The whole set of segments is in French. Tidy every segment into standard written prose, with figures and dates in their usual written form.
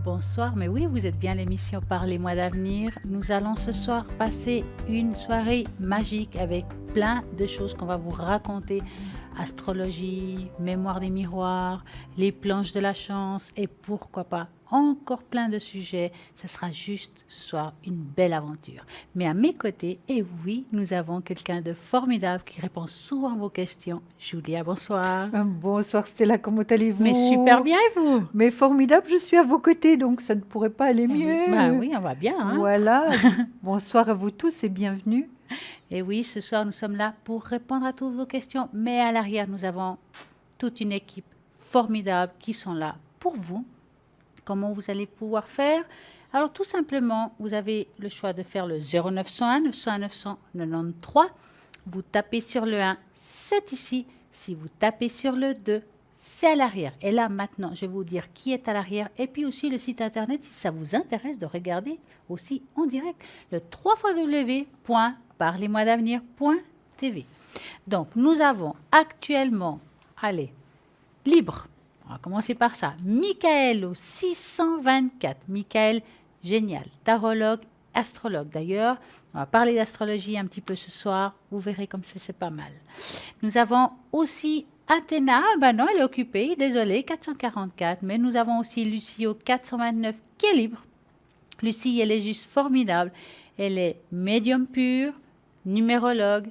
Bonsoir, mais oui, vous êtes bien à l'émission Parlez-moi d'avenir. Nous allons ce soir passer une soirée magique avec plein de choses qu'on va vous raconter. Astrologie, mémoire des miroirs, les planches de la chance et pourquoi pas encore plein de sujets. Ce sera juste ce soir une belle aventure. Mais à mes côtés, et oui, nous avons quelqu'un de formidable qui répond souvent à vos questions. Julia, bonsoir. Bonsoir Stella, comment allez-vous? Mais super bien et vous? Mais formidable, je suis à vos côtés, donc ça ne pourrait pas aller Eh oui, mieux. ben oui, on va bien, hein? Voilà, bonsoir à vous tous et bienvenue. Et oui, ce soir, nous sommes là pour répondre à toutes vos questions. Mais à l'arrière, nous avons toute une équipe formidable qui sont là pour vous. Comment vous allez pouvoir faire? Alors, tout simplement, vous avez le choix de faire le 0901 901 993. Vous tapez sur le 1, c'est ici. Si vous tapez sur le 2, c'est à l'arrière. Et là, maintenant, je vais vous dire qui est à l'arrière. Et puis aussi le site internet, si ça vous intéresse de regarder aussi en direct. Le www.parlez-moi-d'avenir.tv. Donc, nous avons actuellement, allez, libre. On va commencer par ça. Michael au 624. Michael, génial. Tarologue, astrologue. D'ailleurs, on va parler d'astrologie un petit peu ce soir. Vous verrez comme c'est pas mal. Nous avons aussi Athéna. Ben non, elle est occupée. Désolée, 444. Mais nous avons aussi Lucie au 429 qui est libre. Lucie, elle est juste formidable. Elle est médium pur, numérologue,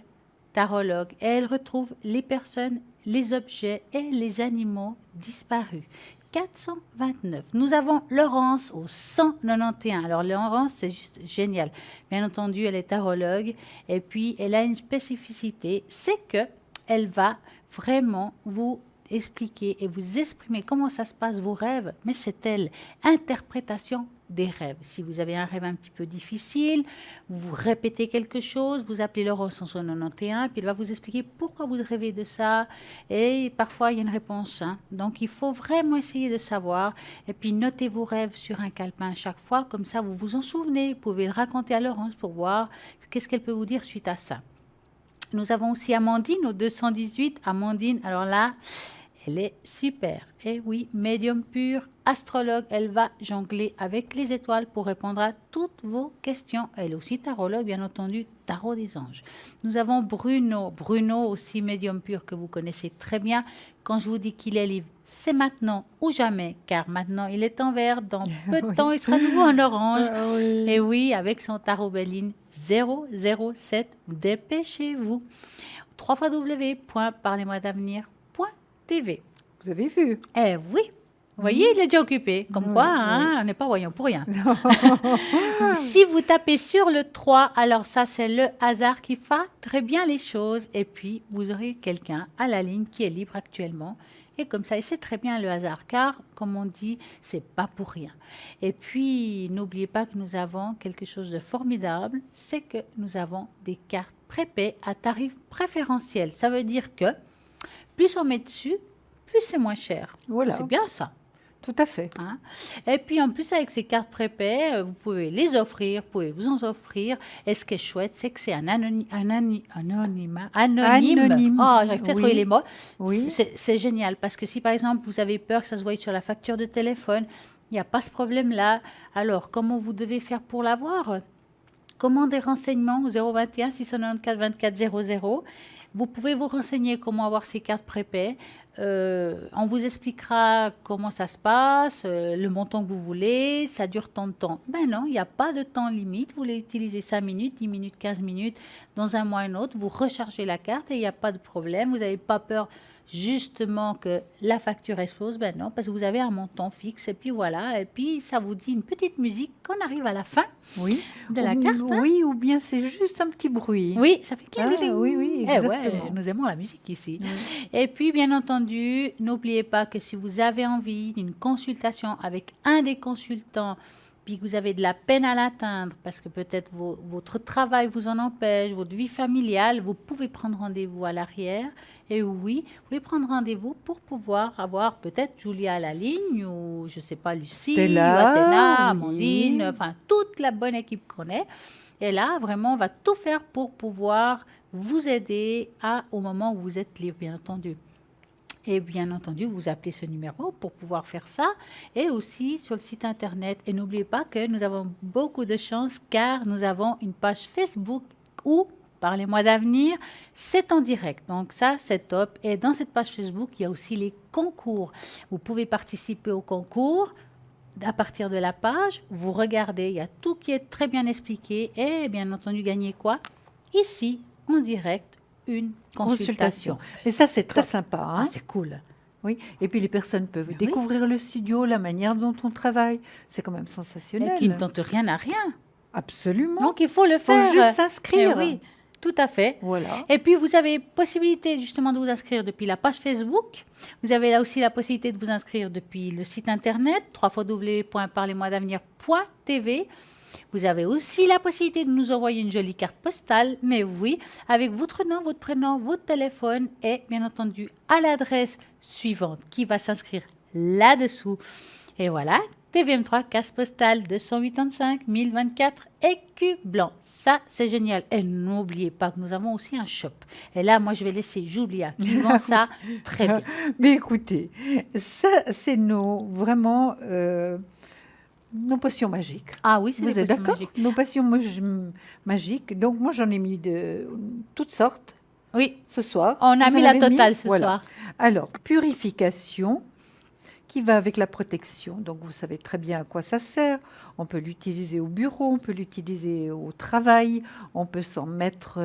tarologue. Et elle retrouve les personnes, les objets et les animaux disparus. 429. Nous avons Laurence au 191. Alors Laurence, c'est juste génial. Bien entendu, elle est tarologue et puis elle a une spécificité, c'est que elle va vraiment vous expliquer et vous exprimer comment ça se passe vos rêves, mais c'est elle, interprétation des rêves. Si vous avez un rêve un petit peu difficile, vous répétez quelque chose, vous appelez Laurence en 191, puis elle va vous expliquer pourquoi vous rêvez de ça, et parfois il y a une réponse. Hein. Donc il faut vraiment essayer de savoir, et puis notez vos rêves sur un calepin à chaque fois, comme ça vous vous en souvenez, vous pouvez le raconter à Laurence pour voir qu'est-ce qu'elle peut vous dire suite à ça. Nous avons aussi Amandine au 218. Amandine, alors là, elle est super. Et oui, médium pur, astrologue, elle va jongler avec les étoiles pour répondre à toutes vos questions. Elle est aussi tarologue, bien entendu, tarot des anges. Nous avons Bruno. Bruno aussi médium pur que vous connaissez très bien. Quand je vous dis qu'il est libre, c'est maintenant ou jamais, car maintenant il est en vert. Dans peu de temps, il sera nouveau en orange. Oui. Et oui, avec son tarot Béline 007, dépêchez-vous. www.parlez-moi-d'avenir.tv. Vous avez vu? Eh oui, vous voyez, il est déjà occupé. Comme quoi, hein, on n'est pas voyant pour rien. Si vous tapez sur le 3, alors ça, c'est le hasard qui fait très bien les choses. Et puis, vous aurez quelqu'un à la ligne qui est libre actuellement. Et comme ça, et c'est très bien le hasard, car, comme on dit, c'est pas pour rien. Et puis, n'oubliez pas que nous avons quelque chose de formidable, c'est que nous avons des cartes prépaies à tarif préférentiel. Ça veut dire que plus on met dessus, plus c'est moins cher. Voilà. C'est bien ça. Tout à fait. Hein? Et puis en plus avec ces cartes prépaies, vous pouvez les offrir, vous pouvez vous en offrir. Et ce qui est chouette, c'est que c'est un anonyme. Anonyme. Oh, j'arrive pas à trouver les mots. Oui. C'est génial parce que si par exemple vous avez peur que ça se voie sur la facture de téléphone, il n'y a pas ce problème-là. Alors comment vous devez faire pour l'avoir? Commande des renseignements au 021 694 24 00. Vous pouvez vous renseigner comment avoir ces cartes prépaies. On vous expliquera comment ça se passe, le montant que vous voulez, ça dure tant de temps. Ben non, il n'y a pas de temps limite. Vous voulez utiliser 5 minutes, 10 minutes, 15 minutes, dans un mois ou un autre, vous rechargez la carte et il n'y a pas de problème. Vous n'avez pas peur justement que la facture explose. Ben non, parce que vous avez un montant fixe et puis voilà. Et puis ça vous dit une petite musique quand on arrive à la fin Oui. de la carte. Hein. Oui, ou bien c'est juste un petit bruit. Oui, ça fait cling, Ah, cling. oui, Eh exactement. ouais, nous aimons la musique ici. Et puis, bien entendu, n'oubliez pas que si vous avez envie d'une consultation avec un des consultants, puis que vous avez de la peine à l'atteindre, parce que peut-être votre travail vous en empêche, votre vie familiale, vous pouvez prendre rendez-vous à l'arrière. Et oui, vous pouvez prendre rendez-vous pour pouvoir avoir peut-être Julia à la ligne, ou je ne sais pas, Lucie, Stella, ou Athéna, oui. Amandine, enfin toute la bonne équipe qu'on est. Et là, vraiment, on va tout faire pour pouvoir vous aider au moment où vous êtes libre, bien entendu. Et bien entendu, vous appelez ce numéro pour pouvoir faire ça. Et aussi sur le site internet. Et n'oubliez pas que nous avons beaucoup de chance car nous avons une page Facebook où Parlez-moi d'avenir, c'est en direct. Donc ça, c'est top. Et dans cette page Facebook, il y a aussi les concours. Vous pouvez participer au concours. À partir de la page, vous regardez, il y a tout qui est très bien expliqué. Et bien entendu, gagner quoi? Ici, en direct, une consultation. Et ça, c'est très Top. sympa. Ah, Hein? c'est cool. Oui. Et puis les personnes peuvent Oui. découvrir le studio, la manière dont on travaille. C'est quand même Et sensationnel. qui ne tente rien à rien. Absolument. Donc, il faut le Il faut faire. juste s'inscrire. Eh oui, tout à fait. Voilà. Et puis, vous avez possibilité justement de vous inscrire depuis la page Facebook. Vous avez là aussi la possibilité de vous inscrire depuis le site internet, www.parlez-moi-d'avenir.tv. Vous avez aussi la possibilité de nous envoyer une jolie carte postale, mais oui, avec votre nom, votre prénom, votre téléphone et bien entendu à l'adresse suivante qui va s'inscrire là-dessous. Et voilà, TVM3, case postale 285 1024 écus blanc. Ça, c'est génial. Et n'oubliez pas que nous avons aussi un shop. Et là, moi, je vais laisser Julia qui vend ça très bien. Mais écoutez, ça, c'est vraiment nos potions magiques. Ah oui, c'est Vous des êtes potions d'accord? magiques. Nos potions magiques. Donc, moi, j'en ai mis de toutes sortes Oui, ce soir. on a Vous mis en la avez totale ce Voilà. soir. Alors, purification qui va avec la protection. Donc, vous savez très bien à quoi ça sert. On peut l'utiliser au bureau, on peut l'utiliser au travail, on peut s'en mettre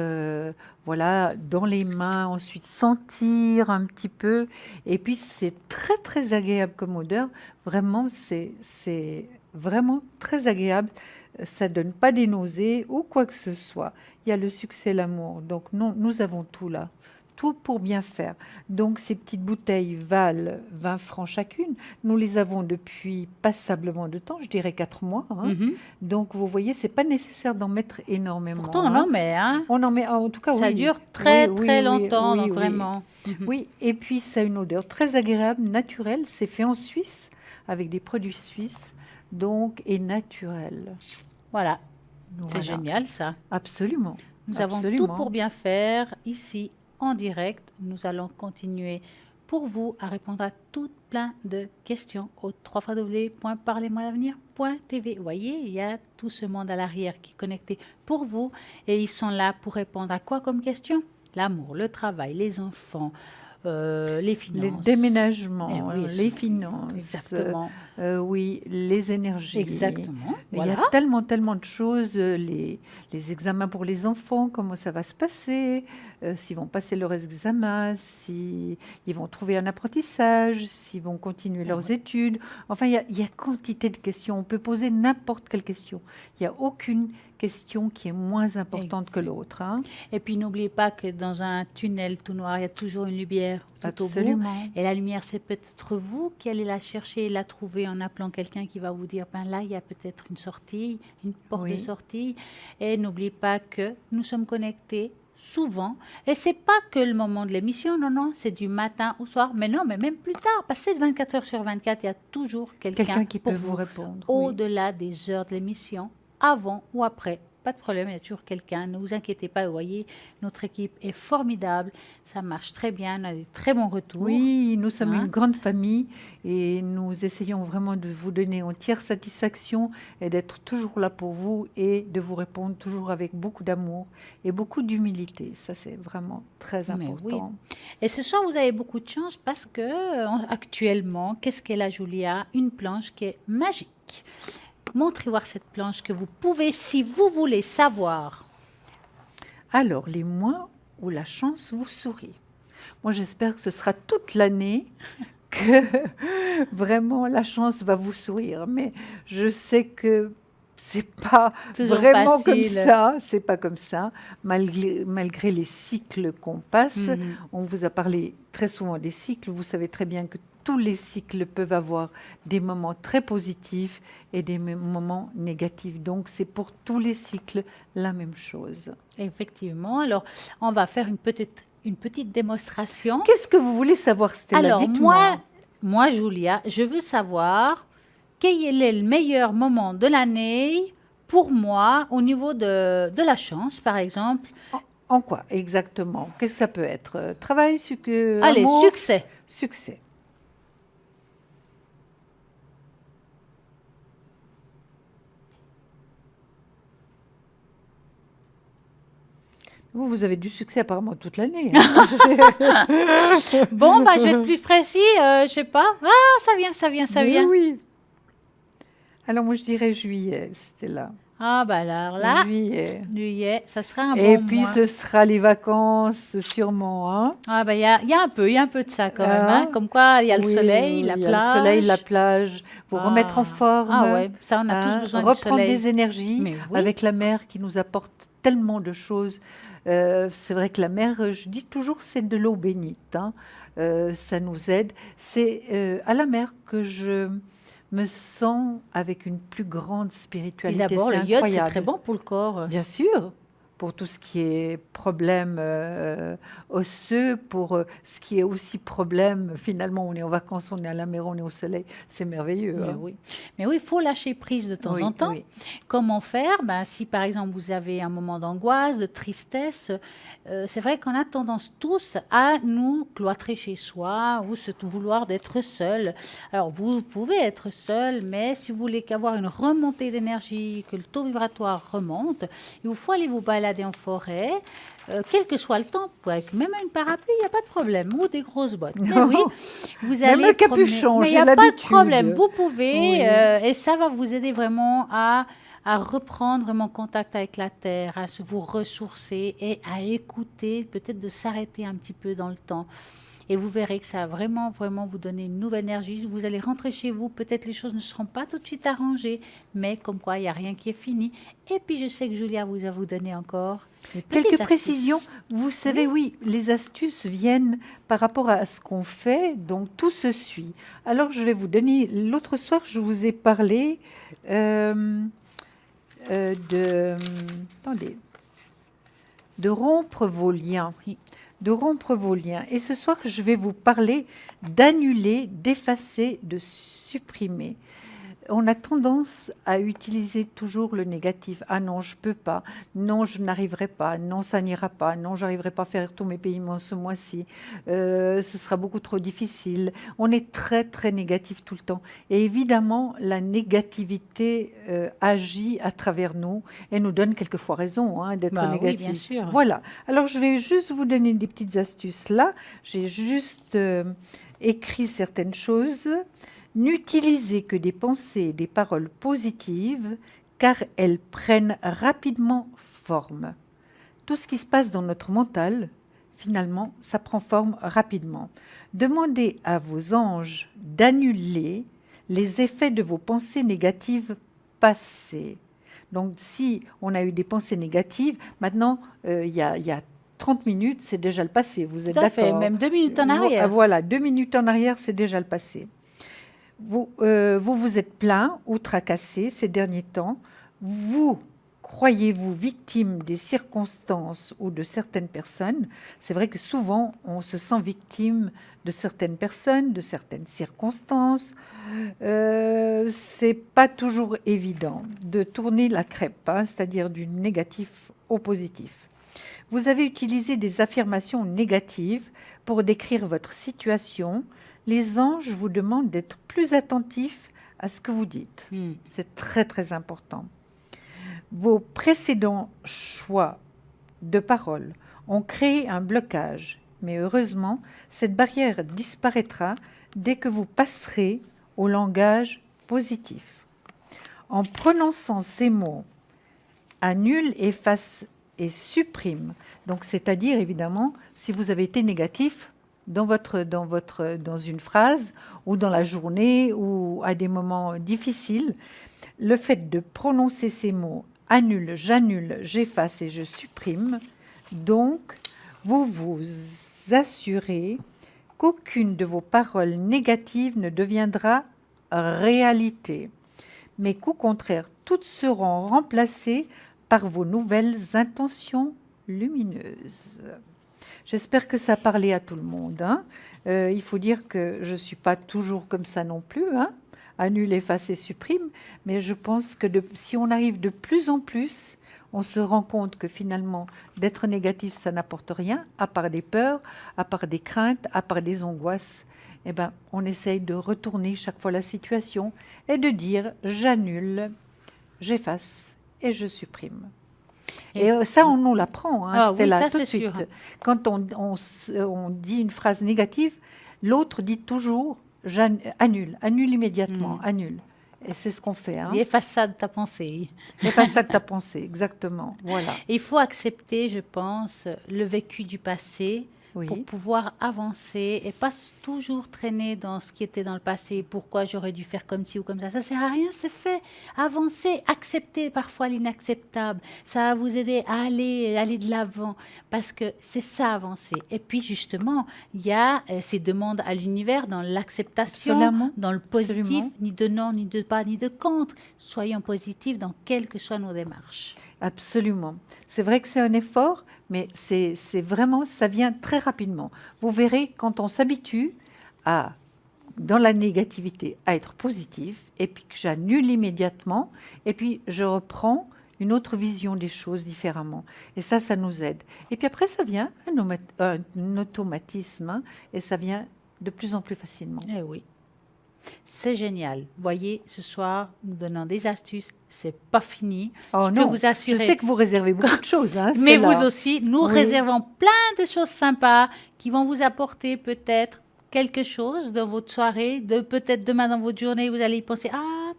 voilà, dans les mains, ensuite sentir un petit peu. Et puis, c'est très, très agréable comme odeur. Vraiment, c'est vraiment très agréable. Ça donne pas des nausées ou quoi que ce soit. Il y a le succès, l'amour. Donc, non, nous avons tout là. Tout pour bien faire. Donc, ces petites bouteilles valent 20 francs chacune. Nous les avons depuis passablement de temps, je dirais 4 mois. Hein. Mhm. Donc, vous voyez, c'est pas nécessaire d'en mettre énormément. Pourtant, on hein. en met, hein. On en met, en tout cas, Ça oui. dure très, Oui, très oui, longtemps, oui, donc oui. vraiment. Mhm. Oui, et puis ça a une odeur très agréable, naturelle. C'est fait en Suisse, avec des produits suisses, donc, et naturel. Voilà, c'est Voilà. génial ça. Absolument. Nous avons tout Absolument. pour bien faire ici en direct. Nous allons continuer pour vous à répondre à toutes plein de questions au www.parlez-moi-d'avenir.tv. Vous voyez, il y a tout ce monde à l'arrière qui est connecté pour vous et ils sont là pour répondre à quoi comme question? L'amour, le travail, les enfants, les finances. Les déménagements, Eh oui, les finances, Exactement. oui, les énergies. Exactement. Il y Voilà. a tellement, tellement de choses, les examens pour les enfants, comment ça va se passer, s'ils vont passer leurs examens, s'ils vont trouver un apprentissage, s'ils vont continuer leurs études. Enfin, il y a quantité de questions. On peut poser n'importe quelle question. Il n'y a aucune question qui est moins importante que l'autre. Hein. Et puis n'oubliez pas que dans un tunnel tout noir, il y a toujours une lumière tout au bout. Absolument. Et la lumière, c'est peut-être vous qui allez la chercher et la trouver en appelant quelqu'un qui va vous dire, ben là, il y a peut-être une sortie, une porte de Oui. sortie. Et n'oubliez pas que nous sommes connectés souvent. Et c'est pas que le moment de l'émission, non, non, c'est du matin au soir. Mais non, mais même plus tard, passé de 24 heures sur 24, il y a toujours Quelqu'un qui pour peut vous répondre. oui. au-delà des heures de l'émission, avant ou après. Pas de problème, il y a toujours quelqu'un. Ne vous inquiétez pas, vous voyez, notre équipe est formidable. Ça marche très bien, on a des très bons retours. Oui, nous sommes Hein? une grande famille et nous essayons vraiment de vous donner entière satisfaction et d'être toujours là pour vous et de vous répondre toujours avec beaucoup d'amour et beaucoup d'humilité. Ça, c'est vraiment très Mais important. Et ce soir, vous avez beaucoup de chance parce que actuellement, qu'est-ce qu'elle a, Julia? Une planche qui est magique. Montrez voir cette planche que vous pouvez, si vous voulez savoir. Alors, les mois où la chance vous sourit. Moi, j'espère que ce sera toute l'année que vraiment la chance va vous sourire. Mais je sais que c'est pas Toujours vraiment comme facile. ça. C'est pas comme ça. Malgré les cycles qu'on passe, Mhm. on vous a parlé très souvent des cycles. Vous savez très bien que tous les cycles peuvent avoir des moments très positifs et des moments négatifs. Donc, c'est pour tous les cycles la même chose. Effectivement. Alors, on va faire une petite démonstration. Qu'est-ce que vous voulez savoir, Stella? Alors, Dites-moi. moi, Julia, je veux savoir quel est le meilleur moment de l'année pour moi au niveau de la chance, par exemple. En quoi exactement? Qu'est-ce que ça peut être? Travail, Allez, amour, succès. succès. Vous avez du succès apparemment toute l'année. Hein. Bon, bah, je vais être plus précis. Je sais pas. Ah, ça vient. Mais oui. Alors moi je dirais juillet, c'était là. Ah, bah alors là, Juillet. ça sera un Et bon puis mois. ce sera les vacances sûrement. Hein. Ah, bah il y a un peu de ça quand même. Hein. Hein? Comme quoi, il y a le Oui, soleil, la il y a le soleil, la plage. plage, vous remettre en forme, Ah ouais, ça, on a tous hein, besoin du reprendre soleil. des énergies Mais oui, avec la mer qui nous apporte tellement de choses. C'est vrai que la mer, je dis toujours, c'est de l'eau bénite. Hein. Ça nous aide. C'est à la mer que je me sens avec une plus grande et spiritualité. d'abord, C'est le iode, c'est très incroyable. bon pour le corps. Bien sûr, pour tout ce qui est problème osseux, pour ce qui est aussi problème, finalement, on est en vacances, on est à la mer, on est au soleil, c'est merveilleux. Mais Hein. oui, mais oui, il faut lâcher prise de temps en Oui, temps. oui. Comment faire? Ben, si par exemple vous avez un moment d'angoisse, de tristesse, c'est vrai qu'on a tendance tous à nous cloîtrer chez soi ou se vouloir d'être seul. Alors vous pouvez être seul, mais si vous voulez qu'avoir une remontée d'énergie, que le taux vibratoire remonte, il vous faut aller vous balader en forêt. Quel que soit le temps, avec même une parapluie, il n'y a pas de problème, ou des grosses bottes. Mais oui, Non, vous même allez un promener. capuchon, Mais il n'y j'ai a pas de problème. l'habitude. Vous pouvez, Oui. et ça va vous aider vraiment à reprendre vraiment contact avec la terre, à vous ressourcer et à écouter, peut-être de s'arrêter un petit peu dans le temps. Et vous verrez que ça va vraiment, vraiment vous donner une nouvelle énergie. Vous allez rentrer chez vous, peut-être les choses ne seront pas tout de suite arrangées, mais comme quoi il n'y a rien qui est fini. Et puis je sais que Julia vous a vous donné encore des petites Quelques astuces. précisions. Vous savez, oui, les astuces viennent par rapport à ce qu'on fait, donc tout se suit. Alors, je vais vous donner, l'autre soir, je vous ai parlé de, attendez, de rompre vos liens. Oui. De rompre vos liens. Et ce soir, je vais vous parler d'annuler, d'effacer, de supprimer. On a tendance à utiliser toujours le négatif. Ah non, je peux pas. Non, je n'arriverai pas. Non, ça n'ira pas. Non, j'arriverai pas à faire tous mes paiements ce mois-ci. Ce sera beaucoup trop difficile. On est très, très négatif tout le temps. Et évidemment, la négativité agit à travers nous et nous donne quelquefois raison hein, d'être Bah oui, négatif. bien sûr. Voilà. Alors, je vais juste vous donner des petites astuces là. J'ai juste écrit certaines choses. N'utilisez que des pensées et des paroles positives, car elles prennent rapidement forme. Tout ce qui se passe dans notre mental, finalement, ça prend forme rapidement. Demandez à vos anges d'annuler les effets de vos pensées négatives passées. Donc, si on a eu des pensées négatives, maintenant, il y a 30 minutes, c'est déjà le passé. Vous êtes Tout à fait, d'accord? même 2 minutes en arrière. Voilà, 2 minutes en arrière, c'est déjà le passé. Vous vous êtes plaint ou tracassé ces derniers temps. Vous croyez-vous victime des circonstances ou de certaines personnes? C'est vrai que souvent, on se sent victime de certaines personnes, de certaines circonstances. C'est pas toujours évident de tourner la crêpe, hein, c'est-à-dire du négatif au positif. Vous avez utilisé des affirmations négatives pour décrire votre situation. Les anges vous demandent d'être plus attentifs à ce que vous dites. C'est très, très important. Vos précédents choix de paroles ont créé un blocage, mais heureusement, cette barrière disparaîtra dès que vous passerez au langage positif. En prononçant ces mots, annule, efface et supprime. Donc, c'est-à-dire, évidemment, si vous avez été négatif dans une phrase ou dans la journée ou à des moments difficiles, le fait de prononcer ces mots, annule, j'annule, j'efface et je supprime, donc, vous vous assurez qu'aucune de vos paroles négatives ne deviendra réalité, mais qu'au contraire, toutes seront remplacées par vos nouvelles intentions lumineuses. J'espère que ça parlait à tout le monde. Hein. Il faut dire que je ne suis pas toujours comme ça non plus, hein. Annule, efface et supprime, mais je pense que si on arrive de plus en plus, on se rend compte que finalement, d'être négatif, ça n'apporte rien, à part des peurs, à part des craintes, à part des angoisses. eh ben, on essaye de retourner chaque fois la situation et de dire j'annule, j'efface et je supprime. Et ça, on nous l'apprend, hein, Ah c'était oui, là ça tout de c'est sûr. suite. Quand on dit une phrase négative, l'autre dit toujours annule, annule immédiatement, annule. Et c'est ce qu'on fait. Hein. Et efface ça de ta pensée. Efface ça de ta pensée, exactement. Voilà. Et il faut accepter, je pense, le vécu du passé pour Oui, pouvoir avancer et pas toujours traîner dans ce qui était dans le passé. Pourquoi j'aurais dû faire comme ci ou comme ça. Ça sert à rien, c'est fait. Avancer, accepter parfois l'inacceptable. Ça va vous aider à aller de l'avant parce que c'est ça, avancer. Et puis justement, il y a ces demandes à l'univers dans l'acceptation, absolument. dans le positif, Absolument. ni de non, ni de pas, ni de contre. Soyons positifs dans quelles que soient nos démarches. Absolument. C'est vrai que c'est un effort, mais c'est vraiment, ça vient très rapidement. Vous verrez, quand on s'habitue à, dans la négativité, à être positif, et puis que j'annule immédiatement, et puis je reprends une autre vision des choses différemment. Et ça nous aide. Et puis après, ça vient un automatisme, hein, et ça vient de plus en plus facilement. Eh oui. C'est génial. Voyez, ce soir, nous donnons des astuces. C'est pas fini. Oh Je non, peux vous assurer. je sais que vous réservez beaucoup de choses. Hein, Mais Stella. vous aussi, nous Oui. réservons plein de choses sympas qui vont vous apporter peut-être quelque chose dans votre soirée, peut-être demain dans votre journée, vous allez y penser, ah,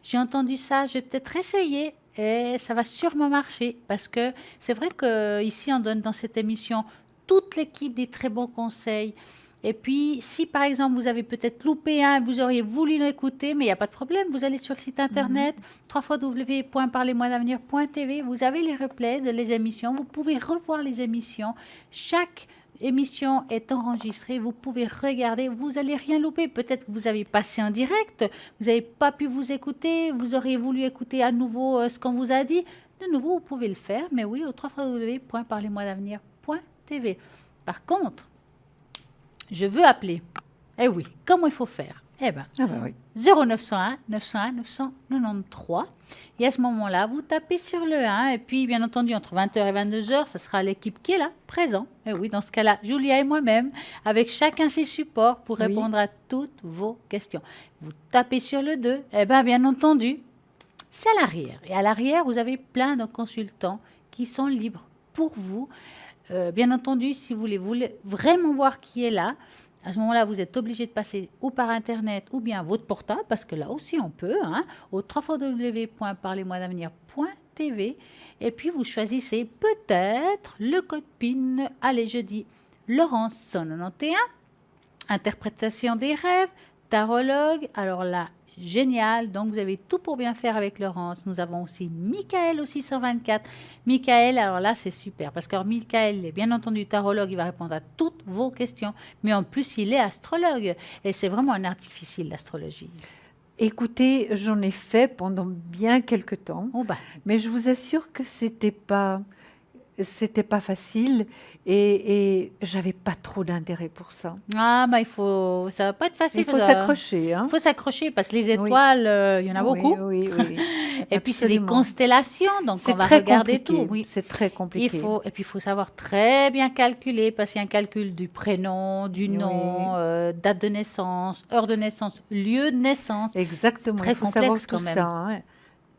j'ai entendu ça, je vais peut-être essayer. Et ça va sûrement marcher parce que c'est vrai qu'ici, on donne dans cette émission toute l'équipe des très bons conseils. Et puis, si par exemple, vous avez peut-être loupé un, vous auriez voulu l'écouter, mais il n'y a pas de problème, vous allez sur le site internet, www.parlez-moi-d'avenir.tv, vous avez les replays de les émissions, vous pouvez revoir les émissions. Chaque émission est enregistrée, vous pouvez regarder, vous n'allez rien louper. Peut-être que vous avez passé en direct, vous n'avez pas pu vous écouter, vous auriez voulu écouter à nouveau ce qu'on vous a dit. De nouveau, vous pouvez le faire, mais oui, au www.parlez-moi-d'avenir.tv. Par contre, je veux appeler. Eh oui, comment il faut faire? Eh bien, Ah ben oui. 0901 901 993. Et à ce moment-là, vous tapez sur le 1. Et puis, bien entendu, entre 20h et 22h, ce sera l'équipe qui est là, présent. Et oui, dans ce cas-là, Julia et moi-même, avec chacun ses supports pour Oui. répondre à toutes vos questions. Vous tapez sur le 2. Eh bien entendu, c'est à l'arrière. Et à l'arrière, vous avez plein de consultants qui sont libres pour vous. Bien entendu, si vous voulez vraiment voir qui est là, à ce moment-là, vous êtes obligé de passer ou par Internet ou bien votre portable, parce que là aussi on peut, hein, au www.parlez-moi-d'avenir.tv. Et puis vous choisissez peut-être le code PIN. Allez, je dis Laurence 191, interprétation des rêves, tarologue. Alors là, génial. Donc, vous avez tout pour bien faire avec Laurence. Nous avons aussi Michael au 624. Michael, alors là, c'est super. Parce que Michael, il est bien entendu tarologue. Il va répondre à toutes vos questions. Mais en plus, il est astrologue. Et c'est vraiment un art difficile, l'astrologie. Écoutez, j'en ai fait pendant bien quelque temps, Oh bah, mais je vous assure que c'était pas facile et j'avais pas trop d'intérêt pour ça. ah, bah, ça va pas être facile. Il faut ça. s'accrocher, hein. Il faut s'accrocher parce que les Oui. étoiles, il y en a Oui, beaucoup. oui. Et puis, c'est des Absolument. constellations. Donc, C'est on va très regarder compliqué. tout. Oui. C'est très compliqué. Et puis, il faut savoir très bien calculer, parce qu'il y a un calcul du prénom, du Oui. nom, date de naissance, heure de naissance, lieu de naissance. Exactement. Très Il faut savoir complexe tout quand même. ça, hein.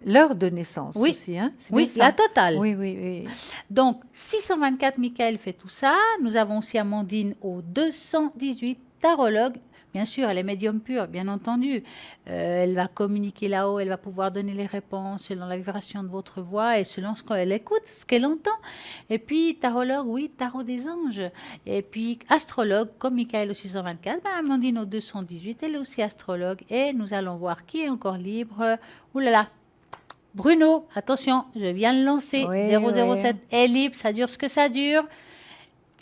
L'heure de naissance Oui. aussi, hein. C'est Oui, bien ça. la totale. Oui. Donc, 624, Michael fait tout ça. Nous avons aussi Amandine au 218, tarologue. Bien sûr, elle est médium pure, bien entendu. Elle va communiquer là-haut, elle va pouvoir donner les réponses selon la vibration de votre voix et selon ce qu'elle écoute, ce qu'elle entend. Et puis, tarologue, oui, tarot des anges. Et puis, astrologue, comme Michael au 624, Amandine au 218, elle est aussi astrologue. Et nous allons voir qui est encore libre. Ouh là là, Bruno, attention, je viens de lancer. Oui, 007 est libre, ça dure ce que ça dure.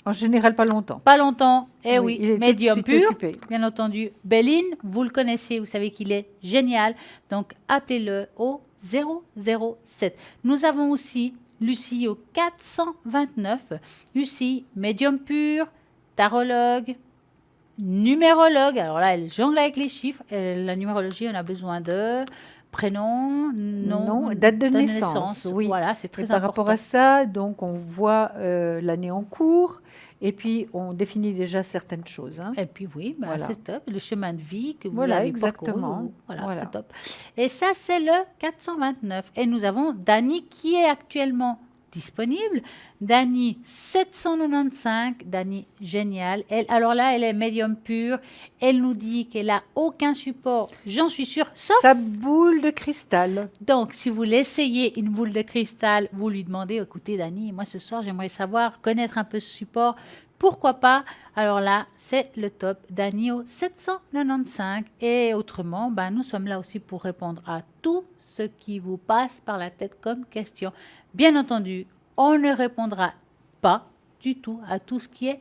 En général, pas longtemps. Pas longtemps. Eh oui, il est tout de médium suite pur, occupé. bien entendu. Béline, vous le connaissez, vous savez qu'il est génial. Donc, appelez-le au 007. Nous avons aussi Lucie au 429. Lucie, médium pur, tarologue, numérologue. Alors là, elle jongle avec les chiffres. La numérologie, on a besoin de prénom, nom, date de naissance. Oui. Voilà, c'est très Et par important. rapport à ça, donc on voit l'année en cours Et puis, on définit déjà certaines choses. Hein. Et puis oui, bah, Voilà. c'est top. Le chemin de vie que vous Voilà, avez exactement. parcouru. Voilà, Voilà. c'est top. Et ça, c'est le 429. Et nous avons Dani qui est actuellement disponible. Dani 795. Dani, génial. Elle, alors là, elle est médium pure. Elle nous dit qu'elle n'a aucun support, j'en suis sûre, sauf. Sa boule de cristal. Donc, si vous voulez essayer une boule de cristal, vous lui demandez, écoutez, Dani, moi ce soir, j'aimerais savoir, connaître un peu ce support. Pourquoi pas? Alors là, c'est le top. Dani au 795. Et autrement, ben, nous sommes là aussi pour répondre à tout ce qui vous passe par la tête comme question. Bien entendu, on ne répondra pas du tout à tout ce qui est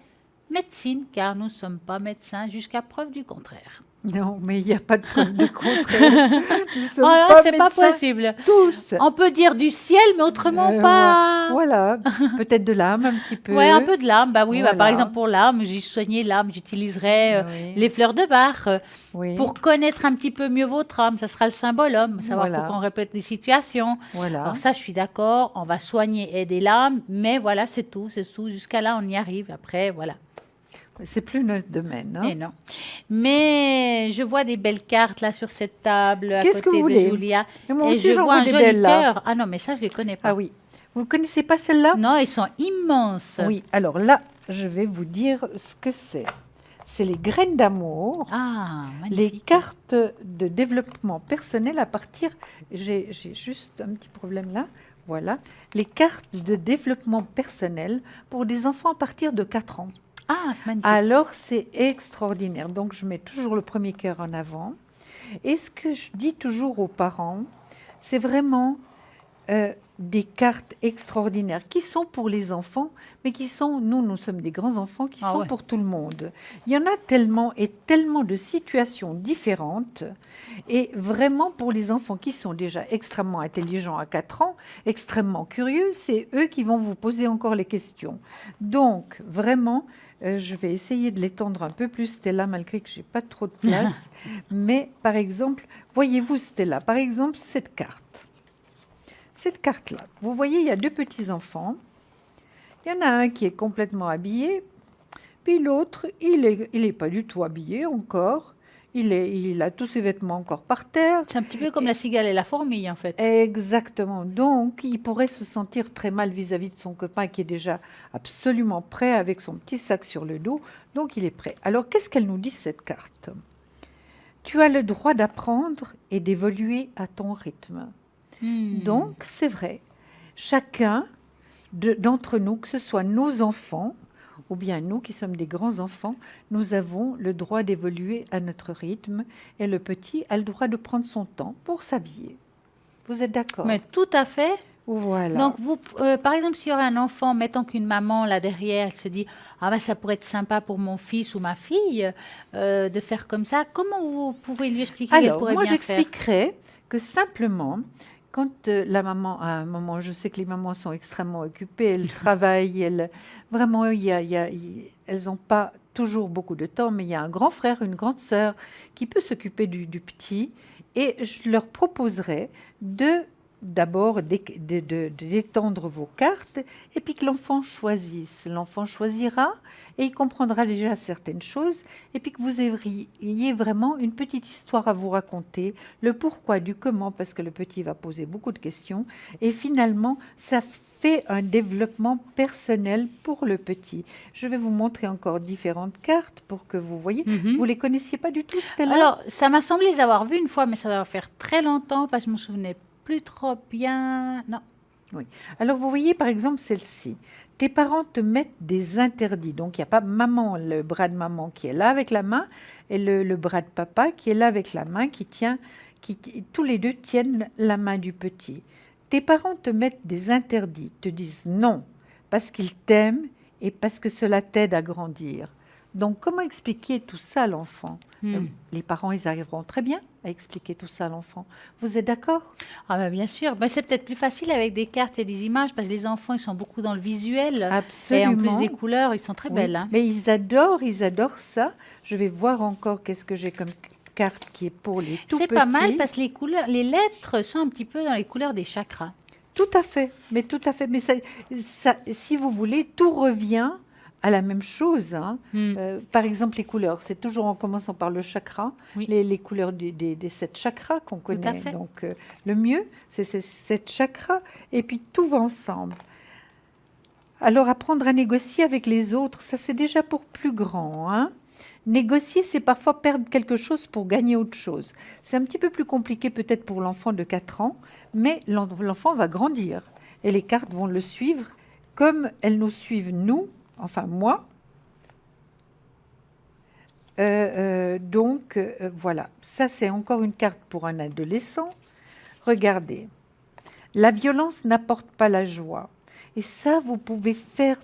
médecine, car nous ne sommes pas médecins jusqu'à preuve du contraire. Non, mais il n'y a pas de preuve de contraire. Nous sommes Alors, pas c'est pas médecins possible. tous. On peut dire du ciel, mais autrement pas. Voilà, peut-être de l'âme un petit peu. Oui, un peu de l'âme. Bah oui, bah, par Voilà. exemple, pour l'âme, j'ai soigné l'âme, j'utiliserai Oui. les fleurs de Bach. Oui. Pour connaître un petit peu mieux votre âme, ça sera le symbole homme, savoir Voilà. pourquoi on répète les situations. Voilà. Alors ça, je suis d'accord, on va soigner, aider l'âme, mais voilà, c'est tout. Jusqu'à là, on y arrive. Après, voilà. C'est plus notre domaine. Hein. Mais non. Mais je vois des belles cartes là sur cette table à Qu'est-ce que côté vous de voulez? Julia. Mais moi Et aussi, je j'en vois vois un des joli belles là. cœur. Ah non, mais ça, je ne les connais pas. Ah oui. Vous ne connaissez pas celle-là? Non, ils sont immenses. Oui, alors là, je vais vous dire ce que c'est. C'est les graines d'amour, Ah, les magnifique. cartes de développement personnel à partir... J'ai juste un petit problème là. Voilà. Les cartes de développement personnel pour des enfants à partir de 4 ans. Ah, c'est magnifique. Alors, c'est extraordinaire. Donc, je mets toujours le premier cœur en avant. Et ce que je dis toujours aux parents, c'est vraiment des cartes extraordinaires qui sont pour les enfants, mais qui sont, nous sommes des grands enfants, qui Ah sont ouais. pour tout le monde. Il y en a tellement et tellement de situations différentes. Et vraiment, pour les enfants qui sont déjà extrêmement intelligents à 4 ans, extrêmement curieux, c'est eux qui vont vous poser encore les questions. Donc, vraiment... je vais essayer de l'étendre un peu plus, Stella, malgré que je n'ai pas trop de place. Mais par exemple, voyez-vous, Stella, par exemple, cette carte. Cette carte-là, vous voyez, il y a 2 petits-enfants. Il y en a un qui est complètement habillé, puis l'autre, il est pas du tout habillé encore. Il a tous ses vêtements encore par terre. C'est un petit peu comme la cigale et la fourmi, en fait. Exactement. Donc, il pourrait se sentir très mal vis-à-vis de son copain qui est déjà absolument prêt avec son petit sac sur le dos. Donc, il est prêt. Alors, qu'est-ce qu'elle nous dit, cette carte? Tu as le droit d'apprendre et d'évoluer à ton rythme. Donc, c'est vrai. Chacun d'entre nous, que ce soit nos enfants ou bien nous qui sommes des grands-enfants, nous avons le droit d'évoluer à notre rythme et le petit a le droit de prendre son temps pour s'habiller. Vous êtes d'accord? Mais tout à fait. Voilà. Donc, vous, par exemple, s'il y aurait un enfant, mettons qu'une maman, là derrière, elle se dit « Ah ben, ça pourrait être sympa pour mon fils ou ma fille de faire comme ça », comment vous pouvez lui expliquer qu'elle Alors, pourrait moi, bien faire? j'expliquerais que simplement, quand la maman, à un moment, je sais que les mamans sont extrêmement occupées, elles travaillent, vraiment, elles n'ont pas toujours beaucoup de temps, mais il y a un grand frère, une grande sœur qui peut s'occuper du petit, et je leur proposerais d'abord d'étendre vos cartes et puis que l'enfant choisisse. L'enfant choisira et il comprendra déjà certaines choses et puis que vous ayez vraiment une petite histoire à vous raconter, le pourquoi du comment, parce que le petit va poser beaucoup de questions et finalement ça fait un développement personnel pour le petit. Je vais vous montrer encore différentes cartes pour que vous voyez. Vous les connaissiez pas du tout, Stella? Alors, ça m'a semblé les avoir vus une fois, mais ça doit faire très longtemps parce que je me souvenais plus trop bien. Non. Oui. Alors, vous voyez, par exemple, celle-ci. Tes parents te mettent des interdits. Donc, il n'y a pas maman, le bras de maman qui est là avec la main, et le bras de papa qui est là avec la main, tous les deux tiennent la main du petit. Tes parents te mettent des interdits, te disent non, parce qu'ils t'aiment et parce que cela t'aide à grandir. Donc, comment expliquer tout ça à l'enfant? Les parents, ils arriveront très bien à expliquer tout ça à l'enfant. Vous êtes d'accord? Ah ben bien sûr. Ben, c'est peut-être plus facile avec des cartes et des images parce que les enfants, ils sont beaucoup dans le visuel. Absolument. Et en plus des couleurs, ils sont très belles. Hein. Mais ils adorent ça. Je vais voir encore qu'est-ce que j'ai comme carte qui est pour les tout petits. C'est pas mal parce que les couleurs, les lettres sont un petit peu dans les couleurs des chakras. Tout à fait. Mais ça, si vous voulez, tout revient à la même chose, hein. Hmm. Par exemple, les couleurs, c'est toujours en commençant par le chakra, Oui. les couleurs des 7 chakras qu'on à connaît. fait. Donc, le mieux, c'est ces 7 chakras, et puis tout va ensemble. Alors, apprendre à négocier avec les autres, ça c'est déjà pour plus grand, hein. Négocier, c'est parfois perdre quelque chose pour gagner autre chose. C'est un petit peu plus compliqué peut-être pour l'enfant de 4 ans, mais l'enfant va grandir et les cartes vont le suivre comme elles nous suivent nous, enfin moi. Donc, voilà, ça c'est encore une carte pour un adolescent. Regardez, la violence n'apporte pas la joie. Et ça, vous pouvez faire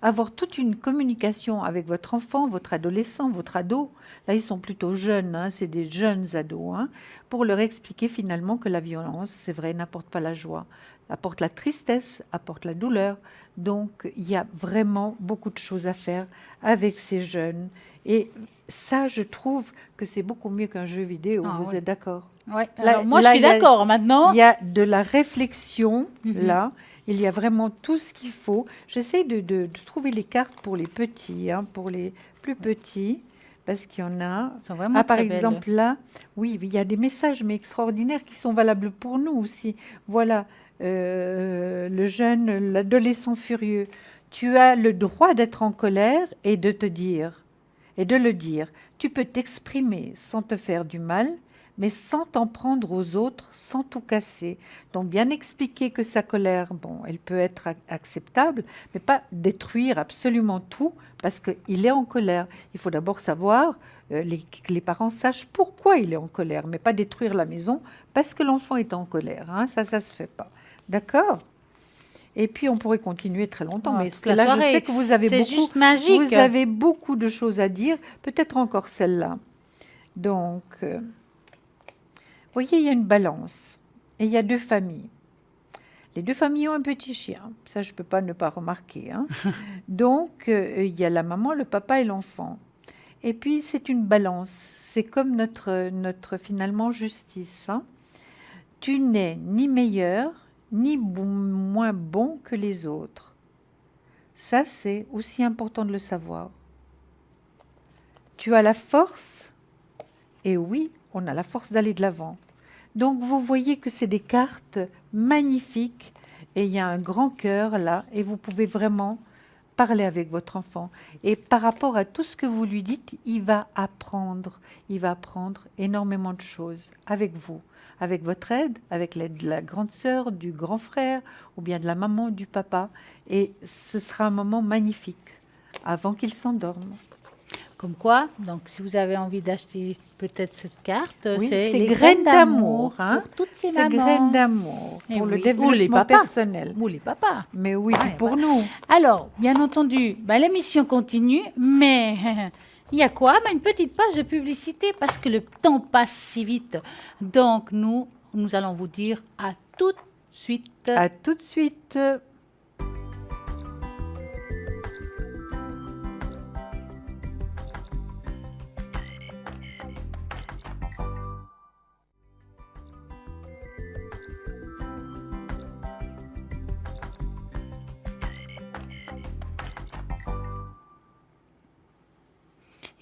avoir toute une communication avec votre enfant, votre adolescent, votre ado. Là, ils sont plutôt jeunes, hein, c'est des jeunes ados, hein, pour leur expliquer finalement que la violence, c'est vrai, n'apporte pas la joie, apporte la tristesse, apporte la douleur. Donc, il y a vraiment beaucoup de choses à faire avec ces jeunes. Et ça, je trouve que c'est beaucoup mieux qu'un jeu vidéo. Ah, Vous oui. êtes d'accord? Ouais. Là- Alors, moi, là, je suis il y a- d'accord maintenant. Il y a de la réflexion, Mhm. là. Il y a vraiment tout ce qu'il faut. J'essaie de trouver les cartes pour les petits, hein, pour les plus petits, parce qu'il y en a. Elles sont vraiment Par très belles. exemple, là, oui, il y a des messages, mais extraordinaires, qui sont valables pour nous aussi. Voilà, le jeune, l'adolescent furieux. Tu as le droit d'être en colère et de te dire, et de le dire. Tu peux t'exprimer sans te faire du mal, mais sans t'en prendre aux autres, sans tout casser. Donc bien expliquer que sa colère, bon, elle peut être acceptable, mais pas détruire absolument tout parce qu'il est en colère. Il faut d'abord savoir, que les parents sachent pourquoi il est en colère, mais pas détruire la maison parce que l'enfant est en colère, hein. Ça se fait pas. D'accord? Et puis on pourrait continuer très longtemps, Ah, mais toute la là, je soirée. sais que vous avez C'est beaucoup, juste magique. vous avez beaucoup de choses à dire, peut-être encore celle-là. Donc, vous voyez, il y a une balance et il y a 2 familles. Les 2 familles ont un petit chien, ça je ne peux pas ne pas remarquer, hein. Donc, il y a la maman, le papa et l'enfant. Et puis, c'est une balance, c'est comme notre finalement justice, hein. Tu n'es ni meilleur, ni moins bon que les autres. Ça, c'est aussi important de le savoir. Tu as la force, et oui, on a la force d'aller de l'avant. Donc, vous voyez que c'est des cartes magnifiques, et il y a un grand cœur là, et vous pouvez vraiment parler avec votre enfant. Et par rapport à tout ce que vous lui dites, il va apprendre énormément de choses avec vous, avec votre aide, avec l'aide de la grande sœur, du grand frère, ou bien de la maman, du papa. Et ce sera un moment magnifique avant qu'il s'endorme. Comme quoi, donc si vous avez envie d'acheter peut-être cette carte, Oui, c'est c'est les graines d'amour, hein. pour toutes ces C'est graines mamans. d'amour Eh pour le oui. Ou les développement papas. personnel. Ou les papas. Mais oui, Ah, puis y a pour pas- nous. Alors, bien entendu, l'émission continue, mais il y a quoi? Une petite page de publicité parce que le temps passe si vite. Donc, nous allons vous dire à tout de suite. À tout de suite.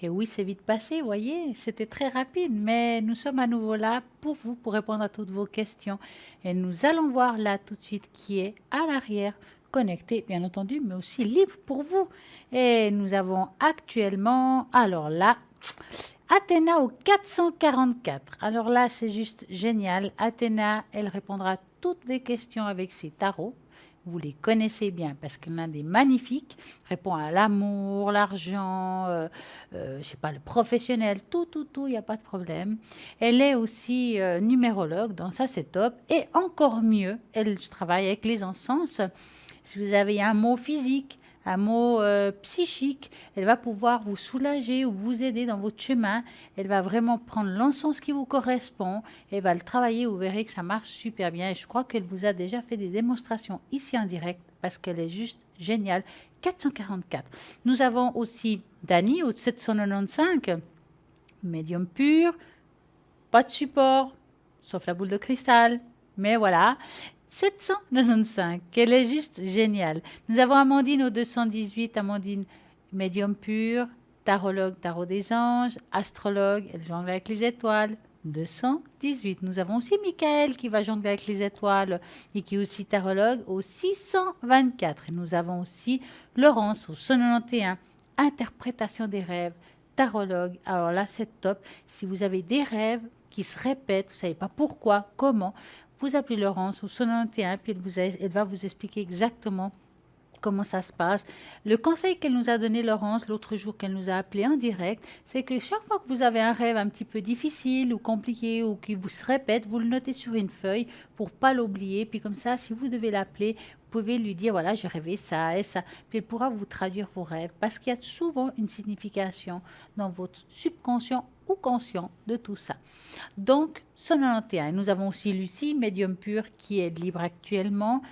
Et oui, c'est vite passé, vous voyez, c'était très rapide, mais nous sommes à nouveau là pour vous, pour répondre à toutes vos questions. Et nous allons voir là tout de suite qui est à l'arrière, connecté, bien entendu, mais aussi libre pour vous. Et nous avons actuellement, alors là, Athéna au 444. Alors là, c'est juste génial. Athéna, elle répondra à toutes les questions avec ses tarots. Vous les connaissez bien parce qu'il y en a des magnifiques. Répond à l'amour, l'argent, je sais pas, le professionnel, tout, il n'y a pas de problème. Elle est aussi numérologue, donc ça c'est top. Et encore mieux, elle travaille avec les encens. Si vous avez un mot physique, un mot psychique, elle va pouvoir vous soulager ou vous aider dans votre chemin. Elle va vraiment prendre l'encens qui vous correspond et va le travailler. Vous verrez que ça marche super bien. Et je crois qu'elle vous a déjà fait des démonstrations ici en direct parce qu'elle est juste géniale. 444. Nous avons aussi Dani au 795, médium pur, pas de support, sauf la boule de cristal. Mais voilà, 795. Elle est juste géniale. Nous avons Amandine au 218, Amandine médium pur, tarologue, tarot des anges, astrologue, elle jongle avec les étoiles. 218. Nous avons aussi Michael qui va jongler avec les étoiles et qui est aussi tarologue au 624. Et nous avons aussi Laurence au 191, interprétation des rêves, tarologue. Alors là, c'est top. Si vous avez des rêves qui se répètent, vous ne savez pas pourquoi, comment, vous appelez Laurence au 191, puis elle va vous expliquer exactement comment ça se passe. Le conseil qu'elle nous a donné, Laurence, l'autre jour qu'elle nous a appelé en direct, c'est que chaque fois que vous avez un rêve un petit peu difficile ou compliqué ou qui vous se répète, vous le notez sur une feuille pour pas l'oublier. Puis comme ça, si vous devez l'appeler, vous pouvez lui dire, voilà, j'ai rêvé ça et ça. Puis elle pourra vous traduire vos rêves parce qu'il y a souvent une signification dans votre subconscient ou conscient de tout ça. Donc, 191. Nous avons aussi Lucie, médium pur, qui est libre actuellement.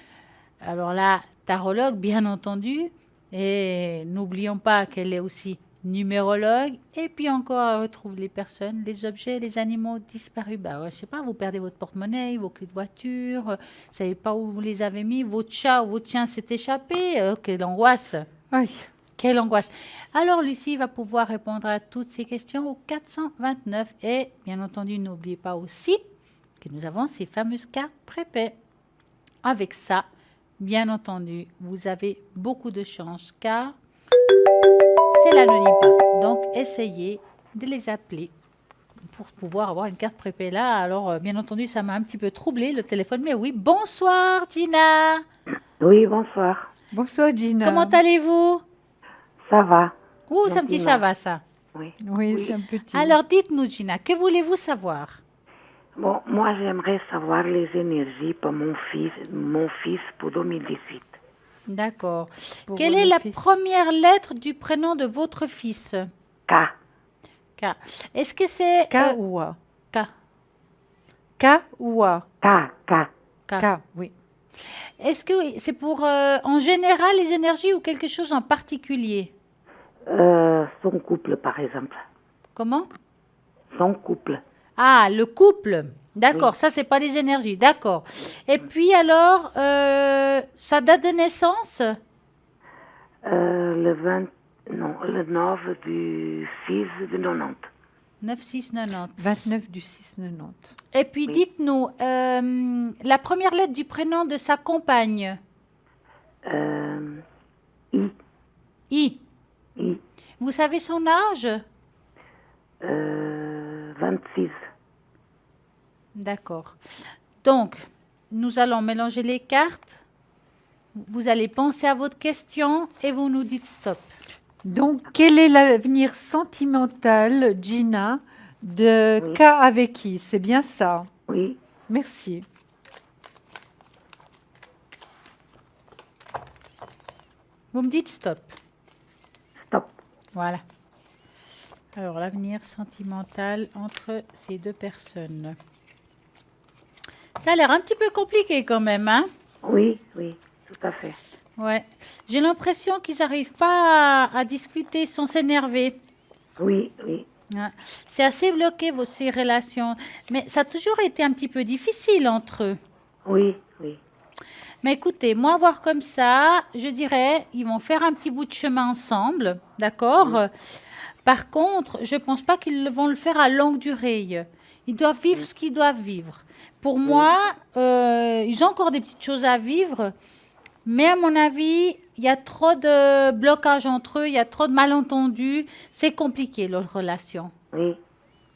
Alors là, tarologue, bien entendu. Et n'oublions pas qu'elle est aussi numérologue. Et puis encore, elle retrouve les personnes, les objets, les animaux disparus. Bah, ouais, je sais pas, vous perdez votre porte-monnaie, vos clés de voiture, vous ne savez pas où vous les avez mis, votre chat ou votre chien s'est échappé. Quelle angoisse! Aïe. Quelle angoisse. Alors, Lucie va pouvoir répondre à toutes ces questions au 429. Et bien entendu, n'oubliez pas aussi que nous avons ces fameuses cartes prépaies. Avec ça, bien entendu, vous avez beaucoup de chance car c'est l'anonymat. Donc, essayez de les appeler pour pouvoir avoir une carte prépay là. Alors, bien entendu, ça m'a un petit peu troublé le téléphone. Mais oui, bonsoir Gina. Oui, bonsoir. Bonsoir, Gina. Comment allez-vous? Ça va. Ouh, c'est un petit ça va ça. Oui. Oui, c'est un petit. Alors, dites-nous Gina, que voulez-vous savoir? Bon, moi, j'aimerais savoir les énergies pour mon fils pour 2018. D'accord. Pour Quelle le est la fils. première lettre du prénom de votre fils? K. K. Est-ce que c'est K ou A? K. K ou A? K. K. K. K, oui. Est-ce que c'est pour en général les énergies ou quelque chose en particulier? Son couple, par exemple. Comment? Son couple. Ah, le couple. D'accord, Oui. ça c'est pas les énergies. D'accord. Et puis alors, sa date de naissance? Le 9 du 6 de 90. 9690. 29 du 6,90. Et puis Oui. dites-nous, la première lettre du prénom de sa compagne? I. I. I. Vous savez son âge? 26. D'accord. Donc, nous allons mélanger les cartes. Vous allez penser à votre question et vous nous dites stop. Donc, quel est l'avenir sentimental, Gina, de Oui. K avec qui? C'est bien ça. Oui. Merci. Vous me dites stop. Stop. Voilà. Alors, l'avenir sentimental entre ces deux personnes. Ça a l'air un petit peu compliqué quand même, hein? Oui, oui, tout à fait. Ouais. J'ai l'impression qu'ils n'arrivent pas à discuter sans s'énerver. Oui, oui. Ouais. C'est assez bloqué, ces relations. Mais ça a toujours été un petit peu difficile entre eux. Oui, oui. Mais écoutez, moi, voir comme ça, je dirais, ils vont faire un petit bout de chemin ensemble, d'accord? Par contre, je ne pense pas qu'ils vont le faire à longue durée. Ils doivent vivre ce qu'ils doivent vivre. Pour moi, ils ont encore des petites choses à vivre, mais à mon avis, il y a trop de blocages entre eux, il y a trop de malentendus. C'est compliqué, leur relation. Oui.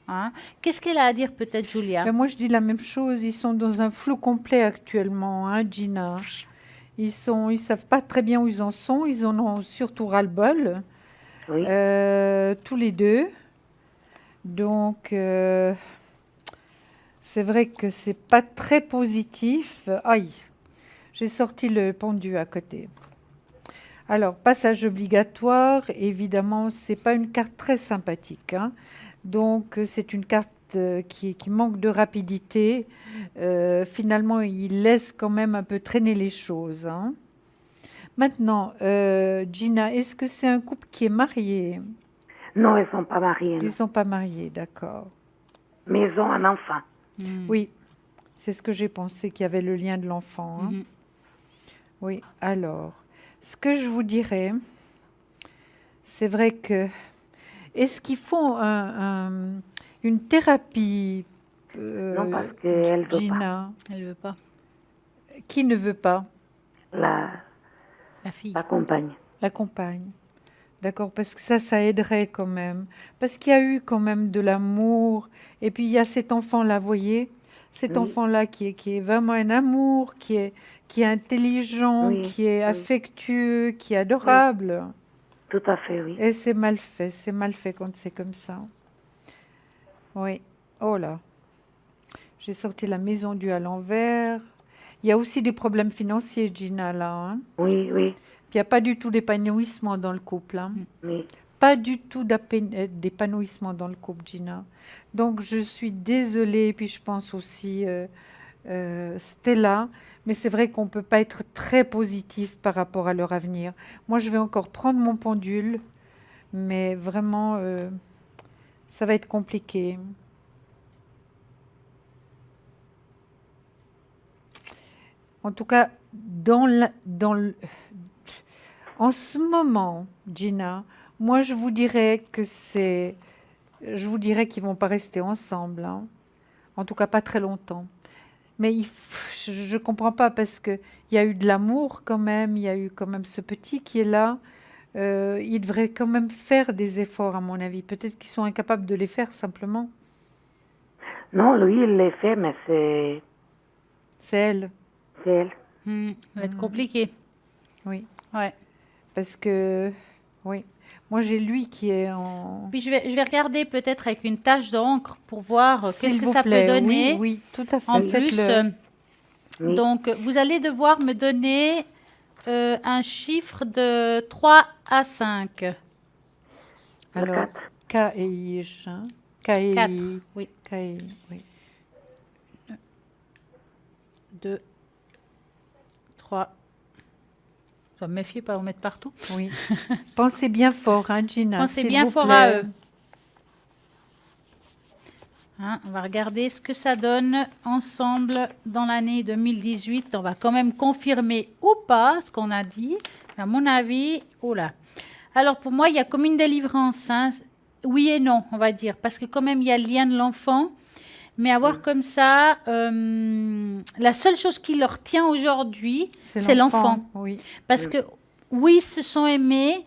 Hein? Qu'est-ce qu'elle a à dire, peut-être, Julia? Ben, moi, je dis la même chose. Ils sont dans un flou complet actuellement, hein, Gina. Ils savent pas très bien où ils en sont. Ils en ont surtout ras-le-bol, Oui. tous les deux. Donc, c'est vrai que c'est pas très positif. Aïe, j'ai sorti le pendu à côté. Alors, passage obligatoire, évidemment, c'est pas une carte très sympathique, hein. Donc, c'est une carte qui manque de rapidité. Finalement, il laisse quand même un peu traîner les choses, hein. Maintenant, Gina, est-ce que c'est un couple qui est marié? Non, ils ne sont pas mariés. Ils Non. ne sont pas mariés, d'accord. Mais ils ont un enfant. Hmm. Oui, C'est ce que j'ai pensé, qu'il y avait le lien de l'enfant. Hein. Mhm. Oui, alors, ce que je vous dirais, c'est vrai que, est-ce qu'ils font une thérapie, Non, parce qu'elle veut pas. Gina, Elle veut pas. qui ne veut pas La, La fille. la compagne. la compagne? D'accord, parce que ça aiderait quand même. Parce qu'il y a eu quand même de l'amour. Et puis il y a cet enfant-là, vous voyez, cet Oui. enfant-là qui est vraiment un amour, qui est intelligent, Oui, qui est oui. affectueux, qui est adorable. Tout à fait, oui. Et c'est mal fait quand c'est comme ça. Oui, oh là, j'ai sorti la maison due à l'envers. Il y a aussi des problèmes financiers, Gina, là. Hein. Oui, oui, Puis il n'y a pas du tout d'épanouissement dans le couple. Hein. oui. Pas du tout d'épanouissement dans le couple, Gina. Donc, je suis désolée. Et puis, je pense aussi Stella. Mais c'est vrai qu'on ne peut pas être très positif par rapport à leur avenir. Moi, je vais encore prendre mon pendule. Mais vraiment, ça va être compliqué. En tout cas, en ce moment, Gina, moi, je vous dirais je vous dirais qu'ils vont pas rester ensemble. Hein. En tout cas, pas très longtemps. Mais je ne comprends pas parce que il y a eu de l'amour quand même. Il y a eu quand même ce petit qui est là. Ils devraient quand même faire des efforts, à mon avis. Peut-être qu'ils sont incapables de les faire simplement. Non, lui, il les fait, mais C'est elle, c'est elle. Ça va être compliqué. oui. Ouais. Parce que, oui. Moi, j'ai lui qui est en... Puis je vais regarder peut-être avec une tache d'encre pour voir qu'est-ce S'il que vous ça plaît, peut donner. oui, oui, tout à fait. En plus, Faites-le. Oui. donc vous allez devoir me donner un chiffre de 3 à 5. Le Alors, 4. K et I, hein. K et 4, I, oui. K et I, oui. 2, 3. Je dois me méfier, pas en mettre partout. Oui. Pensez bien fort, hein, Gina, Pensez s'il bien vous fort plaît. à eux. Hein, on va regarder ce que ça donne ensemble dans l'année 2018. On va quand même confirmer ou pas ce qu'on a dit. À mon avis, oh là. Alors pour moi, il y a comme une délivrance. Hein. Oui et non, on va dire. Parce que quand même, il y a le lien de l'enfant. Mais avoir comme ça, la seule chose qui leur tient aujourd'hui, c'est l'enfant. Oui. Parce que oui, ils se sont aimés,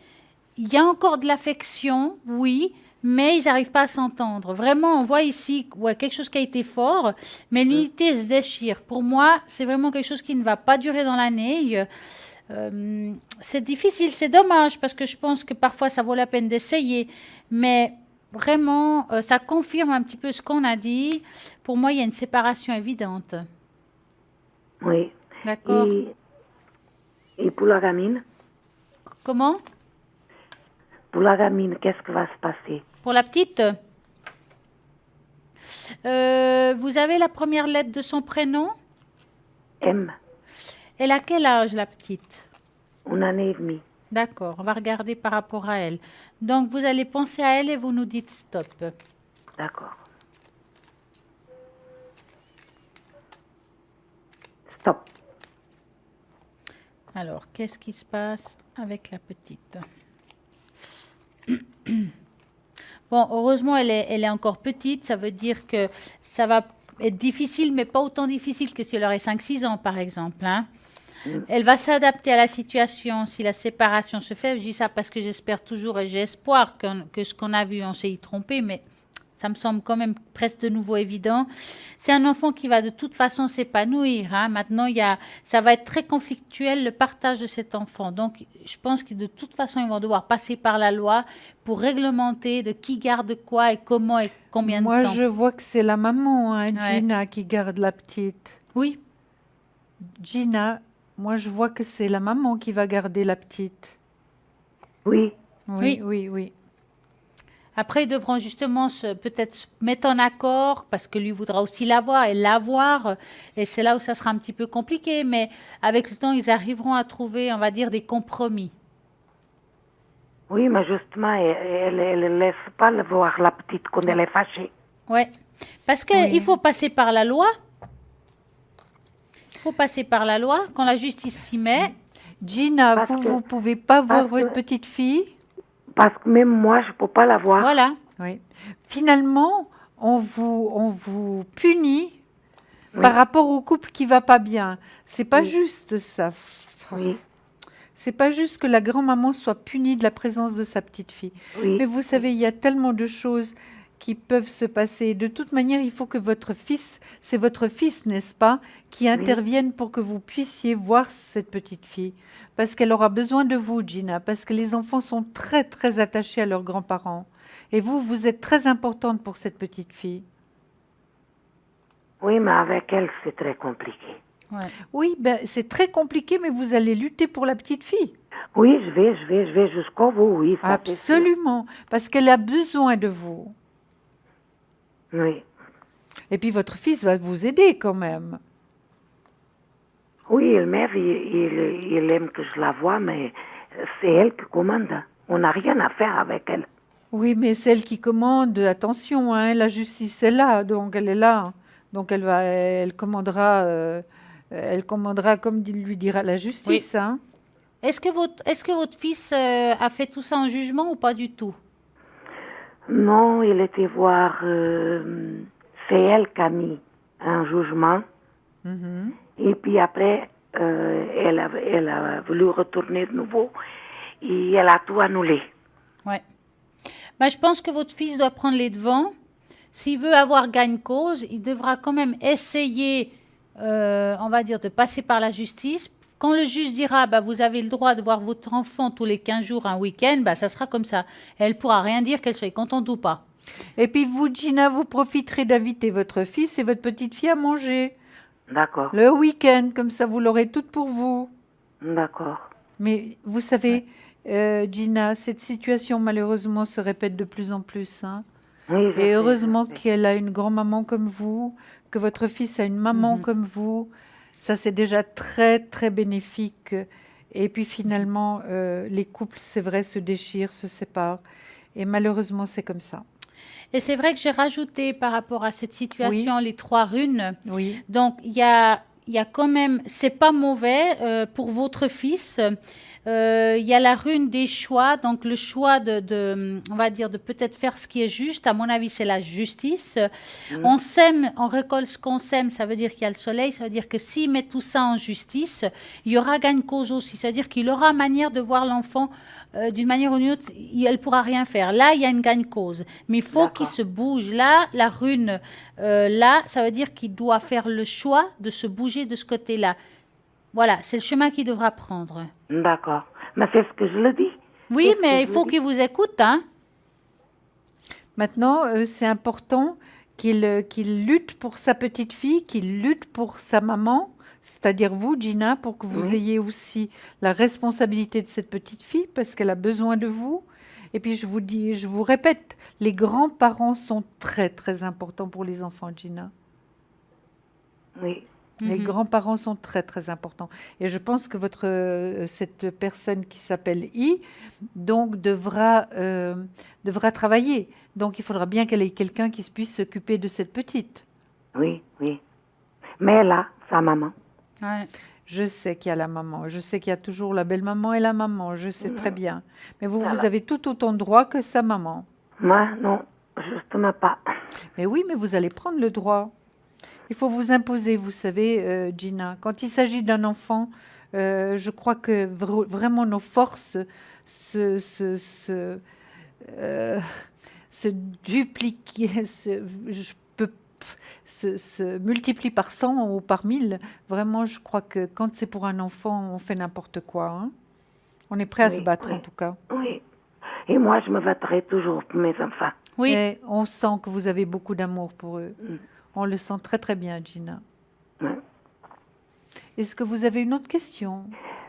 il y a encore de l'affection, oui, mais ils n'arrivent pas à s'entendre. Vraiment, on voit ici ouais, quelque chose qui a été fort, mais l'unité se déchire. Pour moi, c'est vraiment quelque chose qui ne va pas durer dans l'année. C'est difficile, c'est dommage, parce que je pense que parfois ça vaut la peine d'essayer, mais vraiment, ça confirme un petit peu ce qu'on a dit. Pour moi, il y a une séparation évidente. Oui. D'accord. Et pour la gamine, Comment? qu'est-ce qui va se passer? Pour la petite, vous avez la première lettre de son prénom? M, Elle a quel âge, la petite? 1 année et demie. D'accord, on va regarder par rapport à elle. Donc, vous allez penser à elle et vous nous dites stop. D'accord. Stop. Alors, qu'est-ce qui se passe avec la petite? Bon, heureusement, elle est encore petite. Ça veut dire que ça va être difficile, mais pas autant difficile que si elle aurait 5-6 ans, par exemple. Hein. Elle va s'adapter à la situation si la séparation se fait. Je dis ça parce que j'espère toujours et j'ai espoir que ce qu'on a vu, on s'est y trompé, mais ça me semble quand même presque de nouveau évident. C'est un enfant qui va de toute façon s'épanouir. Hein. Maintenant, ça va être très conflictuel, le partage de cet enfant. Donc, je pense que de toute façon, ils vont devoir passer par la loi pour réglementer de qui garde quoi et comment et combien de temps. Moi, je vois que c'est la maman, hein, Ouais. Gina, qui garde la petite. Oui, Gina, moi, je vois que c'est la maman qui va garder la petite. Oui. Oui, Oui. oui, oui. après, ils devront justement peut-être se mettre en accord parce que lui voudra aussi l'avoir et l'avoir. Et c'est là où ça sera un petit peu compliqué. Mais avec le temps, ils arriveront à trouver, on va dire, des compromis. Oui, mais justement, elle ne laisse pas le voir, la petite, quand elle est fâchée. Ouais. Parce qu'il faut passer par la loi. faut passer par la loi. Quand la justice s'y met, Gina, Parce que- vous pouvez pas voir parce que- votre petite fille? Parce que même moi, je ne peux pas la voir. voilà. Oui. Finalement, on vous punit Oui. par rapport au couple qui va pas bien. C'est pas Oui. juste ça. Oui, C'est pas juste que la grand-maman soit punie de la présence de sa petite fille. oui. Mais vous savez, il y a tellement de choses qui peuvent se passer. De toute manière, il faut que votre fils, c'est votre fils, n'est-ce pas, qui intervienne pour que vous puissiez voir cette petite fille. Parce qu'elle aura besoin de vous, Gina, parce que les enfants sont très, très attachés à leurs grands-parents. Et vous, vous êtes très importante pour cette petite fille. Oui, mais avec elle, c'est très compliqué. Ouais. Oui, ben, c'est très compliqué, mais vous allez lutter pour la petite fille. Oui, je vais jusqu'au bout, oui. Ça, c'est sûr. Absolument, parce qu'elle a besoin de vous. Oui. Et puis votre fils va vous aider quand même. Oui, il m'aime, il aime que je la voie, mais c'est elle qui commande. On n'a rien à faire avec elle. Oui, mais celle qui commande, attention, hein, la justice est là, donc elle est là. Donc elle commandera comme lui dira la justice. Hein. Est-ce que votre fils a fait tout ça en jugement ou pas du tout? Non, il était voir. C'est elle qui a mis un jugement. Mhm. Et puis après, elle a voulu retourner de nouveau. Et elle a tout annulé. Ouais. Ben, je pense que votre fils doit prendre les devants. S'il veut avoir gain de cause, il devra quand même essayer, on va dire, de passer par la justice. Quand le juge dira, bah, vous avez le droit de voir votre enfant tous les 15 jours, un week-end, bah, ça sera comme ça. Elle ne pourra rien dire qu'elle soit contente ou pas. Et puis vous, Gina, vous profiterez d'inviter votre fils et votre petite fille à manger D'accord, le week-end, comme ça vous l'aurez toute pour vous. d'accord. Mais vous savez, Gina, cette situation malheureusement se répète de plus en plus. Hein. Oui, je Et sais, heureusement je sais. qu'elle a une grand-maman comme vous, que votre fils a une maman comme vous. Ça, c'est déjà très, très bénéfique. Et puis finalement, les couples, c'est vrai, se déchirent, se séparent. Et malheureusement, c'est comme ça. Et c'est vrai que j'ai rajouté par rapport à cette situation les 3 runes. Oui. Donc, il y a quand même, c'est pas mauvais pour votre fils. Il y a la rune des choix, donc le choix on va dire, de peut-être faire ce qui est juste. À mon avis, c'est la justice. On sème, on récolte ce qu'on sème, ça veut dire qu'il y a le soleil, ça veut dire que s'il met tout ça en justice, il y aura gain de cause aussi, c'est-à-dire qu'il aura manière de voir l'enfant d'une manière ou d'une autre, elle ne pourra rien faire. Là, il y a une gagne cause, mais il faut qu'il D'accord. se bouge. Là, la rune, là, ça veut dire qu'il doit faire le choix de se bouger de ce côté-là. Voilà, c'est le chemin qu'il devra prendre. D'accord. Mais c'est ce que je le dis. Oui, C'est ce mais que il je faut le dis. qu'il vous écoute, hein. Maintenant, c'est important qu'il lutte pour sa petite fille, qu'il lutte pour sa maman, c'est-à-dire vous, Gina, pour que vous Oui. ayez aussi la responsabilité de cette petite fille, parce qu'elle a besoin de vous. Et puis je vous dis, je vous répète, les grands-parents sont très, très importants pour les enfants, Gina. Oui. Les grands-parents sont très, très importants. Et je pense que cette personne qui s'appelle I, donc, devra travailler. Donc, il faudra bien qu'elle ait quelqu'un qui puisse s'occuper de cette petite. Oui, oui. Mais là, sa maman. Ouais. Je sais qu'il y a la maman. Je sais qu'il y a toujours la belle-maman et la maman. Je sais très bien. Mais vous, vous avez tout autant de droit que sa maman. Moi, non, justement pas. Mais oui, mais vous allez prendre le droit. Il faut vous imposer, vous savez, Gina. Quand il s'agit d'un enfant, je crois que vraiment nos forces se dupliquent, se multiplient par 100 ou par 1000. Vraiment, je crois que quand c'est pour un enfant, on fait n'importe quoi. Hein. On est prêt à se Oui, battre, oui. en tout cas. Oui. Et moi, je me battrai toujours pour mes enfants. Oui. Et on sent que vous avez beaucoup d'amour pour eux. Mm. On le sent très, très bien, Gina. Ouais. Est-ce que vous avez une autre question?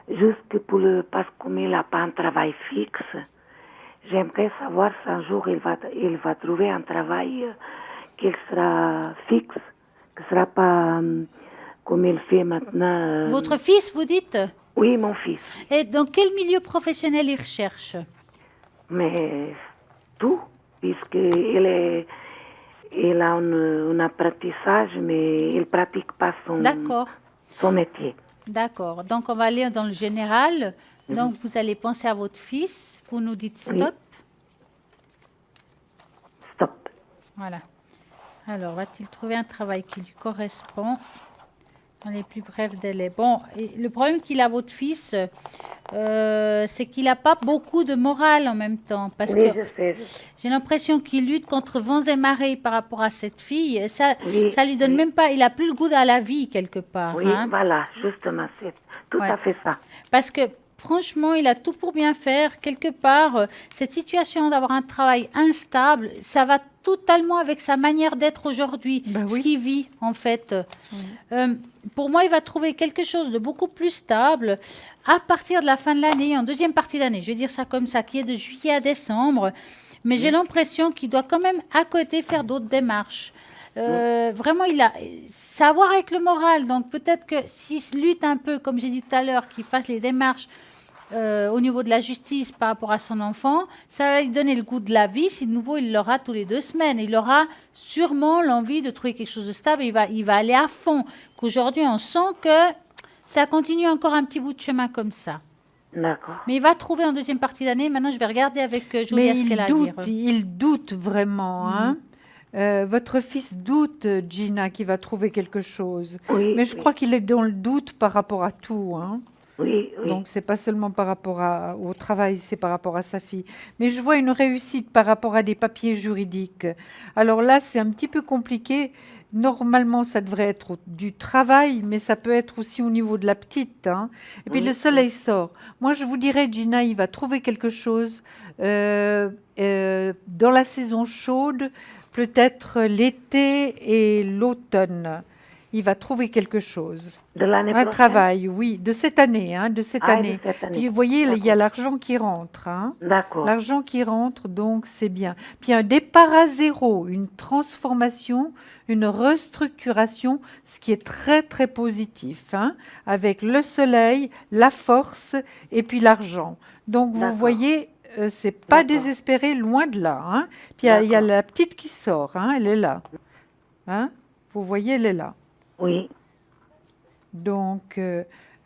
Juste parce qu'il n'a pas un travail fixe, j'aimerais savoir si un jour il va trouver un travail qui sera fixe, qui ne sera pas comme il fait maintenant. Votre fils, vous dites? Oui, mon fils. Et dans quel milieu professionnel il recherche? Mais tout, puisqu'il a un apprentissage, mais il ne pratique pas son... D'accord. son métier. D'accord. Donc, on va aller dans le général. Donc, vous allez penser à votre fils. Vous nous dites Oui. stop. Stop. Voilà. Alors, va-t-il trouver un travail qui lui correspond dans les plus brefs délais? Bon, et le problème qu'il a, votre fils, c'est qu'il n'a pas beaucoup de morale en même temps. Parce Oui, que je sais. j'ai l'impression qu'il lutte contre vents et marées par rapport à cette fille. Et ça, Oui, ça lui donne oui. même pas... Il a plus le goût à la vie, quelque part. Oui, hein. voilà, justement, c'est tout Ouais. à fait ça. Parce que franchement, il a tout pour bien faire. Quelque part, cette situation d'avoir un travail instable, ça va totalement avec sa manière d'être aujourd'hui, Ben ce oui. qu'il vit en fait. Pour moi, il va trouver quelque chose de beaucoup plus stable à partir de la fin de l'année, en deuxième partie d'année. Je vais dire ça comme ça, qui est de juillet à décembre. Mais j'ai l'impression qu'il doit quand même à côté faire d'autres démarches. Vraiment, ça a à voir avec le moral. Donc peut-être que s'il se lutte un peu, comme j'ai dit tout à l'heure, qu'il fasse les démarches au niveau de la justice par rapport à son enfant, ça va lui donner le goût de la vie. Si de nouveau, il l'aura tous les 2 semaines. Il aura sûrement l'envie de trouver quelque chose de stable. Il va aller à fond. Qu'aujourd'hui, on sent que ça continue encore un petit bout de chemin comme ça. D'accord. Mais il va trouver en deuxième partie d'année. Maintenant, je vais regarder avec Mais Julia ce qu'elle a à dire. il doute vraiment. Hein. Votre fils doute, Gina, qu'il va trouver quelque chose. Oui, Mais je oui. crois qu'il est dans le doute par rapport à tout. Hein. Oui, oui. Donc, c'est pas seulement par rapport au travail, c'est par rapport à sa fille. Mais je vois une réussite par rapport à des papiers juridiques. Alors là, c'est un petit peu compliqué. Normalement, ça devrait être du travail, mais ça peut être aussi au niveau de la petite. Hein. Et puis, Oui, le soleil sort. Moi, je vous dirais, Gina, il va trouver quelque chose dans la saison chaude, peut-être l'été et l'automne. Il va trouver quelque chose. De l'année Un prochaine. travail, oui, de cette année, hein, de cette Ah, de année. cette année. Puis vous voyez, il y a D'accord. l'argent qui rentre, hein. D'accord. L'argent qui rentre, donc c'est bien. Puis un départ à zéro, une transformation, une restructuration, ce qui est très très positif, hein, avec le soleil, la force et puis l'argent. Donc vous D'accord. voyez, c'est pas D'accord. désespéré, loin de là, hein. Puis il y a D'accord. la petite qui sort, hein, elle est là, hein. Vous voyez, elle est là. Oui. Donc,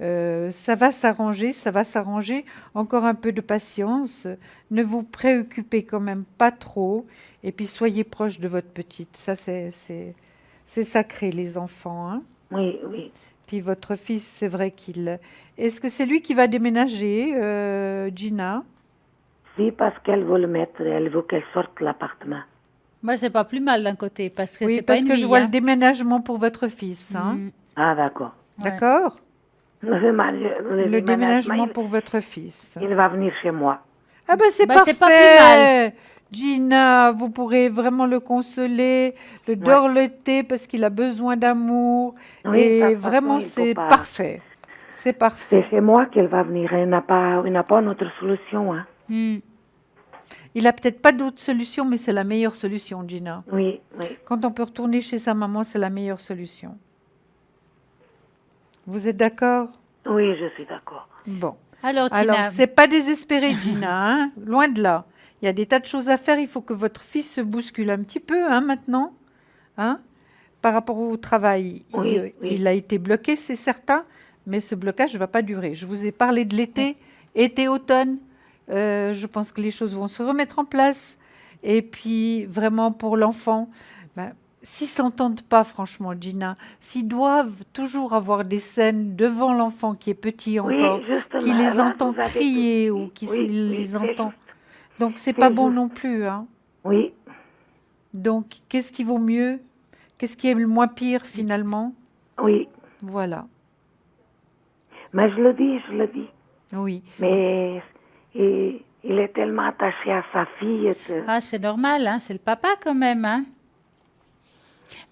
ça va s'arranger, ça va s'arranger. Encore un peu de patience. Ne vous préoccupez quand même pas trop. Et puis, soyez proche de votre petite. Ça, c'est sacré, les enfants. Hein. Oui, oui. Puis, votre fils, c'est vrai qu'il... Est-ce que c'est lui qui va déménager, Gina? Si, parce qu'elle veut le mettre, elle veut qu'elle sorte de l'appartement. Moi, c'est pas plus mal d'un côté, parce que Oui, c'est pas parce une que vie. je vois hein. le déménagement pour votre fils. Hein. Mm. Ah, d'accord. Ouais. D'accord? Le Le déménagement il- pour votre fils. il va venir chez moi. Ah ben c'est Bah, c'est pas plus parfait. Gina, vous pourrez vraiment le consoler, le dorloter parce qu'il a besoin d'amour. Oui, Et de toute façon, vraiment, il faut c'est pas- parfait. C'est parfait. C'est chez moi qu'elle va venir. Il n'a pas une autre solution. Hein. Mm. Il a peut-être pas d'autre solution, mais c'est la meilleure solution, Gina. Oui, oui. Quand on peut retourner chez sa maman, c'est la meilleure solution. Vous êtes d'accord? Oui, je suis d'accord. Bon. Alors, Tina, Alors, c'est pas désespéré, Gina, hein, loin de là. Il y a des tas de choses à faire. Il faut que votre fils se bouscule un petit peu, hein, maintenant, hein, par rapport au travail. Oui, oui. Il a été bloqué, c'est certain, mais ce blocage ne va pas durer. Je vous ai parlé de l'été, été-automne. Je pense que les choses vont se remettre en place. Et puis, vraiment, pour l'enfant, ben, s'ils s'entendent pas, franchement, Gina, s'ils doivent toujours avoir des scènes devant l'enfant qui est petit encore, justement, qui les là, entend vous avez crier tout dit. ou qui Oui, les c'est entend. juste. Donc, c'est C'est pas bon juste. non plus. Hein. Oui, Donc, qu'est-ce qui vaut mieux? Qu'est-ce qui est le moins pire, finalement? oui. Voilà. Mais je le dis. Oui. Mais il est tellement attaché à sa fille que... ah, c'est normal, hein, c'est le papa quand même. Hein.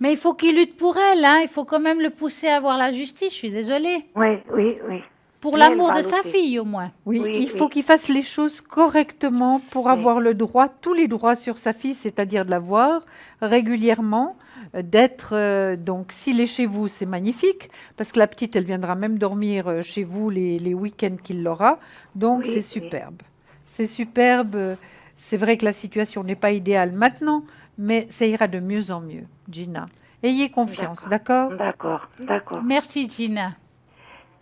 Mais il faut qu'il lutte pour elle. Hein. Il faut quand même le pousser à avoir la justice. Je suis désolée. Oui, oui, oui. Pour Mais l'amour elle va de sa lutter. fille, au moins. Oui, Oui, il faut oui. qu'il fasse les choses correctement pour avoir le droit, tous les droits sur sa fille, c'est-à-dire de la voir régulièrement, d'être... donc, s'il est chez vous, c'est magnifique, parce que la petite, elle viendra même dormir chez vous les week-ends qu'il aura. Donc, Oui, c'est oui. superbe. C'est superbe. C'est vrai que la situation n'est pas idéale maintenant, mais ça ira de mieux en mieux, Gina. Ayez confiance, d'accord? D'accord, d'accord. Merci, Gina.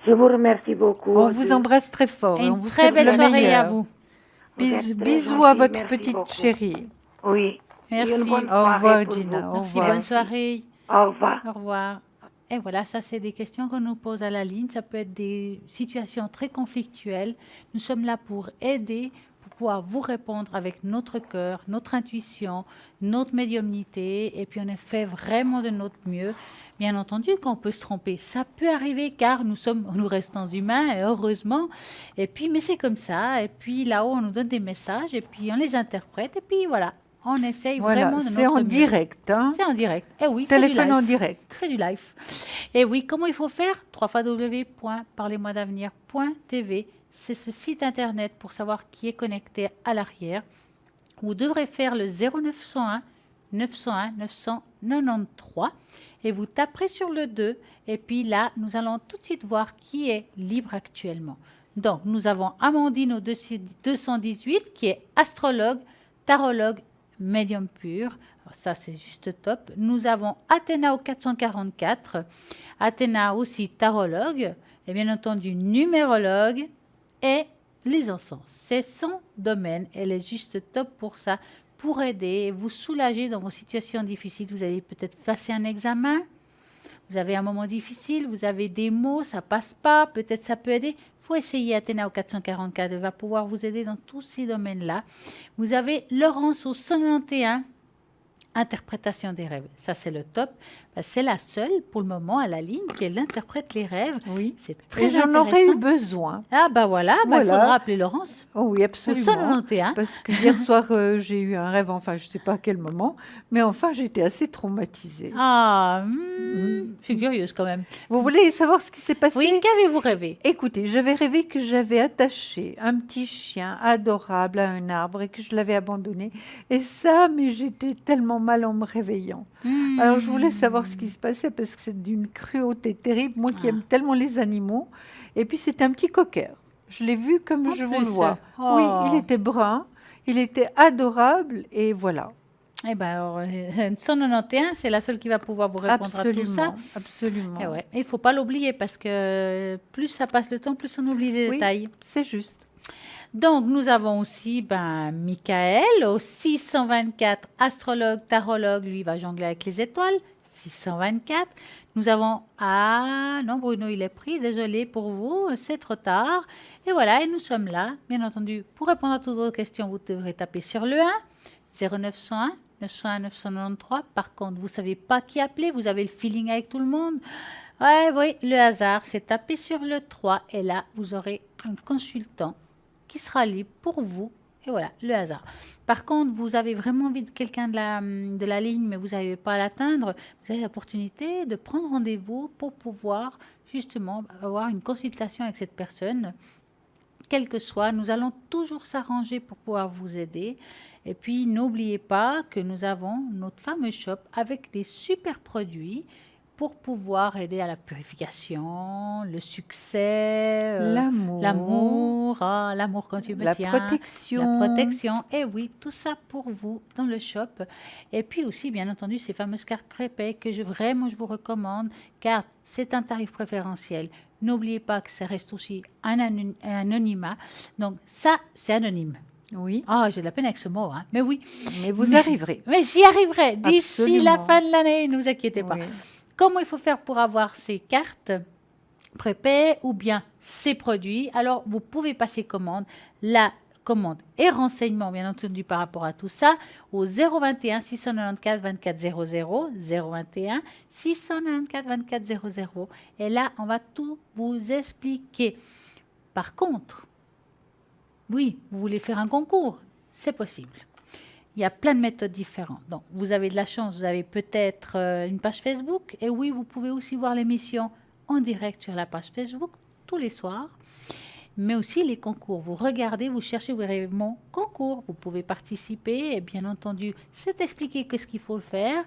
Je vous remercie beaucoup. On vous embrasse très fort Et et on une vous très souhaite belle le soirée à meilleur. vous. Vous êtes très Bisous à gentil, votre merci petite beaucoup. chérie. Oui. Merci. Et une bonne Au soirée revoir, pour Gina. vous. Au Merci, revoir. bonne soirée. Au revoir. Au revoir. Et voilà, ça c'est des questions qu'on nous pose à la ligne. Ça peut être des situations très conflictuelles. Nous sommes là pour aider, pour pouvoir vous répondre avec notre cœur, notre intuition, notre médiumnité. Et puis on a fait vraiment de notre mieux. Bien entendu qu'on peut se tromper. Ça peut arriver car nous restons humains, et heureusement. Et puis, mais c'est comme ça. Et puis là-haut, on nous donne des messages et puis on les interprète. Et puis voilà, on essaye Voilà, vraiment de c'est notre en mieux. direct. Hein. C'est en direct. Eh oui, c'est du Téléphone live. en direct. C'est du live. Et oui, comment il faut faire? www.parlez-moi-d'avenir.tv. C'est ce site internet pour savoir qui est connecté à l'arrière. Vous devrez faire le 0901 901 993 et vous taperez sur le 2. Et puis là, nous allons tout de suite voir qui est libre actuellement. Donc, nous avons Amandine au 218 qui est astrologue, tarologue, médium pur. Alors ça, c'est juste top. Nous avons Athéna au 444. Athéna aussi tarologue et bien entendu numérologue et les encens. C'est son domaine. Elle est juste top pour ça, pour aider, vous soulager dans vos situations difficiles. Vous allez peut-être passer un examen. Vous avez un moment difficile, vous avez des mots, ça passe pas, peut-être ça peut aider. Il faut essayer Athéna au 444, elle va pouvoir vous aider dans tous ces domaines-là. Vous avez Laurence au 191, interprétation des rêves. Ça, c'est le top. C'est la seule, pour le moment, à la ligne, qui interprète les rêves. Oui. C'est très Et j'en intéressant. aurais eu besoin. Ah, bah voilà, il Voilà. faudra appeler Laurence. Oh oui, Au absolument. 191. Parce que hier soir, j'ai eu un rêve, enfin, je ne sais pas à quel moment, mais enfin, j'étais assez traumatisée. Ah, je suis curieuse quand même. Vous voulez savoir ce qui s'est passé? Oui, qu'avez-vous rêvé? Écoutez, j'avais rêvé que j'avais attaché un petit chien adorable à un arbre et que je l'avais abandonné. Et ça, mais j'étais tellement mal en me réveillant. Alors, je voulais savoir ce qui se passait parce que c'est d'une cruauté terrible. Moi qui aime tellement les animaux. Et puis, c'était un petit cocker. Je l'ai vu comme En je vous plus, le vois. oh. Oui, il était brun, il était adorable et voilà. Eh bien, alors, 191, c'est la seule qui va pouvoir vous répondre à tout ça. Absolument. Eh ouais. Et il ne faut pas l'oublier parce que plus ça passe le temps, plus on oublie les Oui, détails. c'est juste. Donc, nous avons aussi Michael au 624, astrologue, tarologue, lui il va jongler avec les étoiles, 624. Nous avons, ah non, Bruno, il est pris, désolé pour vous, c'est trop tard. Et voilà, et nous sommes là, bien entendu, pour répondre à toutes vos questions, vous devrez taper sur le 1, 0901, 901, 993. Par contre, vous ne savez pas qui appeler, vous avez le feeling avec tout le monde. Ouais, oui, le hasard, c'est taper sur le 3, et là, vous aurez un consultant qui sera libre pour vous. Et voilà, le hasard. Par contre, vous avez vraiment envie de quelqu'un de la ligne, mais vous n'arrivez pas à l'atteindre, vous avez l'opportunité de prendre rendez-vous pour pouvoir justement avoir une consultation avec cette personne. Quel que soit, nous allons toujours s'arranger pour pouvoir vous aider. Et puis, n'oubliez pas que nous avons notre fameux shop avec des super produits pour pouvoir aider à la purification, le succès, l'amour quand tu me la tiens, protection. la protection. Et oui, tout ça pour vous dans le shop. Et puis aussi, bien entendu, ces fameuses cartes crépées que je vous recommande, car c'est un tarif préférentiel. N'oubliez pas que ça reste aussi un anonymat. Donc ça, c'est anonyme. Oui. Ah, j'ai de la peine avec ce mot, hein. Mais oui. Mais vous arriverez. Mais j'y arriverai d'ici Absolument. la fin de l'année, ne vous inquiétez pas. Oui. Comment il faut faire pour avoir ces cartes prépayées ou bien ces produits? Alors, vous pouvez passer commande. La commande et renseignements, bien entendu, par rapport à tout ça, au 021 694 24 00, 021 694 24 00. Et là, on va tout vous expliquer. Par contre, oui, vous voulez faire un concours, c'est possible. Il y a plein de méthodes différentes. Donc, vous avez de la chance, vous avez peut-être une page Facebook. Et oui, vous pouvez aussi voir l'émission en direct sur la page Facebook tous les soirs. Mais aussi les concours. Vous regardez, vous cherchez, vous verrez mon concours. Vous pouvez participer. Et bien entendu, c'est expliqué ce qu'il faut faire.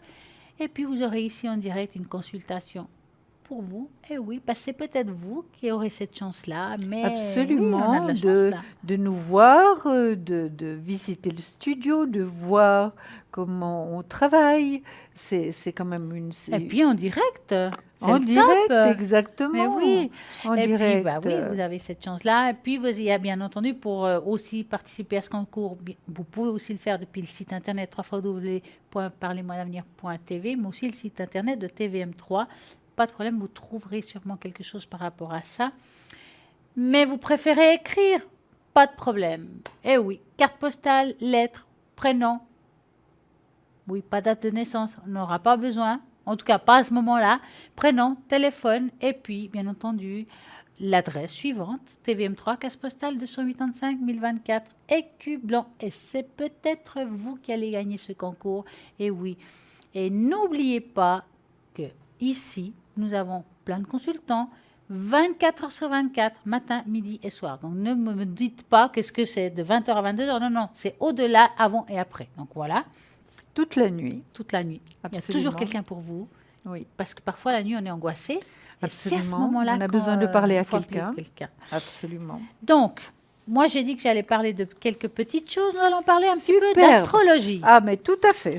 Et puis, vous aurez ici en direct une consultation pour vous. Eh oui, parce que c'est peut-être vous qui aurez cette chance-là. Mais Absolument, oui, on a de la chance, là. de nous voir, de visiter le studio, de voir comment on travaille. C'est quand même Et puis en direct, c'est en le direct, top. exactement. Mais oui. En Et puis, direct. bah oui, vous avez cette chance-là. Et puis, il y a bien entendu, pour aussi participer à ce concours, vous pouvez aussi le faire depuis le site internet www.parlez-moi-d'avenir.tv, mais aussi le site internet de TVM3. Pas de problème, vous trouverez sûrement quelque chose par rapport à ça. Mais vous préférez écrire? Pas de problème. Eh oui, carte postale, lettre, prénom. Oui, pas date de naissance, on n'aura pas besoin. En tout cas, pas à ce moment-là. Prénom, téléphone et puis, bien entendu, l'adresse suivante. TVM3, case postale 285 1024, écu blanc. Et c'est peut-être vous qui allez gagner ce concours. Et oui. Et n'oubliez pas que ici, nous avons plein de consultants, 24 heures sur 24, matin, midi et soir. Donc, ne me dites pas qu'est-ce que c'est de 20h à 22h. Non, non, c'est au-delà, avant et après. Donc, voilà, Toute la nuit. toute la nuit. Il y a Absolument. toujours quelqu'un pour vous. Oui, Parce que parfois, la nuit, on est angoissé. Et c'est à ce absolument. moment-là On a qu'on, besoin de parler à il faut appeler quelqu'un. Absolument. Donc, moi, j'ai dit que j'allais parler de quelques petites choses. Nous allons parler un petit peu Superbe. d'astrologie. Ah, mais tout à fait.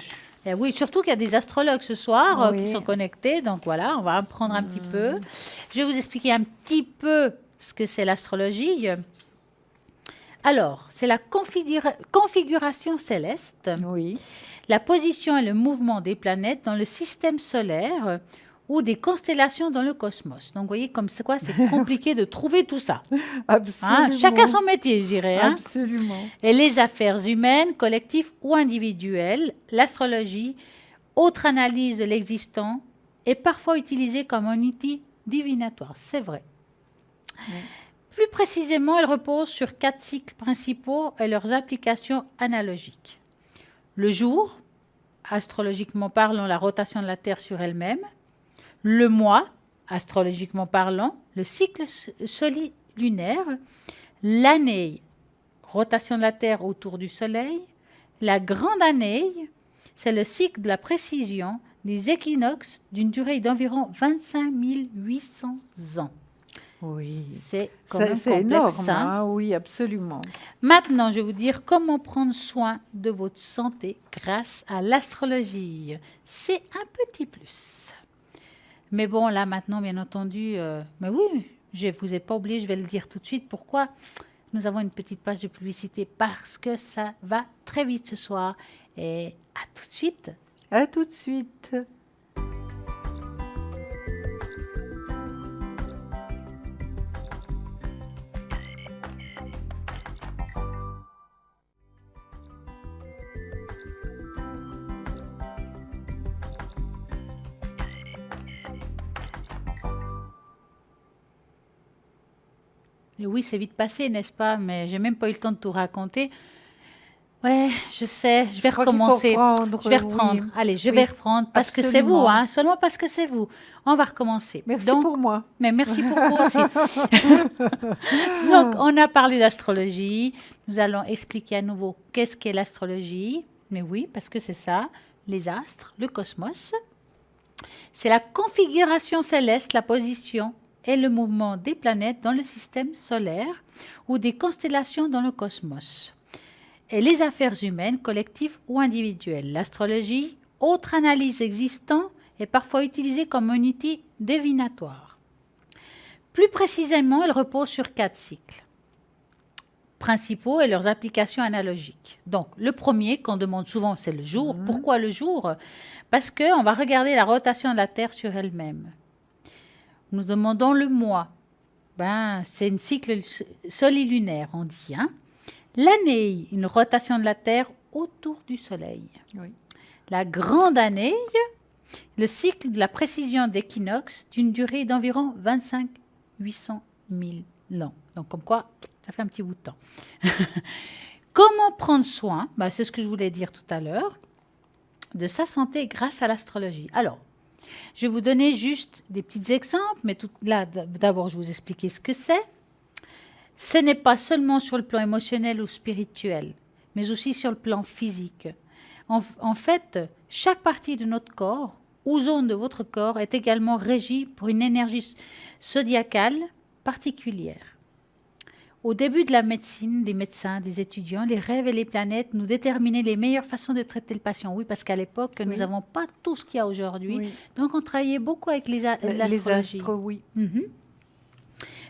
Et oui, surtout qu'il y a des astrologues ce soir qui Oui. sont connectés. Donc voilà, on va apprendre un petit peu. Je vais vous expliquer un petit peu ce que c'est l'astrologie. Alors, c'est la configuration céleste, Oui. la position et le mouvement des planètes dans le système solaire ou des constellations dans le cosmos. Donc, vous voyez comme c'est quoi, c'est compliqué de trouver tout ça. Absolument. Hein, chacun son métier, je dirais. Hein. Absolument. Et les affaires humaines, collectives ou individuelles, l'astrologie, autre analyse de l'existant, est parfois utilisée comme un outil divinatoire. C'est vrai. Oui. Plus précisément, elle repose sur 4 cycles principaux et leurs applications analogiques. Le jour, astrologiquement parlant, la rotation de la Terre sur elle-même. Le mois, astrologiquement parlant, le cycle solilunaire. L'année, rotation de la Terre autour du Soleil. La grande année, c'est le cycle de la précision des équinoxes d'une durée d'environ 25 800 ans. Oui. C'est quand même C'est complexe, énorme. hein. Hein. Oui, absolument. Maintenant, je vais vous dire comment prendre soin de votre santé grâce à l'astrologie. C'est un petit plus. Mais bon, là, maintenant, bien entendu, mais oui, je ne vous ai pas oublié, je vais le dire tout de suite. Pourquoi? Nous avons une petite page de publicité parce que ça va très vite ce soir. Et à tout de suite. À tout de suite. Et oui, c'est vite passé, n'est-ce pas? Mais j'ai même pas eu le temps de tout raconter. Ouais, je sais, je vais crois qu'il faut recommencer. reprendre, Je vais oui. reprendre. Allez, je Oui, vais reprendre parce que c'est vous, absolument. hein, seulement parce que c'est vous. On va recommencer. Merci Donc, pour moi. mais merci pour vous aussi. Donc, on a parlé d'astrologie. Nous allons expliquer à nouveau qu'est-ce qu'est l'astrologie. Mais oui, parce que c'est ça, les astres, le cosmos. C'est la configuration céleste, la position et le mouvement des planètes dans le système solaire ou des constellations dans le cosmos. Et les affaires humaines, collectives ou individuelles. L'astrologie, autre analyse existante, est parfois utilisée comme un outil divinatoire. Plus précisément, elle repose sur 4 cycles principaux et leurs applications analogiques. Donc, le premier qu'on demande souvent, c'est le jour. Pourquoi le jour? Parce qu'on va regarder la rotation de la Terre sur elle-même. Nous demandons le mois. Ben, c'est un cycle solilunaire, on dit. Hein? L'année, une rotation de la Terre autour du Soleil. Oui. La grande année, le cycle de la précision d'équinoxe d'une durée d'environ 25 800 000 ans. Donc, comme quoi, ça fait un petit bout de temps. Comment prendre soin, ben, c'est ce que je voulais dire tout à l'heure, de sa santé grâce à l'astrologie. Alors, je vais vous donner juste des petits exemples, mais là, d'abord, je vais vous expliquer ce que c'est. Ce n'est pas seulement sur le plan émotionnel ou spirituel, mais aussi sur le plan physique. En fait, chaque partie de notre corps ou zone de votre corps est également régie pour une énergie zodiacale particulière. Au début de la médecine, des médecins, des étudiants, les rêves et les planètes nous déterminaient les meilleures façons de traiter le patient. Oui, parce qu'à l'époque, nous n'avons pas tout ce qu'il y a aujourd'hui. Oui. Donc, on travaillait beaucoup avec Les l'astrologie. astres, oui. Mhm.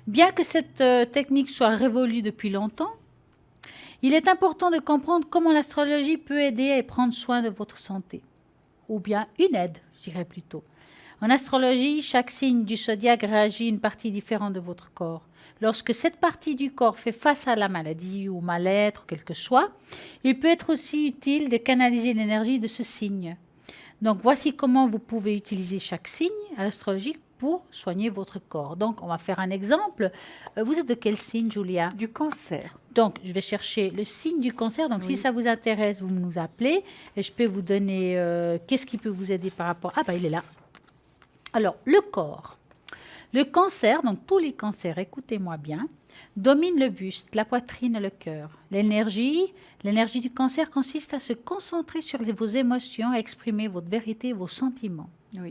Bien que cette technique soit révolue depuis longtemps, il est important de comprendre comment l'astrologie peut aider à prendre soin de votre santé. Ou bien une aide, je dirais plutôt. En astrologie, chaque signe du zodiaque réagit à une partie différente de votre corps. Lorsque cette partie du corps fait face à la maladie ou mal-être, quel que soit, il peut être aussi utile de canaliser l'énergie de ce signe. Donc, voici comment vous pouvez utiliser chaque signe à l'astrologie pour soigner votre corps. Donc, on va faire un exemple. Vous êtes de quel signe, Julia? Du cancer. Donc, je vais chercher le signe du cancer. Donc, si ça vous intéresse, vous nous appelez et je peux vous donner qu'est-ce qui peut vous aider par rapport... Ah, bah, il est là. Alors, le corps. Le cancer, donc tous les cancers, écoutez-moi bien, domine le buste, la poitrine et le cœur. L'énergie du cancer consiste à se concentrer sur vos émotions, à exprimer votre vérité et vos sentiments. Oui.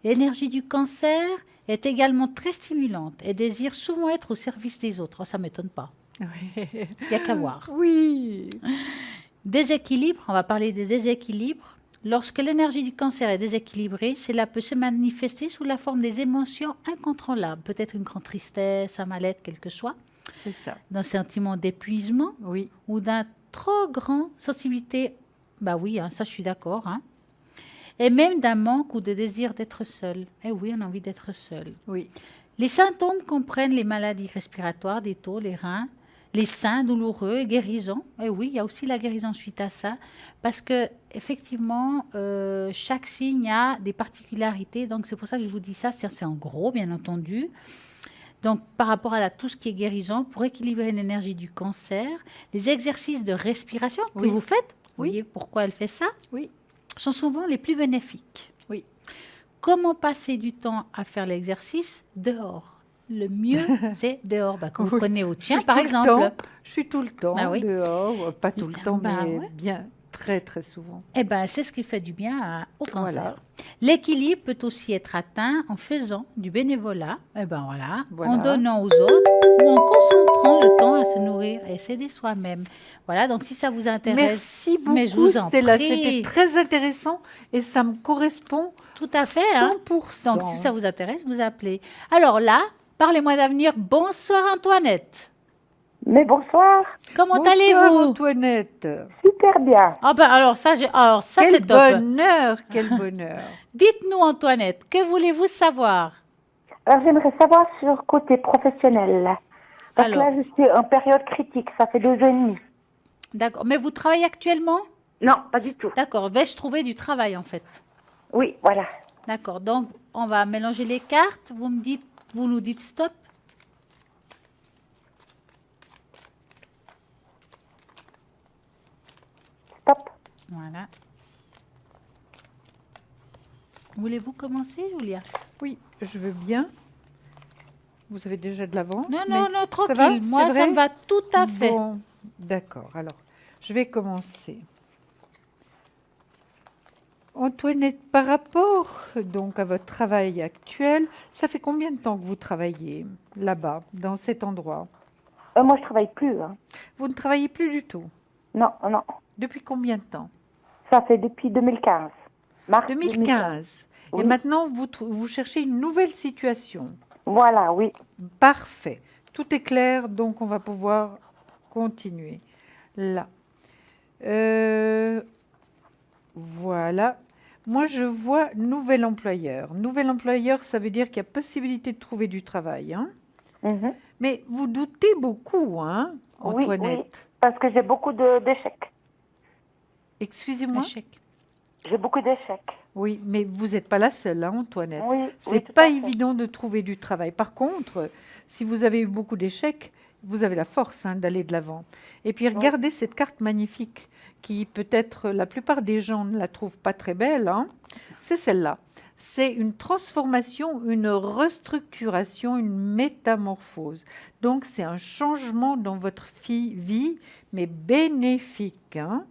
L'énergie du cancer est également très stimulante et désire souvent être au service des autres. Oh, ça ne m'étonne pas. Oui. Il n'y a qu'à voir. Oui. Déséquilibre, on va parler des déséquilibres. Lorsque l'énergie du cancer est déséquilibrée, cela peut se manifester sous la forme des émotions incontrôlables, peut-être une grande tristesse, un mal-être, quel que soit, C'est ça. d'un sentiment d'épuisement Oui. ou d'un trop grand sensibilité. Bah oui, hein, ça je suis d'accord. Hein. Et même d'un manque ou de désir d'être seul. Eh oui, on a envie d'être seul. Oui. Les symptômes comprennent les maladies respiratoires, des taux, les reins, les seins douloureux et guérison. Et oui, il y a aussi la guérison suite à ça, parce que effectivement, chaque signe a des particularités. Donc c'est pour ça que je vous dis ça. C'est en gros, bien entendu. Donc par rapport à tout ce qui est guérison, pour équilibrer l'énergie du cancer, les exercices de respiration que vous faites, vous voyez pourquoi elle fait ça, sont souvent les plus bénéfiques. Oui. Comment passer du temps à faire l'exercice dehors? Le mieux, c'est dehors. Bah, quand vous prenez votre chien, par exemple. Je suis tout le temps dehors. Pas tout le temps, mais bien, très, très souvent. Eh bien, c'est ce qui fait du bien au cancer. Voilà. L'équilibre peut aussi être atteint en faisant du bénévolat, en donnant aux autres ou en concentrant le temps à se nourrir et s'aider soi-même. Voilà, donc si ça vous intéresse, merci beaucoup, mais je vous en Stella. prie. C'était très intéressant et ça me correspond tout à fait. 100%. Hein. Donc, si ça vous intéresse, vous appelez. Alors là, parlez-moi d'avenir. Bonsoir, Antoinette. Mais bonsoir. Comment allez-vous, Antoinette? Super bien. Ah ben alors ça, quel c'est top. Bonheur, quel bonheur. Dites-nous, Antoinette, que voulez-vous savoir? Alors, j'aimerais savoir sur côté professionnel. Parce que là, je suis en période critique. Ça fait 2 ans et demi. D'accord. Mais vous travaillez actuellement? Non, pas du tout. D'accord. Vais-je trouver du travail, en fait? Oui, voilà. D'accord. Donc, on va mélanger les cartes. Vous nous dites stop. Stop. Voilà. Voulez-vous commencer, Julia? Oui, je veux bien. Vous avez déjà de l'avance? Non, tranquille. Moi, ça me va tout à fait. Bon, d'accord. Alors, je vais commencer. Antoinette, par rapport donc à votre travail actuel, ça fait combien de temps que vous travaillez là-bas, dans cet endroit? Moi, je travaille plus. Hein. Vous ne travaillez plus du tout? Non, non. Depuis combien de temps? Ça fait depuis 2015. Mars 2015. Oui. Et maintenant, vous cherchez une nouvelle situation. Voilà, oui. Parfait. Tout est clair, donc on va pouvoir continuer. Là. Voilà. Moi, je vois nouvel employeur. Nouvel employeur, ça veut dire qu'il y a possibilité de trouver du travail. Hein? Mhm. Mais vous doutez beaucoup, hein, Antoinette? Oui, parce que j'ai beaucoup d'échecs. Excusez-moi? J'ai beaucoup d'échecs. Oui, mais vous n'êtes pas la seule, hein, Antoinette. Oui, c'est pas évident de trouver du travail. Par contre, si vous avez eu beaucoup d'échecs, vous avez la force d'aller de l'avant. Et puis regardez cette carte magnifique qui peut-être la plupart des gens ne la trouvent pas très belle. Hein. C'est celle-là. C'est une transformation, une restructuration, une métamorphose. Donc c'est un changement dans votre vie, mais bénéfique. Hein.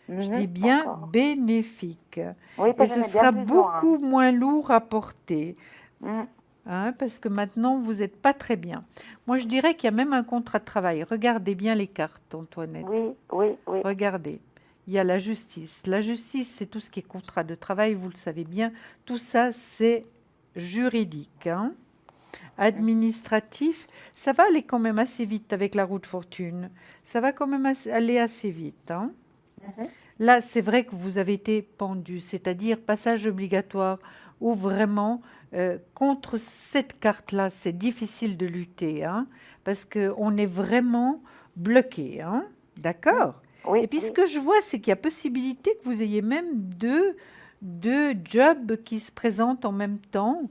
Je Mhm, dis bien d'accord. bénéfique. Oui, Et parce ce que j'en ai bien sera besoin. beaucoup moins lourd à porter, Mhm. hein, parce que maintenant, vous n'êtes pas très bien. Moi, je dirais qu'il y a même un contrat de travail. Regardez bien les cartes, Antoinette. Oui, oui, oui. Regardez. Il y a la justice. La justice, c'est tout ce qui est contrat de travail, vous le savez bien. Tout ça, c'est juridique, hein. Administratif, ça va aller quand même assez vite avec la roue de fortune. Ça va quand même aller assez vite, hein. Mhm. Là, c'est vrai que vous avez été pendu, c'est-à-dire passage obligatoire, où vraiment, contre cette carte-là, c'est difficile de lutter, hein, parce qu'on est vraiment bloqué, hein, Mhm. d'accord? Oui, Et puis ce oui. que je vois, c'est qu'il y a possibilité que vous ayez même deux jobs qui se présentent en même temps,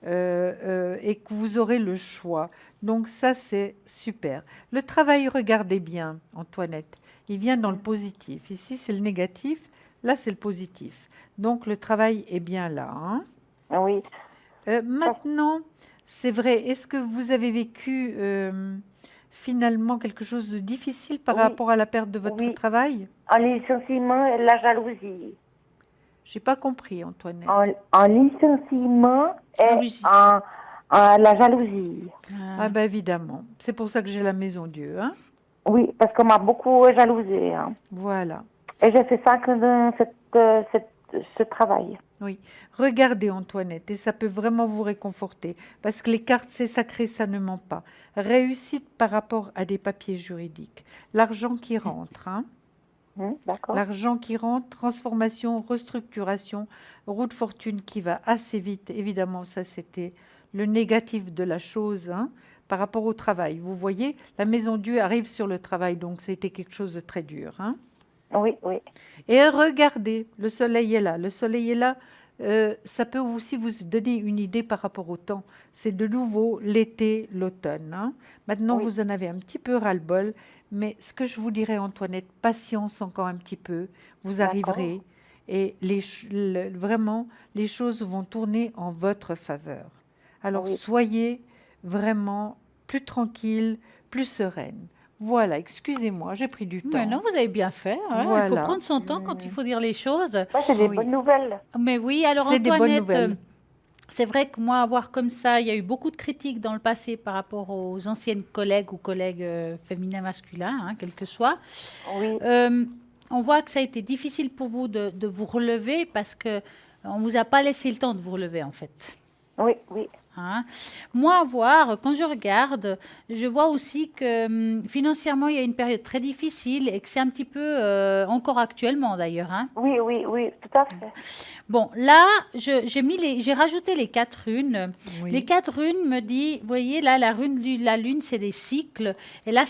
et que vous aurez le choix. Donc ça, c'est super. Le travail, regardez bien, Antoinette. Il vient dans le Mhm. positif. Ici, c'est le négatif. Là, c'est le positif. Donc, le travail est bien là, hein. Oui. Ça, Maintenant, c'est vrai, est-ce que vous avez vécu finalement quelque chose de difficile par oui, rapport à la perte de votre oui. travail? En licenciement et la jalousie. J'ai pas compris, Antoinette. En licenciement Ah et oui, en la jalousie. Ah ben évidemment. C'est pour ça que j'ai la maison Dieu, hein. Oui, parce qu'on m'a beaucoup jalousée, hein. Voilà. Et j'ai fait ça que dans ce travail. Oui, regardez Antoinette, et ça peut vraiment vous réconforter, parce que les cartes, c'est sacré, ça ne ment pas. Réussite par rapport à des papiers juridiques, l'argent qui rentre, hein, D'accord. l'argent qui rentre, transformation, restructuration, roue de fortune qui va assez vite, évidemment, ça c'était le négatif de la chose, hein, par rapport au travail. Vous voyez, la maison Dieu arrive sur le travail, donc c'était quelque chose de très dur, hein. Oui, oui. Et regardez, le soleil est là. Le soleil est là. Ça peut aussi vous donner une idée par rapport au temps. C'est de nouveau l'été, l'automne, hein. Maintenant, Oui. vous en avez un petit peu ras-le-bol. Mais ce que je vous dirais, Antoinette, patience encore un petit peu. Vous D'accord. arriverez. Et vraiment, les choses vont tourner en votre faveur. Alors, Oui. soyez vraiment plus tranquille, plus sereine. Voilà, excusez-moi, j'ai pris du mais non, temps. vous avez bien fait, hein. Il faut Voilà. prendre son temps quand il faut dire les choses. Ça, c'est des Oui. bonnes nouvelles. Mais oui, alors C'est des bonnes Antoinette, nouvelles. c'est vrai que moi, avoir comme ça, il y a eu beaucoup de critiques dans le passé par rapport aux anciennes collègues ou collègues féminins, masculins, hein, quel que soit. Oui. Euh, on voit que ça a été difficile pour vous de vous relever parce que on vous a pas laissé le temps de vous relever en fait. Oui, oui. Hein. Moi, voir, quand je regarde, je vois aussi que financièrement, il y a une période très difficile et que c'est un petit peu, encore actuellement d'ailleurs, hein. Oui, oui, oui, tout à fait. Bon, là, j'ai rajouté les 4 runes. Les Oui. 4 runes me dit, vous voyez, là, la rune de la lune, c'est des cycles. Et là,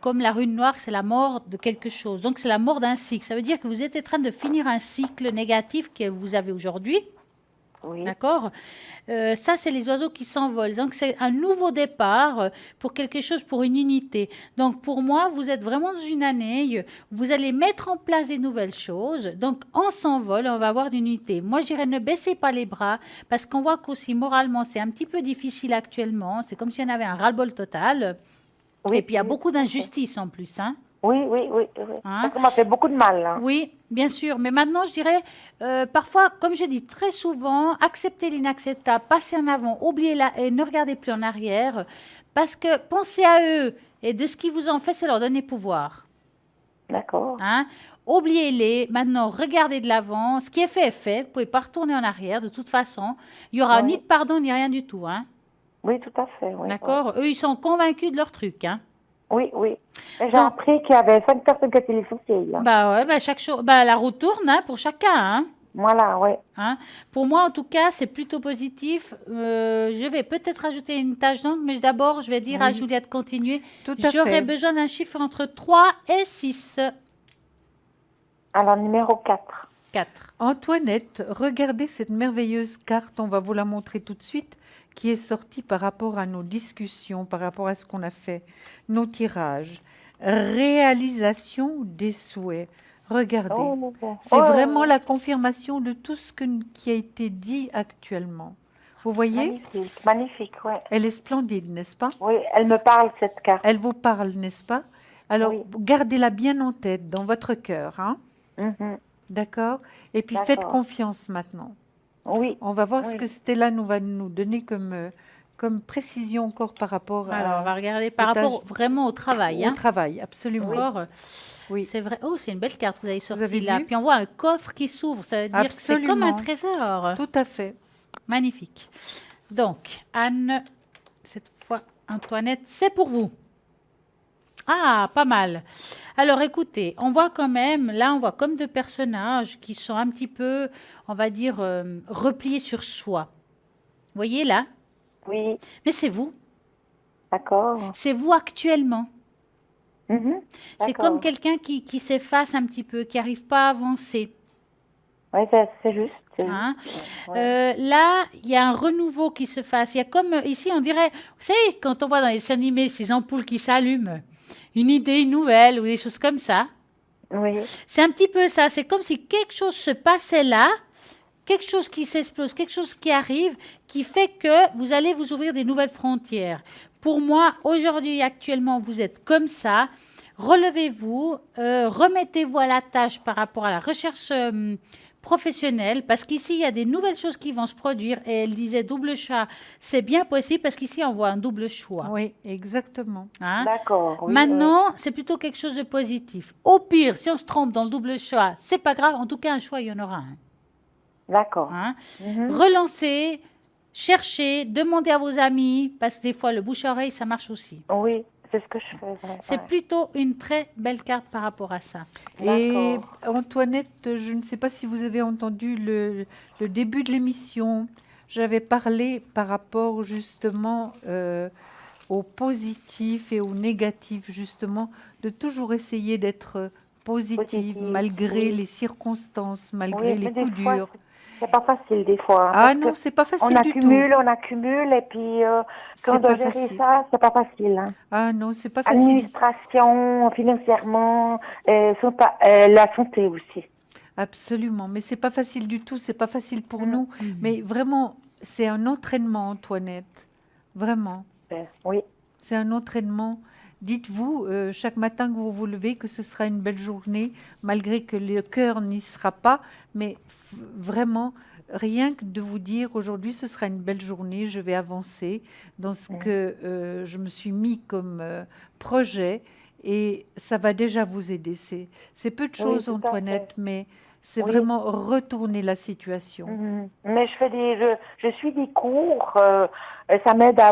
comme la rune noire, c'est la mort de quelque chose. Donc, c'est la mort d'un cycle. Ça veut dire que vous êtes en train de finir un cycle négatif que vous avez aujourd'hui. Oui. D'accord? Ça, c'est les oiseaux qui s'envolent. Donc, c'est un nouveau départ pour quelque chose, pour une unité. Donc, pour moi, vous êtes vraiment dans une année, vous allez mettre en place des nouvelles choses. Donc, on s'envole, on va avoir une unité. Moi, je dirais ne baissez pas les bras parce qu'on voit qu'aussi moralement, c'est un petit peu difficile actuellement. C'est comme si on avait un ras-le-bol total. Oui, Et puis, il y a oui, beaucoup tout à fait. d'injustice en plus, hein. Oui, oui, oui, oui. Hein? Ça m'a fait beaucoup de mal, hein. Oui, bien sûr. Mais maintenant, je dirais, parfois, comme je dis très souvent, acceptez l'inacceptable, passez en avant, oubliez-la et ne regardez plus en arrière. Parce que pensez à eux et de ce qu'ils vous ont fait, c'est leur donner pouvoir. D'accord. Hein? Oubliez-les. Maintenant, regardez de l'avant. Ce qui est fait est fait. Vous ne pouvez pas retourner en arrière de toute façon. Il n'y aura ni Oui, de pardon ni rien du tout. Hein? oui, tout à fait, oui, oui. D'accord? Eux, ils sont convaincus de leur truc. Hein? Oui, oui. Et j'ai Donc, appris qu'il y avait 5 personnes qui étaient licenciées, là. bah ouais, bah chaque chose, bah la roue tourne hein, pour chacun. Hein? Voilà, oui. Hein. Pour moi, en tout cas, c'est plutôt positif. Je vais peut-être ajouter une tâche d'encre, mais d'abord, je vais dire à Oui, Julia de continuer. tout à J'aurais fait. besoin d'un chiffre entre 3 et 6. Alors, numéro 4. 4. Antoinette, regardez cette merveilleuse carte, on va vous la montrer tout de suite, qui est sortie par rapport à nos discussions, par rapport à ce qu'on a fait, nos tirages. Réalisation des souhaits. Regardez, Oh, c'est oh, vraiment la confirmation de tout ce qui a été dit actuellement. Vous voyez, magnifique, magnifique, ouais. elle est splendide, n'est-ce pas? Oui, elle me parle, cette carte. Elle vous parle, n'est-ce pas? Alors, Oui. gardez-la bien en tête, dans votre cœur, hein? Mhm. D'accord? Et puis faites D'accord. confiance maintenant. Oui, On va voir ce oui. que Stella va nous donner comme précision encore par rapport Alors, on va regarder aux par rapport vraiment au travail. au Hein. travail, absolument. Oui. Encore, Oui, c'est vrai. Oh, c'est une belle carte que vous avez vous avez sortie là. vu? Puis on voit un coffre qui s'ouvre. Ça veut dire que c'est comme un Absolument, trésor. tout à fait. Magnifique. Donc, Anne, cette fois, Antoinette, c'est pour vous. Ah, pas mal. Alors, écoutez, on voit quand même, là, on voit comme deux personnages qui sont un petit peu, on va dire, repliés sur soi. Vous voyez là? Oui, Mais c'est vous. d'accord. C'est vous actuellement. Mhm. C'est comme D'accord. quelqu'un qui s'efface un petit peu, qui n'arrive pas à avancer. Oui, c'est juste. C'est Hein. juste. Ouais. Là, il y a un renouveau qui se fasse. Il y a comme ici, on dirait, vous savez, quand on voit dans les dessins animés ces ampoules qui s'allument, une idée nouvelle ou des choses comme ça. Oui, C'est un petit peu ça. C'est comme si quelque chose se passait là, quelque chose qui s'explose, quelque chose qui arrive, qui fait que vous allez vous ouvrir des nouvelles frontières. Pour moi, aujourd'hui, actuellement, vous êtes comme ça. Relevez-vous, remettez-vous à la tâche par rapport à la recherche professionnelle, parce qu'ici, il y a des nouvelles choses qui vont se produire. Et elle disait double choix, c'est bien possible, parce qu'ici, on voit un double choix. Oui, exactement. Hein. d'accord. Oui, oui. Maintenant, c'est plutôt quelque chose de positif. Au pire, si on se trompe dans le double choix, c'est pas grave. En tout cas, un choix, il y en aura un. D'accord. Hein. Mhm. Relancez, cherchez, demandez à vos amis, parce que des fois, le bouche-oreille, ça marche aussi. Oui, c'est ce que je fais. Ouais, C'est ouais. plutôt une très belle carte par rapport à ça. Et D'accord. Antoinette, je ne sais pas si vous avez entendu le début de l'émission. J'avais parlé par rapport justement au positif et au négatif, justement, de toujours essayer d'être positive Positif, malgré oui. les circonstances, malgré Oui, les mais des coups fois, durs. c'est pas facile, des fois, hein, Ah parce que non, c'est pas facile du tout. on accumule, et puis quand C'est on doit pas gérer facile. ça, c'est pas facile. Hein. Ah non, c'est pas facile. Administration, financièrement, la santé aussi. Absolument, mais c'est pas facile du tout, c'est pas facile pour Mm. nous. Mais vraiment, c'est un entraînement, Antoinette. Vraiment, Oui, c'est un entraînement. Dites-vous chaque matin que vous vous levez que ce sera une belle journée, malgré que le cœur n'y sera pas. Mais vraiment, rien que de vous dire aujourd'hui, ce sera une belle journée, je vais avancer dans ce Mm. que je me suis mis comme projet et ça va déjà vous aider. C'est peu de oui, choses, tout à fait. Antoinette, mais c'est Oui. vraiment retourner la situation. Mhm. Mais je suis des cours, et ça m'aide à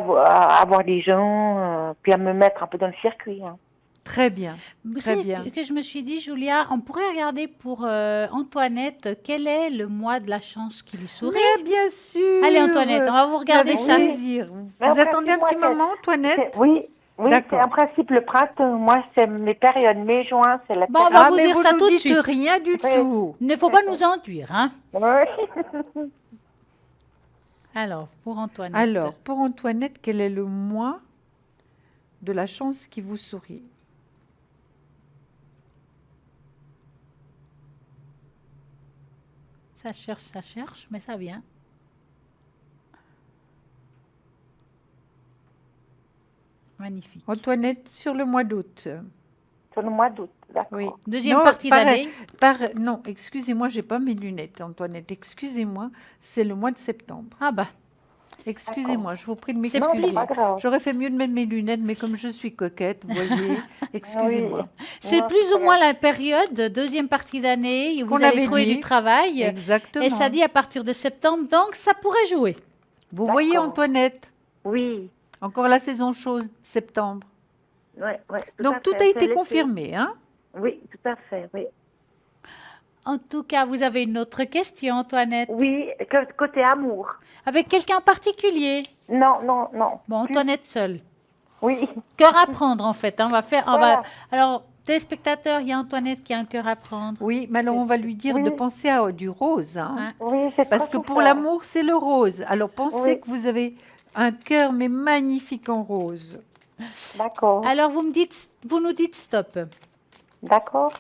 avoir des gens, puis à me mettre un peu dans le circuit. Hein. Très bien, Vous très savez bien. que je me suis dit, Julia, on pourrait regarder pour Antoinette quel est le mois de la chance qui lui sourit. Mais bien sûr, Allez, Antoinette, on va vous mais regarder avec ça. Oui. plaisir. Mais en Vous attendez un principe, moi, petit moment, Antoinette? oui, oui, c'est D'accord. en principe le printemps. Moi, c'est mes périodes, mai, juin, c'est la Bon, on va période. Ah, vous mais dire vous ça nous tout de dites suite. rien du Oui. tout. Il ne faut pas nous enduire, hein. Oui. Alors, pour Antoinette. Alors, pour Antoinette, quel est le mois de la chance qui vous sourit? Ça cherche, mais ça vient. Magnifique. Antoinette, sur le mois d'août. Sur le mois d'août, d'accord. Oui. Deuxième Non, partie d'année. non, excusez-moi, j'ai pas mes lunettes, Antoinette. Excusez-moi, c'est le mois de septembre. Ah bah, Excusez-moi, je vous prie de C'est Non, c'est m'excuser. pas grave. J'aurais fait mieux de mettre mes lunettes, mais comme je suis coquette, vous voyez, excusez-moi. c'est Non, plus c'est ou pas moins grave. la période, deuxième partie d'année, où Qu'on vous allez avait trouver dit. du travail. Exactement. Et ça dit à partir de septembre, donc ça pourrait jouer. Vous voyez, D'accord. Antoinette, Oui, encore la saison chaude, septembre. ouais, Donc tout fait. a C'est été l'été. confirmé, hein? Oui, tout à fait, oui. En tout cas, vous avez une autre question, Antoinette. Oui, côté amour. Avec quelqu'un en particulier? Non, non, non. Bon, Plus- Antoinette seule. Oui, Cœur à prendre, en fait. Hein. Voilà. Alors, téléspectateurs, il y a Antoinette qui a un cœur à prendre. Oui, mais alors on va lui dire Oui. de penser à du rose, hein? Hein. oui, c'est Parce trop que pour souffert. l'amour, c'est le rose. Alors pensez Oui. que vous avez un cœur, mais magnifique en rose. D'accord, Alors, vous nous dites stop. d'accord.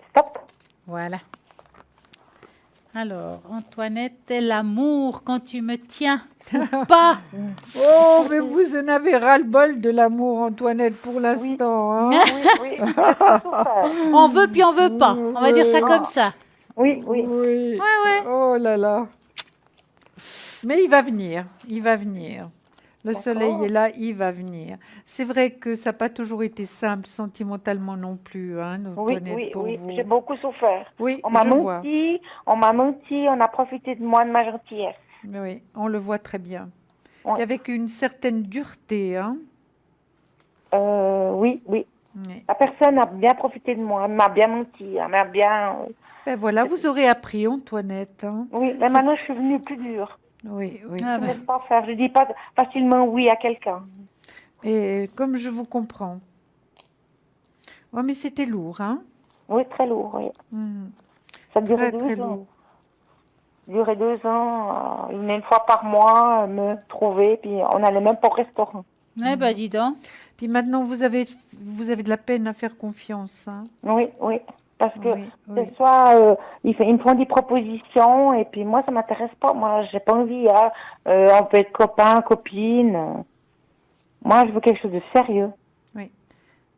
Stop. Voilà. Alors, Antoinette, l'amour quand tu me tiens ou pas. Oh, mais vous en avez ras-le-bol de l'amour, Antoinette, pour l'instant. Hein. Oui, j'ai pas souffert. On veut puis on veut pas. On va dire ça comme ça. Oui. Oui. Ouais. Oh là là. Mais il va venir, il va venir. Le D'accord. soleil est là, il va venir. C'est vrai que ça n'a pas toujours été simple sentimentalement non plus, hein, Antoinette, pour vous. J'ai beaucoup souffert. Oui, On m'a je vois. menti, on a profité de moi, de ma gentillesse. Oui, on le voit très bien. Ouais. Et avec une certaine dureté, hein. Oui. Oui. La personne a bien profité de moi, elle m'a bien menti, elle m'a bien... Ben voilà, vous aurez appris, Antoinette. Hein. Oui, mais maintenant je suis venue plus dure. Oui. Ah Je ne ben. laisse pas faire, je dis pas facilement oui à quelqu'un. Et comme je vous comprends. Oh, mais c'était lourd, hein. Oui, très lourd, oui. Mhm. Ça durait Très 2 ans. lourd. Ça durait 2 ans, il venait une fois par mois me trouver, puis on allait même pas au restaurant. Eh ben, dis donc. Puis maintenant, vous avez de la peine à faire confiance, hein. Oui, parce que Oui. ce soir, ils me font des propositions, et puis moi, ça m'intéresse pas. Moi, j'ai pas envie, hein. On peut être copain, copine. Moi, je veux quelque chose de sérieux.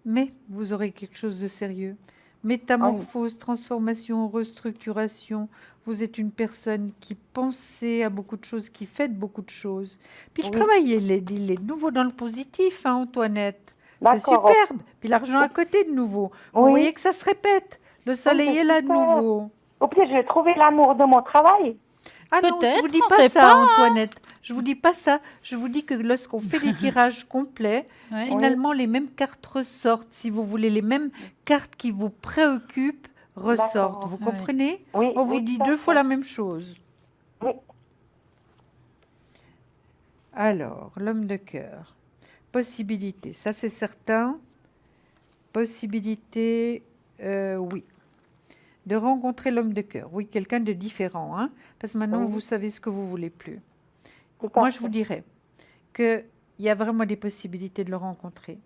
Mais vous aurez quelque chose de sérieux. Métamorphose, transformation, restructuration. Vous êtes une personne qui pensait à beaucoup de choses, qui fait beaucoup de choses. Puis je Oui. travaille, il est de nouveau dans le positif, hein, Antoinette. C'est D'accord. superbe. Puis l'argent à côté de nouveau. Vous Oui. voyez que ça se répète. Le soleil c'est est là de super. nouveau. Ou peut-être je vais trouver l'amour de mon travail. Ah non, je Peut-être, vous dis on pas sait ça, pas, hein. Antoinette. Je vous dis pas ça. Je vous dis que lorsqu'on fait des tirages complets, Ouais. finalement, les mêmes cartes ressortent. Si vous voulez, les mêmes cartes qui vous préoccupent ressortent. D'accord. Vous Ouais. comprenez? Oui, On vous oui, dit tout à 2 fait. fois la même chose. Oui. Alors, l'homme de cœur. Possibilité, ça c'est certain. Possibilité, oui. De rencontrer l'homme de cœur. Oui, quelqu'un de différent. Hein, parce que maintenant, Oui. vous savez ce que vous voulez plus. Tout à Moi, fait. je vous dirais qu'il y a vraiment des possibilités de le rencontrer.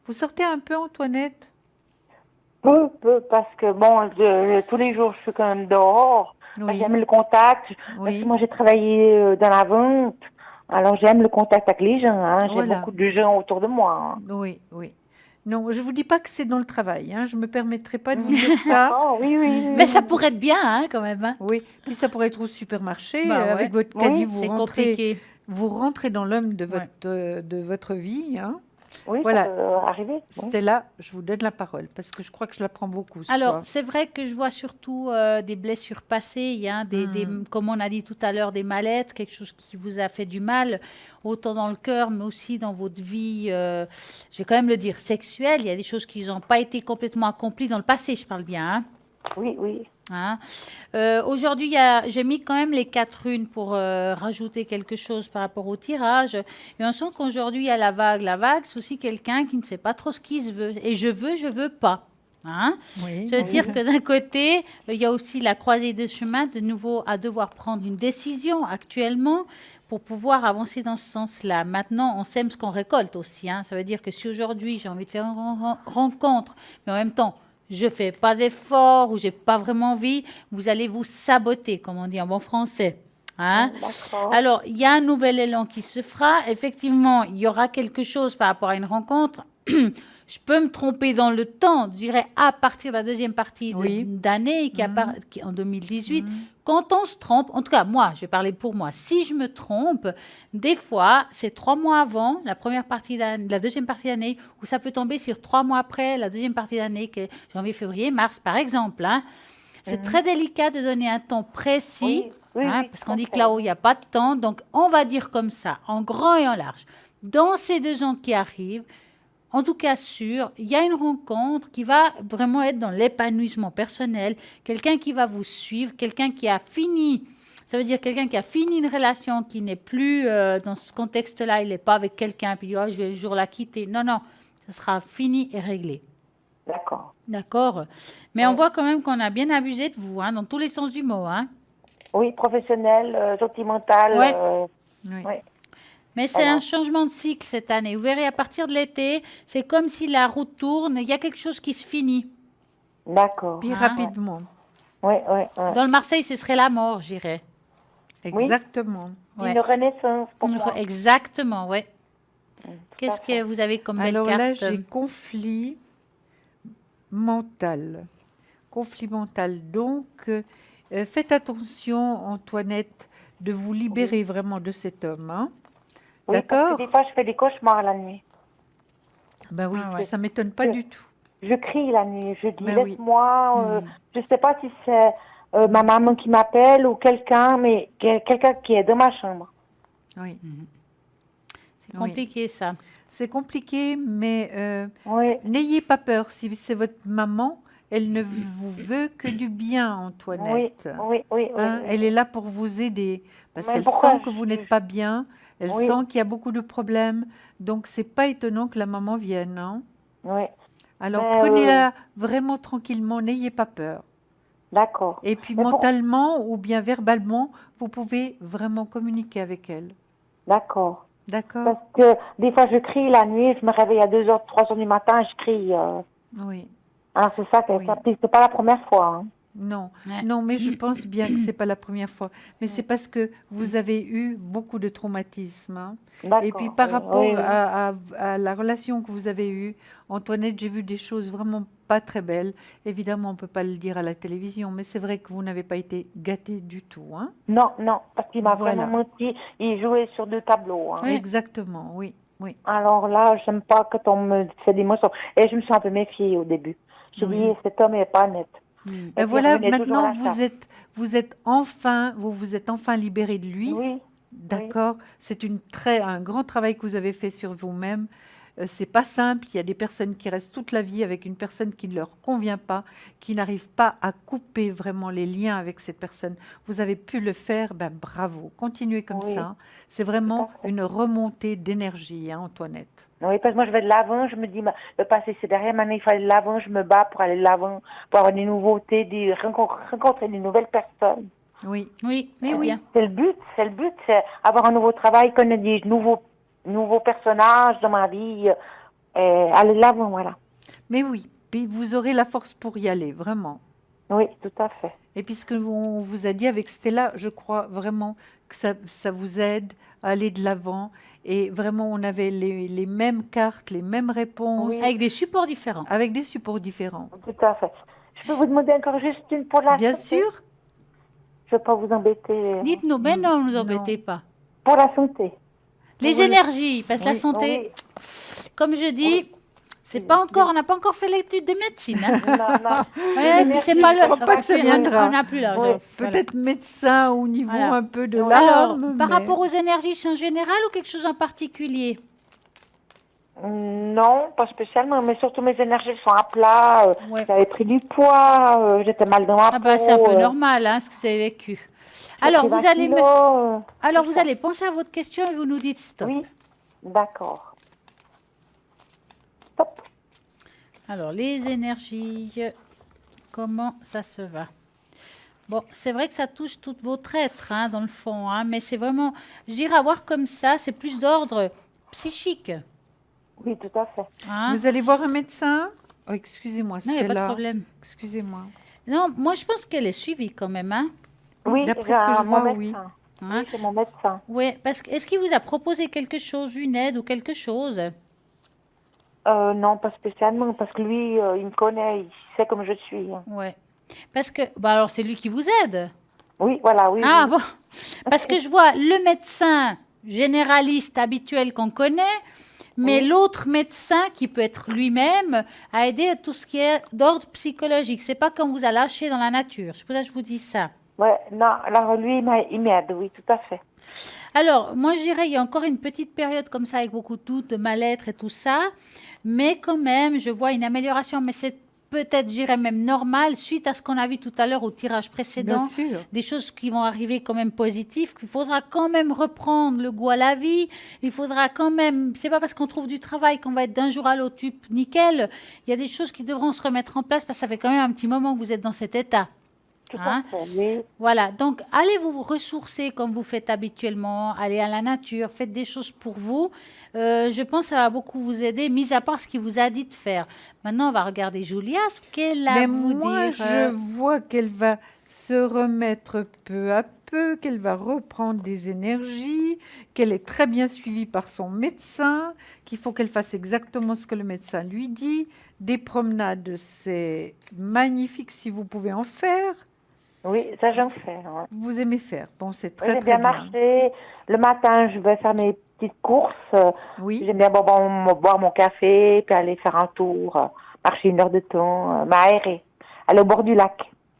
Vous sortez un peu, Antoinette? Peu, parce que bon, tous les jours, je suis quand même dehors. Oui. J'aime le contact. Parce Oui. que moi, j'ai travaillé dans la vente. Alors, j'aime le contact avec les gens. Hein. J'ai Voilà. beaucoup de gens autour de moi. Hein. Oui. Non, je ne vous dis pas que c'est dans le travail. Hein, je ne me permettrai pas de vous dire ça. D'accord, oui. Mais ça pourrait être bien, hein, quand même. Hein. Oui, puis ça pourrait être au supermarché. Bah ouais. Avec votre Oui, caddie, C'est compliqué. vous rentrez dans l'homme de Ouais. votre vie. Hein. Oui, Voilà. ça peut arriver. Oui. Stella, je vous donne la parole parce que je crois que je la prends beaucoup ce Alors, soir. c'est vrai que je vois surtout des blessures passées, hein, comme on a dit tout à l'heure, des mal-être, quelque chose qui vous a fait du mal, autant dans le cœur, mais aussi dans votre vie, je vais quand même le dire, sexuelle. Il y a des choses qui n'ont pas été complètement accomplies dans le passé, je parle bien. Hein. Oui. Hein. Aujourd'hui, j'ai mis quand même les 4 runes pour rajouter quelque chose par rapport au tirage. Et on sent qu'aujourd'hui, il y a la vague. La vague, c'est aussi quelqu'un qui ne sait pas trop ce qu'il se veut. Et je veux pas. Hein. Oui. Ça veut dire que d'un côté, il y a aussi la croisée des chemins, de nouveau à devoir prendre une décision actuellement pour pouvoir avancer dans ce sens-là. Maintenant, on sème ce qu'on récolte aussi. Hein. Ça veut dire que si aujourd'hui, j'ai envie de faire une rencontre, mais en même temps, je fais pas d'effort ou j'ai pas vraiment envie, vous allez vous saboter, comme on dit en bon français. Hein? D'accord. Alors, il y a un nouvel élan qui se fera. Effectivement, il y aura quelque chose par rapport à une rencontre. Je peux me tromper dans le temps, je dirais à partir de la deuxième partie Oui. d'année, qui en 2018. Quand on se trompe, en tout cas, moi, je vais parler pour moi, si je me trompe, des fois, c'est 3 mois avant la deuxième partie d'année, ou ça peut tomber sur 3 mois après la deuxième partie d'année, que janvier, février, mars, par exemple. Hein. C'est très délicat de donner un temps précis, Oui, parce tout qu'on à dit fait. que là-haut, il n'y a pas de temps. Donc, on va dire comme ça, en grand et en large. Dans ces 2 ans qui arrivent, en tout cas sûr, il y a une rencontre qui va vraiment être dans l'épanouissement personnel, quelqu'un qui va vous suivre, quelqu'un qui a fini, ça veut dire quelqu'un qui a fini une relation, qui n'est plus dans ce contexte-là, il n'est pas avec quelqu'un, puis je vais le jour la quitter. Non, ça sera fini et réglé. D'accord. D'accord. Mais on voit quand même qu'on a bien abusé de vous, hein, dans tous les sens du mot. Hein. Oui, professionnel, sentimental. Ouais. Oui. Oui. Mais c'est Voilà. un changement de cycle cette année. Vous verrez, à partir de l'été, c'est comme si la roue tourne, il y a quelque chose qui se finit. D'accord. Puis Hein. rapidement. Oui, oui, oui. Dans le Marseille, ce serait la mort, j'irais. Exactement. Ouais. Une renaissance pour moi. Exactement, ouais. Tout à Qu'est-ce fait. que vous avez comme belle Alors carte? là, j'ai conflit mental. Conflit mental. Donc, faites attention, Antoinette, de vous libérer vraiment de cet homme. Hein. Oui, parce D'accord? que des fois, je fais des cauchemars la nuit. Ben oui, Ah ouais. ça m'étonne pas Je- du tout. Je crie la nuit. Je dis, Ben oui. laisse-moi. Je ne sais pas si c'est ma maman qui m'appelle ou quelqu'un, mais quelqu'un qui est dans ma chambre. Oui. C'est Oui. compliqué, ça. C'est compliqué, mais Oui, n'ayez pas peur. Si c'est votre maman, elle ne vous veut que du bien, oui, Antoinette. oui, oui. Hein, oui. elle est là pour vous aider parce Mais qu'elle pourquoi sent que vous n'êtes pas bien, elle Oui. sent qu'il y a beaucoup de problèmes. Donc, c'est pas étonnant que la maman vienne. Hein. Oui, Alors, Mais, prenez-la vraiment tranquillement, n'ayez pas peur. d'accord. Et puis, Mais pour- mentalement ou bien verbalement, vous pouvez vraiment communiquer avec elle. D'accord. D'accord? Parce que des fois, je crie la nuit, je me réveille à 2h, 3h du matin, je crie. Oui. Alors, c'est ça, Oui. c'est pas la première fois. Hein. Non, Ouais. non, mais je pense bien que c'est pas la première fois. Mais c'est parce que vous avez eu beaucoup de traumatismes. Hein. D'accord. Et puis par oui, rapport oui, oui. à la relation que vous avez eue, Antoinette, j'ai vu des choses vraiment pas très belles. Évidemment, on ne peut pas le dire à la télévision, mais c'est vrai que vous n'avez pas été gâtée du tout. Hein. Non, non, parce qu'il m'a Voilà. vraiment menti. Il jouait sur 2 tableaux. Hein. Oui. Exactement, oui, oui. Alors là, j'aime pas quand on me fait des mensonges. Et je me suis un peu méfiée au début. Je me Oui. dis, cet homme n'est pas net. Mm. Et Ben puis, il voilà, revenait toujours à maintenant la charge. vous vous êtes enfin libéré de lui. Oui, D'accord, c'est un grand travail que vous avez fait sur vous-même. C'est pas simple. Il y a des personnes qui restent toute la vie avec une personne qui ne leur convient pas, qui n'arrivent pas à couper vraiment les liens avec cette personne. Vous avez pu le faire, ben bravo. Continuez comme Oui, ça. C'est tout vraiment à fait. une remontée d'énergie, hein, Antoinette. Oui, parce que moi, je vais de l'avant. Je me dis, le passé, c'est derrière. Maintenant, il faut aller de l'avant. Je me bats pour aller de l'avant, pour avoir des nouveautés, rencontrer des nouvelles personnes. Oui, Oui, Mais c'est oui. bien. C'est le but. C'est avoir un nouveau travail, connaître des nouveaux personnages dans ma vie. Et aller de l'avant, voilà. mais oui. Puis vous aurez la force pour y aller, vraiment. Oui, tout à fait. Et puisque on vous a dit avec Stella, je crois vraiment que ça vous aide à aller de l'avant. Et vraiment, on avait les mêmes cartes, les mêmes réponses, Oui. Avec des supports différents. avec des supports différents. Tout à fait. Je peux vous demander encore juste une pour la Bien santé? sûr, Je ne veux pas vous embêter. Dites-nous, mais non, ne nous Non. embêtez pas. Pour la santé. Les Voilà. énergies, parce que la Oui. santé, Oui. comme je dis, c'est pas encore, on n'a pas encore fait l'étude de médecine. Hein. Non, non. Ouais, puis c'est pas je le. crois pas que ça viendra. On n'a plus l'argent. Oui. Voilà. peut-être médecin au niveau Voilà. un peu de Oui. Alors, l'âme. par mais- rapport aux énergies, c'est en général ou quelque chose en particulier? Non, pas spécialement, mais surtout mes énergies sont à plat. Ouais. J'avais pris du poids, j'étais mal dans ma Ah bah peau. c'est un peu normal, hein, ce que vous avez vécu. j'ai Alors, pris vous 20 allez, kilos, alors tout vous ça. allez penser à votre question et vous nous dites stop. Oui, d'accord. Stop. Alors, les énergies, comment ça se va? Bon, c'est vrai que ça touche tout votre être, hein, dans le fond, hein, mais c'est vraiment, je dirais, à voir comme ça, c'est plus d'ordre psychique. Oui, tout à fait. Hein. Vous allez voir un médecin? Oh, excusez-moi, Non, il n'y a pas de Stella. problème. Excusez-moi. Non, moi, je pense qu'elle est suivie quand même. Hein. Oui, D'après j'ai ce que je mon vois, oui. médecin. Hein. Oui, c'est mon médecin. Oui, parce que, est-ce qu'il vous a proposé quelque chose, une aide ou quelque chose? Non, pas spécialement, parce que lui, il me connaît, il sait comme je suis. Hein. Oui. Parce que, bah alors, c'est lui qui vous aide. Oui, voilà, oui. Ah oui. bon, parce que je vois le médecin généraliste habituel qu'on connaît, mais Oui. l'autre médecin qui peut être lui-même a aidé à tout ce qui est d'ordre psychologique. C'est pas comme vous a lâché dans la nature. C'est pour ça que je vous dis ça. Ouais, non, alors lui, il m'aide, oui, tout à fait. Alors, moi, je dirais, il y a encore une petite période comme ça avec beaucoup de doutes, de mal-être et tout ça, mais quand même, je vois une amélioration, mais c'est peut-être, je dirais même normal, suite à ce qu'on a vu tout à l'heure au tirage précédent. Bien sûr. Des choses qui vont arriver quand même positives, qu'il faudra quand même reprendre le goût à la vie, il faudra quand même, c'est pas parce qu'on trouve du travail qu'on va être d'un jour à l'autre nickel, il y a des choses qui devront se remettre en place parce que ça fait quand même un petit moment que vous êtes dans cet état. Tout Hein? à fait, oui. Voilà, donc allez vous ressourcer comme vous faites habituellement, allez à la nature, faites des choses pour vous. Je pense que ça va beaucoup vous aider, mis à part ce qu'il vous a dit de faire. Maintenant, on va regarder Julia, ce qu'elle a Mais à vous moi, dire. je vois qu'elle va se remettre peu à peu, qu'elle va reprendre des énergies, qu'elle est très bien suivie par son médecin, qu'il faut qu'elle fasse exactement ce que le médecin lui dit. Des promenades, c'est magnifique si vous pouvez en faire. Oui, ça j'en fais. Ouais. Vous aimez faire. Bon, c'est Oui, très, j'aime très bien bien. marcher. Le matin, je vais faire mes petites courses. Oui. J'aime bien boire mon café, puis aller faire un tour, marcher 1 heure de temps, m'aérer, aller au bord du lac,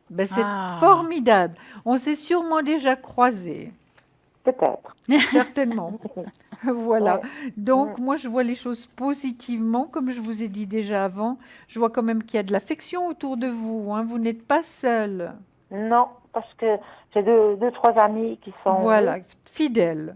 Ben, c'est Ah. formidable. On s'est sûrement déjà croisés. peut-être. Certainement. Voilà. Ouais. Donc, moi, je vois les choses positivement, comme je vous ai dit déjà avant. Je vois quand même qu'il y a de l'affection autour de vous, hein. Vous n'êtes pas seul. Non, parce que j'ai deux, trois amis qui sont... Voilà, fidèle.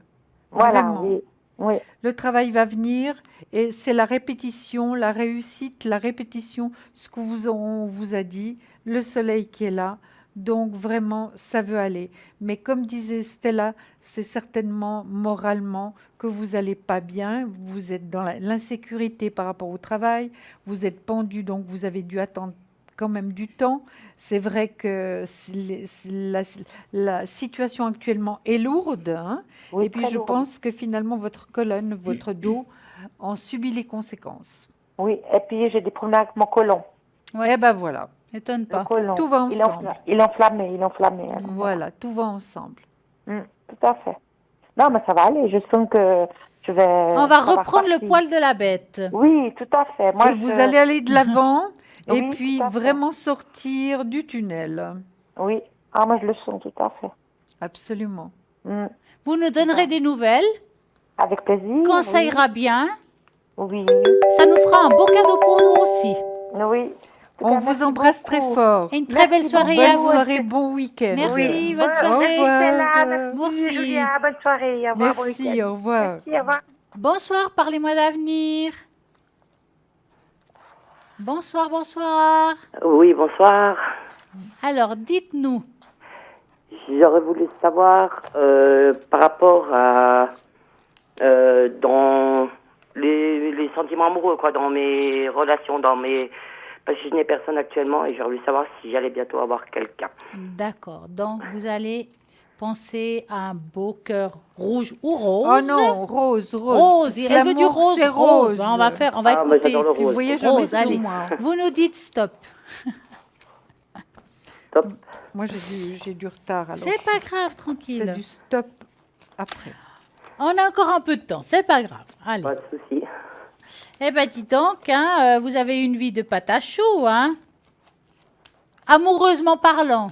Voilà, Vraiment. oui. Oui, Le travail va venir et c'est la répétition, la réussite, la répétition, ce que on vous a dit, le soleil qui est là. Donc vraiment, ça veut aller. Mais comme disait Stella, c'est certainement moralement que vous n'allez pas bien. Vous êtes dans l'insécurité par rapport au travail. Vous êtes pendu, donc vous avez dû attendre quand même du temps. C'est vrai que la situation actuellement est lourde, hein. oui, Et puis très je lourd. pense que finalement votre colonne, votre dos en subit les conséquences. Oui, et puis j'ai des problèmes avec mon côlon. Eh ben voilà, Étonne Le pas. côlon. tout va Il est ensemble. il est enflammé, il est enflammé. Voilà, tout va ensemble. Tout à fait. Non, mais ça va aller. Je sens que je vais... On va ça va reprendre le repartir. poil de la bête. Oui, tout à fait. Moi, Et vous allez aller de l'avant et Oui, puis tout à fait. vraiment sortir du tunnel. Oui. Ah, moi, je le sens, tout à fait. Absolument. Vous nous donnerez des nouvelles. Avec plaisir. Quand ça ira bien, Oui. ça nous fera un beau cadeau pour nous aussi. Oui. En tout On cas, vous merci embrasse très beaucoup. fort. Et une très belle Merci soirée Bonne à vous. soirée, bon week-end. Merci, bonne Bonne soirée. Au revoir. Stella, merci, Merci. Julia. Bonne soirée. Au revoir, bon Merci, week-end. au revoir. Merci, au revoir. Bonsoir, parlez-moi d'avenir. Bonsoir, bonsoir. Oui, bonsoir. Alors, dites-nous. J'aurais voulu savoir par rapport à dans les sentiments amoureux, quoi, dans mes relations, parce que je n'ai personne actuellement et j'aurais voulu savoir si j'allais bientôt avoir quelqu'un. D'accord. Donc, vous allez penser à un beau cœur rouge ou rose. Oh non, rose, rose. Rose. Parce que Elle veut du l'amour, rose. c'est Rose. On va Ah, moi, écouter. j'adore le Puis vous rose. voyez jamais Rose, sur allez. moi. Vous nous dites stop. Top. Moi, j'ai du retard. Alors C'est pas grave, c'est tranquille. du stop après. On a encore un peu de temps, c'est pas grave. Allez. Pas de souci. Eh ben, dis donc, hein, vous avez une vie de pâte à choux, hein. Amoureusement parlant.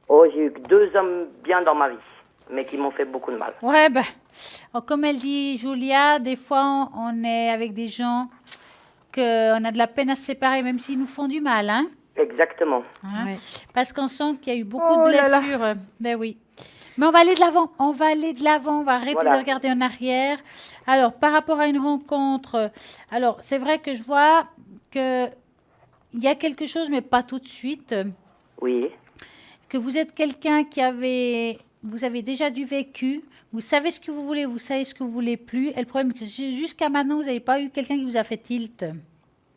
Oh, j'ai eu que 2 hommes bien dans ma vie, mais qui m'ont fait beaucoup de mal. Ouais, ben, comme elle dit Julia, des fois, on est avec des gens qu'on a de la peine à se séparer, même s'ils nous font du mal, hein. Exactement. Hein. Ouais. Parce qu'on sent qu'il y a eu beaucoup Oh de là là. blessures. Ben oui. Mais on va aller de l'avant, on va aller de l'avant, on va arrêter Voilà. de regarder en arrière. Alors, par rapport à une rencontre, alors c'est vrai que je vois qu'il y a quelque chose, mais pas tout de suite, Oui. que vous êtes quelqu'un vous avez déjà du vécu, vous savez ce que vous voulez, vous savez ce que vous voulez plus. Et le problème, c'est que jusqu'à maintenant, vous n'avez pas eu quelqu'un qui vous a fait tilt.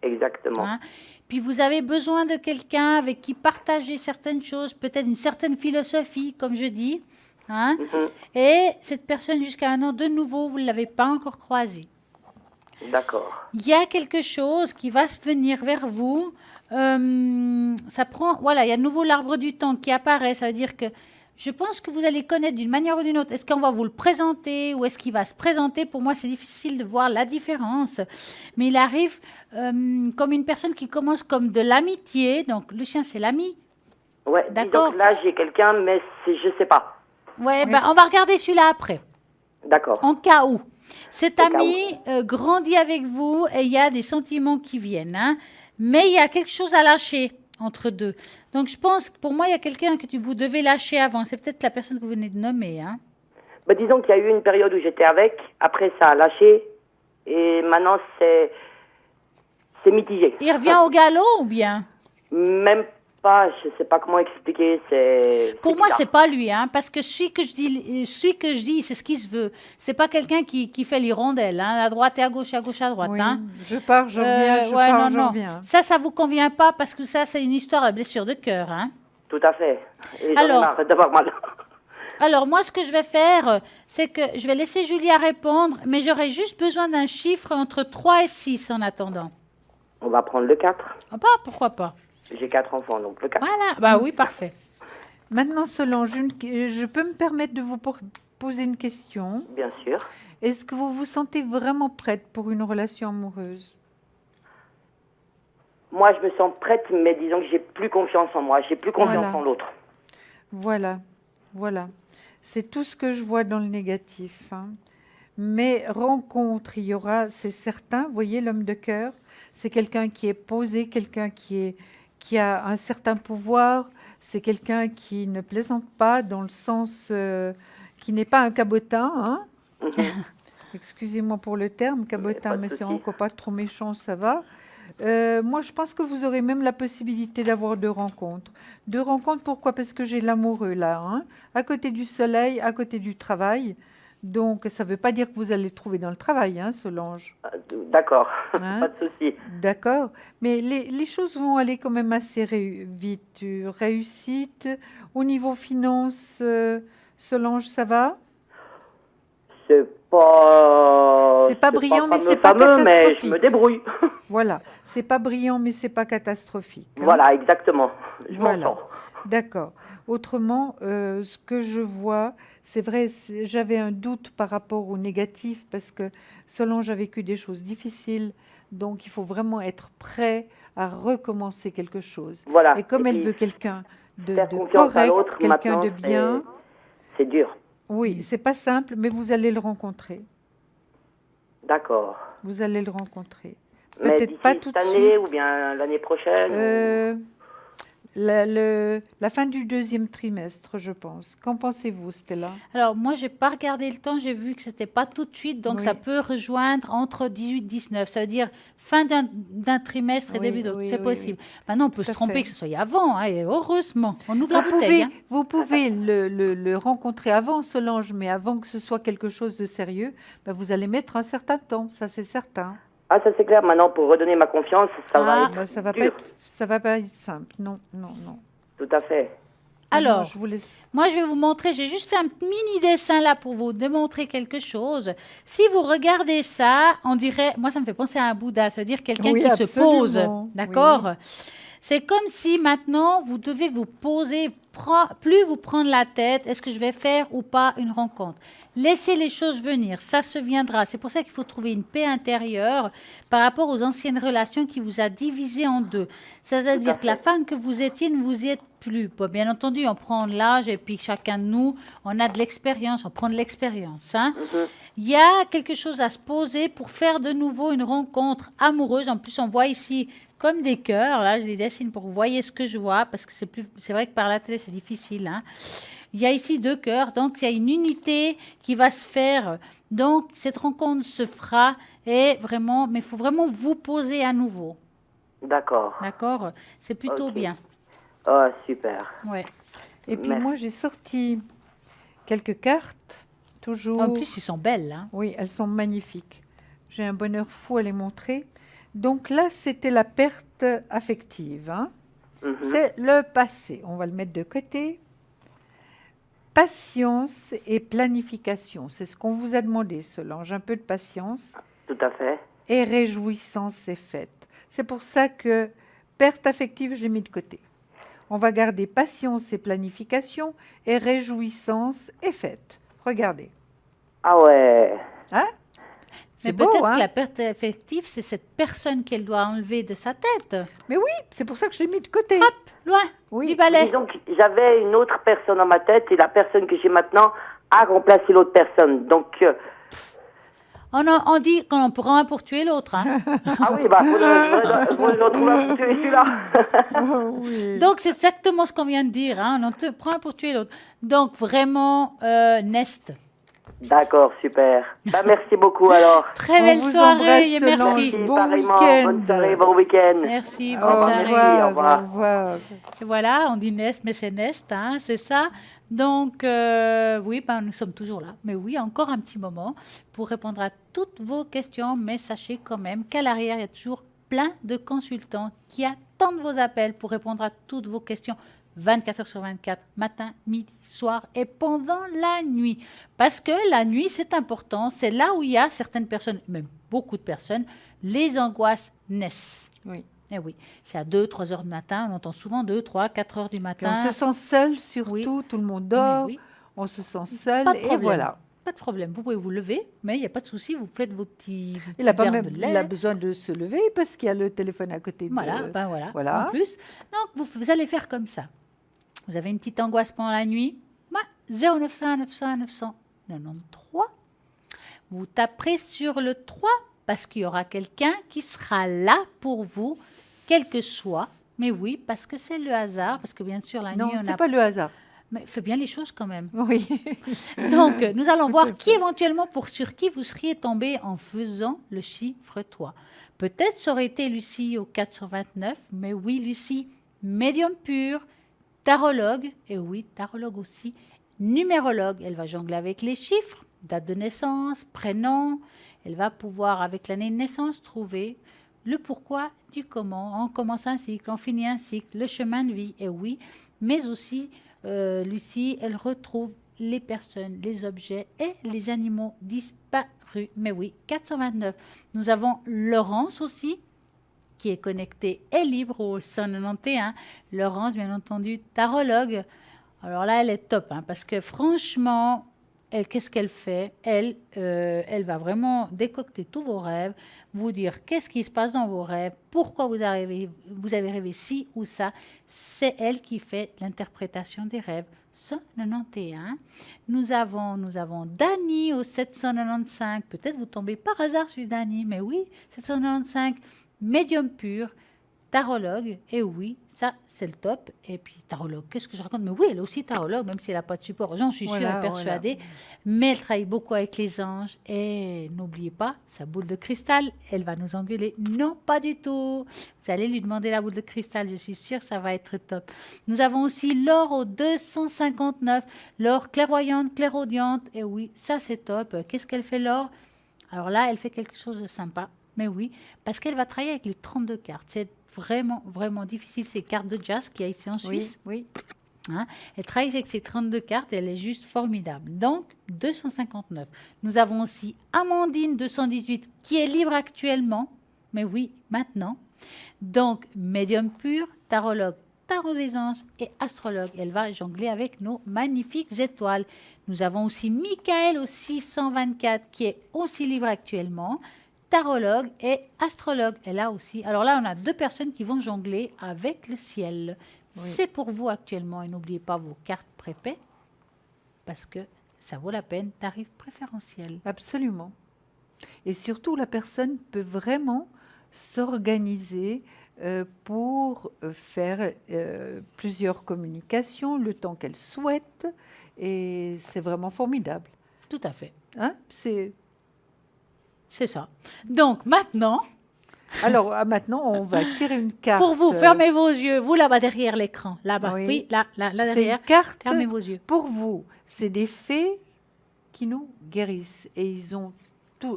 Exactement. Hein. Puis vous avez besoin de quelqu'un avec qui partager certaines choses, peut-être une certaine philosophie, comme je dis. Hein. Et cette personne, jusqu'à maintenant, de nouveau, vous ne l'avez pas encore croisée. D'accord. Il y a quelque chose qui va se venir vers vous. Ça prend, voilà, il y a de nouveau l'arbre du temps qui apparaît. Ça veut dire que je pense que vous allez connaître d'une manière ou d'une autre. Est-ce qu'on va vous le présenter ou est-ce qu'il va se présenter? Pour moi, c'est difficile de voir la différence. Mais il arrive comme une personne qui commence comme de l'amitié. Donc, le chien, c'est l'ami. Ouais, disons D'accord. que là, j'ai quelqu'un, mais je sais pas. Ouais, ben, on va regarder celui-là après. D'accord. En cas où. Cet Au cas ami grandit avec vous et il y a des sentiments qui viennent. Hein. Mais il y a quelque chose à lâcher entre deux. Donc, je pense que pour moi, il y a quelqu'un que vous devez lâcher avant. C'est peut-être la personne que vous venez de nommer. Hein. Bah, disons qu'il y a eu une période où j'étais avec, après ça a lâché, et maintenant c'est mitigé. Il revient au galop ou bien? Même pas, je sais pas comment expliquer. Pour moi, bizarre. c'est pas lui, hein, parce que celui que je dis, c'est ce qu'il se veut. C'est pas quelqu'un qui fait l'hirondelle, hein, à droite et à gauche, à droite. Oui, Hein. je pars, je reviens, je Ouais, pars, non, je non. reviens. Ça vous convient pas parce que ça, c'est une histoire à blessure de cœur, hein. Tout à fait. Et j'en ai Alors- marre d'avoir mal. Alors, moi, ce que je vais faire, c'est que je vais laisser Julia répondre, mais j'aurai juste besoin d'un chiffre entre 3 et 6 en attendant. On va prendre le 4. Ah, pourquoi pas? J'ai 4 enfants, donc le 4. Voilà, bah oui, parfait. Maintenant, Solange, je peux me permettre de vous poser une question. Bien sûr. Est-ce que vous vous sentez vraiment prête pour une relation amoureuse? Moi, je me sens prête, mais disons que j'ai plus confiance en moi. J'ai plus confiance Voilà. en l'autre. Voilà, voilà. C'est tout ce que je vois dans le négatif, hein. Mais rencontre, il y aura, c'est certain. Vous voyez, l'homme de cœur, c'est quelqu'un qui est posé, quelqu'un qui a un certain pouvoir. C'est quelqu'un qui ne plaisante pas dans le sens qui n'est pas un cabotin, hein. Excusez-moi pour le terme, cabotin, Pas de mais c'est souci. encore pas trop méchant, ça va. Moi, je pense que vous aurez même la possibilité d'avoir deux rencontres. Deux rencontres, pourquoi? Parce que j'ai l'amoureux là, hein, à côté du soleil, à côté du travail. Donc, ça ne veut pas dire que vous allez le trouver dans le travail, hein, Solange. D'accord. Hein? Pas de souci. D'accord. Mais les choses vont aller quand même assez vite. Réussite. Au niveau finance, Solange, ça va? C'est pas. C'est pas brillant, mais c'est pas fameux, mais je catastrophique. me débrouille. Voilà. C'est pas brillant, mais c'est pas catastrophique, hein. Voilà, exactement. Je m'en Voilà. sors. D'accord. Autrement, ce que je vois, c'est vrai, j'avais un doute par rapport au négatif parce que Solange a vécu des choses difficiles, donc il faut vraiment être prêt à recommencer quelque chose. Voilà. Et comme Et elle puis, veut quelqu'un de faire confiance à correct, l'autre, quelqu'un maintenant, de bien, c'est dur. oui, c'est pas simple, mais vous allez le rencontrer. D'accord. Vous allez le rencontrer. Mais Peut-être d'ici pas tout de cette année suite. ou bien l'année prochaine La fin du deuxième trimestre, je pense. Qu'en pensez-vous, Stella? Alors, moi, j'ai pas regardé le temps, j'ai vu que c'était pas tout de suite, donc Oui. ça peut rejoindre entre 18 et 19. Ça veut dire fin d'un trimestre et Oui, début d'autre. oui, C'est oui, possible. Maintenant, on peut Tout se à tromper fait. que ce soit avant, hein, et heureusement. On ouvre la Vous bouteille. pouvez, Hein. vous pouvez le rencontrer avant, Solange, mais avant que ce soit quelque chose de sérieux, ben, vous allez mettre un certain temps, ça c'est certain. Ah, ça c'est clair. Maintenant, pour redonner ma confiance, ça va Ah. être Ben, ça va dur. pas être simple. Non, non, non. Tout à fait. Alors, Non, je vous laisse. moi, je vais vous montrer, j'ai juste fait un mini dessin là pour vous démontrer quelque chose. Si vous regardez ça, on dirait, moi, ça me fait penser à un Bouddha, ça veut dire quelqu'un Oui, qui se pose. absolument, D'accord? C'est comme si maintenant, vous devez vous poser, plus vous prendre la tête, est-ce que je vais faire ou pas une rencontre? Laissez les choses venir, ça se viendra. C'est pour ça qu'il faut trouver une paix intérieure par rapport aux anciennes relations qui vous a divisé en deux. C'est-à-dire que la femme que vous étiez ne vous y êtes plus. Bon, bien entendu, on prend l'âge et puis chacun de nous, on a de l'expérience, on prend de l'expérience. Hein. Il y a quelque chose à se poser pour faire de nouveau une rencontre amoureuse. En plus, on voit ici comme des cœurs. Là, je les dessine pour que vous voyez ce que je vois, parce que c'est vrai que par la télé, c'est difficile. Hein. Il y a ici deux cœurs, donc il y a une unité qui va se faire. Donc, cette rencontre se fera, et vraiment, mais il faut vraiment vous poser à nouveau. D'accord. D'accord? C'est plutôt Ok. bien. Oh, super. Ouais. Et puis Merci. moi, j'ai sorti quelques cartes, toujours. En plus, ils sont belles. Hein. Oui, elles sont magnifiques. J'ai un bonheur fou à les montrer. Donc là, c'était la perte affective, hein. Mhm. C'est le passé. On va le mettre de côté. Patience et planification. C'est ce qu'on vous a demandé, Solange. Un peu de patience Tout à fait. et réjouissance est faite. C'est pour ça que perte affective, je l'ai mis de côté. On va garder patience et planification et réjouissance est faite. Regardez. Ah ouais. Hein? Mais C'est beau, peut-être hein? que la perte affective, c'est cette personne qu'elle doit enlever de sa tête. Mais oui, c'est pour ça que je l'ai mis de côté. Loin Oui. du balai. Disons que j'avais une autre personne dans ma tête et la personne que j'ai maintenant a remplacé l'autre personne. Donc, On dit qu'on prend un pour tuer l'autre. Hein. ah oui, bah, faut le retrouver un pour tuer celui-là. Oh, oui. Donc, c'est exactement ce qu'on vient de dire. Hein. On te prend un pour tuer l'autre. Donc, vraiment, Nest. D'accord, super. Bah, merci beaucoup alors. Très On belle vous soirée embrasse, et Solange. merci. Bon pareillement. week-end. Bonne soirée, bon week-end. Merci, Au bonne revoir, soirée. merci. Au revoir. Au revoir. Et voilà, on dit Nest, mais c'est Nest, hein, c'est ça. Donc, oui, ben, nous sommes toujours là. Mais oui, encore un petit moment pour répondre à toutes vos questions. Mais sachez quand même qu'à l'arrière, il y a toujours plein de consultants qui attendent vos appels pour répondre à toutes vos questions 24 heures sur 24, matin, midi, soir et pendant la nuit. Parce que la nuit, c'est important. C'est là où il y a certaines personnes, même beaucoup de personnes, les angoisses naissent. Oui. Eh oui, c'est à 2, 3 heures du matin. On entend souvent 2, 3, 4 heures du Puis matin. on se sent seul surtout, Oui. tout le monde Mais dort, oui, on se sent seul pas de et problème. voilà. Pas de problème. Vous pouvez vous lever, mais il n'y a pas de souci. Vous faites vos petits Il a pas verres même, de lait. il a besoin de se lever parce qu'il y a le téléphone à côté de Voilà, ben voilà, voilà. en plus. Donc, vous allez faire comme ça. Vous avez une petite angoisse pendant la nuit. 0900 900 993. Vous taperez sur le 3 parce qu'il y aura quelqu'un qui sera là pour vous, quel que soit. Mais oui, parce que c'est le hasard, parce que bien sûr, la Non, nuit, on c'est a... pas le hasard. Mais fais bien les choses quand même. Oui. Donc, nous allons Tout voir à qui fait. éventuellement, sur qui vous seriez tombé en faisant le chiffre 3. Peut-être ça aurait été Lucie au 429, mais oui, Lucie, médium pur, tarologue, et oui, tarologue aussi, numérologue. Elle va jongler avec les chiffres, date de naissance, prénom. Elle va pouvoir, avec l'année de naissance, trouver le pourquoi du comment. On commence un cycle, on finit un cycle, le chemin de vie, et oui, mais aussi, Lucie, elle retrouve les personnes, les objets et les animaux disparus. Mais oui, 429. Nous avons Laurence aussi, qui est connectée et libre au 191. Laurence, bien entendu, tarologue. Alors là, elle est top, hein, parce que franchement, elle, qu'est-ce qu'elle fait? Elle va vraiment décocter tous vos rêves, vous dire qu'est-ce qui se passe dans vos rêves, pourquoi vous avez rêvé ci ou ça. C'est elle qui fait l'interprétation des rêves. 191. Nous avons Dany au 795. Peut-être vous tombez par hasard sur Dany, mais oui, 795, médium pur, tarologue, et oui, ça c'est le top. Et puis tarologue, qu'est-ce que je raconte? Mais oui, elle est aussi tarologue, même si elle n'a pas de support. J'en suis sûre Voilà, et persuadée. Mais elle travaille beaucoup avec les anges. Et n'oubliez pas, sa boule de cristal, elle va nous engueuler. Non, pas du tout. Vous allez lui demander la boule de cristal, je suis sûre, ça va être top. Nous avons aussi Laure au 259. Laure clairvoyante, clairaudiente. Et oui, ça c'est top. Qu'est-ce qu'elle fait, Laure? Alors là, elle fait quelque chose de sympa. Mais oui, parce qu'elle va travailler avec les 32 cartes. C'est vraiment, vraiment difficile, ces cartes de jazz qu'il y a ici en Suisse. Oui, Hein. Elle travaille avec ces 32 cartes et elle est juste formidable. Donc, 259. Nous avons aussi Amandine, 218, qui est libre actuellement. Mais oui, maintenant. Donc, médium pur, tarologue, tarot des anges et astrologue. Elle va jongler avec nos magnifiques étoiles. Nous avons aussi Michael au 624, qui est aussi libre actuellement, tarologue et astrologue. Elle a aussi. Alors là, on a 2 personnes qui vont jongler avec le ciel. Oui. C'est pour vous actuellement. Et n'oubliez pas vos cartes prépaies parce que ça vaut la peine. Tarif préférentiel. absolument. Et surtout, la personne peut vraiment s'organiser pour faire plusieurs communications le temps qu'elle souhaite. Et c'est vraiment formidable. Tout à fait. Hein? C'est... C'est ça. Donc maintenant, Alors maintenant, on va tirer une carte. pour vous, fermez vos yeux. Vous là-bas derrière l'écran. Là-bas. Oui. Oui, là C'est derrière. une carte Fermez vos yeux. pour vous. C'est des fées qui nous guérissent. Et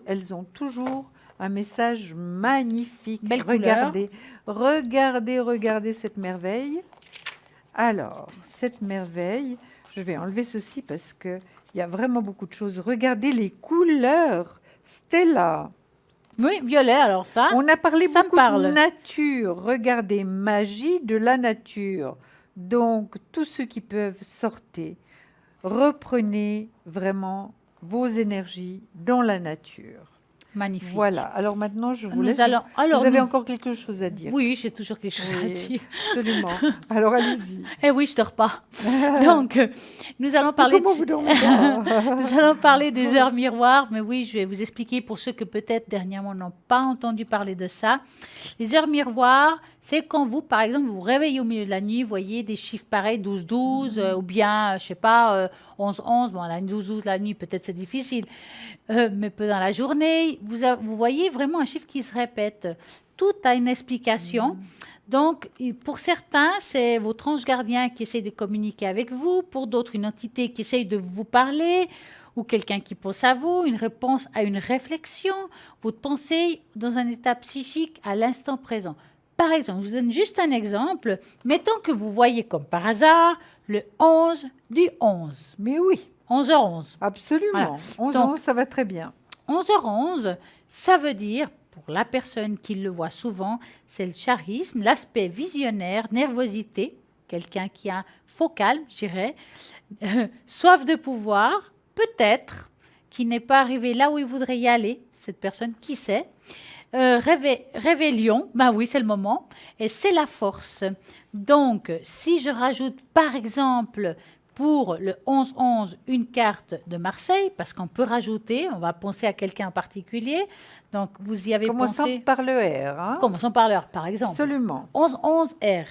elles ont toujours un message magnifique. Belle couleur. Regardez cette merveille. Alors, cette merveille, je vais enlever ceci parce qu'il y a vraiment beaucoup de choses. Regardez les couleurs. Stella. Oui, violet, alors ça. On a parlé ça me beaucoup parle. de nature. Regardez, magie de la nature. Donc, tous ceux qui peuvent, sortez. Reprenez vraiment vos énergies dans la nature. Magnifique. Voilà. Alors maintenant, je vous Nous laisse. allons- alors, vous avez nous- encore quelque chose à dire? Oui, j'ai toujours quelque chose à Oui, dire. absolument. Alors allez-y. Eh oui, je dors pas. Donc, nous allons parler Comment vous dormez pas? nous allons parler des heures miroirs, mais oui, je vais vous expliquer pour ceux que peut-être dernièrement n'ont pas entendu parler de ça. Les heures miroirs, c'est quand vous, par exemple, vous vous réveillez au milieu de la nuit, vous voyez des chiffres pareils, 12-12, ou bien, je sais pas, 11-11. Bon, la 12-12, la nuit, peut-être c'est difficile, mais peu dans la journée. Vous voyez vraiment un chiffre qui se répète. Tout a une explication. Donc, pour certains, c'est votre ange gardien qui essaie de communiquer avec vous. Pour d'autres, une entité qui essaie de vous parler ou quelqu'un qui pense à vous, une réponse à une réflexion, votre pensée dans un état psychique à l'instant présent. Par exemple, je vous donne juste un exemple. Mettons que vous voyez comme par hasard le 11 du 11, Mais oui, 11h11. absolument. Voilà. 11 Donc- ans, ça va très bien. 11h11, ça veut dire, pour la personne qui le voit souvent, c'est le charisme, l'aspect visionnaire, nervosité, quelqu'un qui a un faux calme, je dirais, soif de pouvoir, peut-être, qui n'est pas arrivé là où il voudrait y aller, cette personne, qui sait, rébellion, ben oui, c'est le moment, et c'est la force. Donc, si je rajoute, par exemple, pour le 11-11, une carte de Marseille, parce qu'on peut rajouter, on va penser à quelqu'un en particulier. Donc, vous y avez Commençons pensé. par le R. Hein? Commençons par l'heure, par exemple. Absolument. 11-11-R.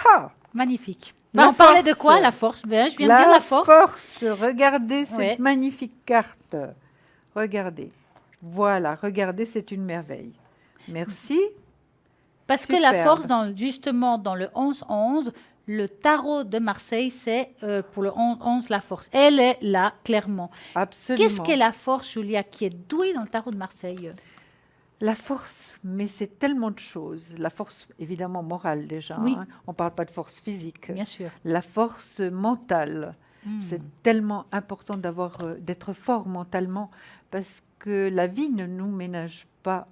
Ha! Magnifique. La On parlait de force. quoi, la force? Ben, je viens de dire la force. Regardez cette Ouais. magnifique carte. Regardez. Voilà, regardez, c'est une merveille. Merci. Parce que la Superbe. force, justement, dans le 11-11, le tarot de Marseille, c'est pour le 11-11 la force. Elle est là, clairement. Absolument. Qu'est-ce qu'est la force, Julia, qui est douée dans le tarot de Marseille? La force, mais c'est tellement de choses. La force, évidemment, morale déjà. Oui. Hein. On ne parle pas de force physique. Bien sûr. La force mentale. C'est tellement important d'être fort mentalement parce que la vie ne nous ménage pas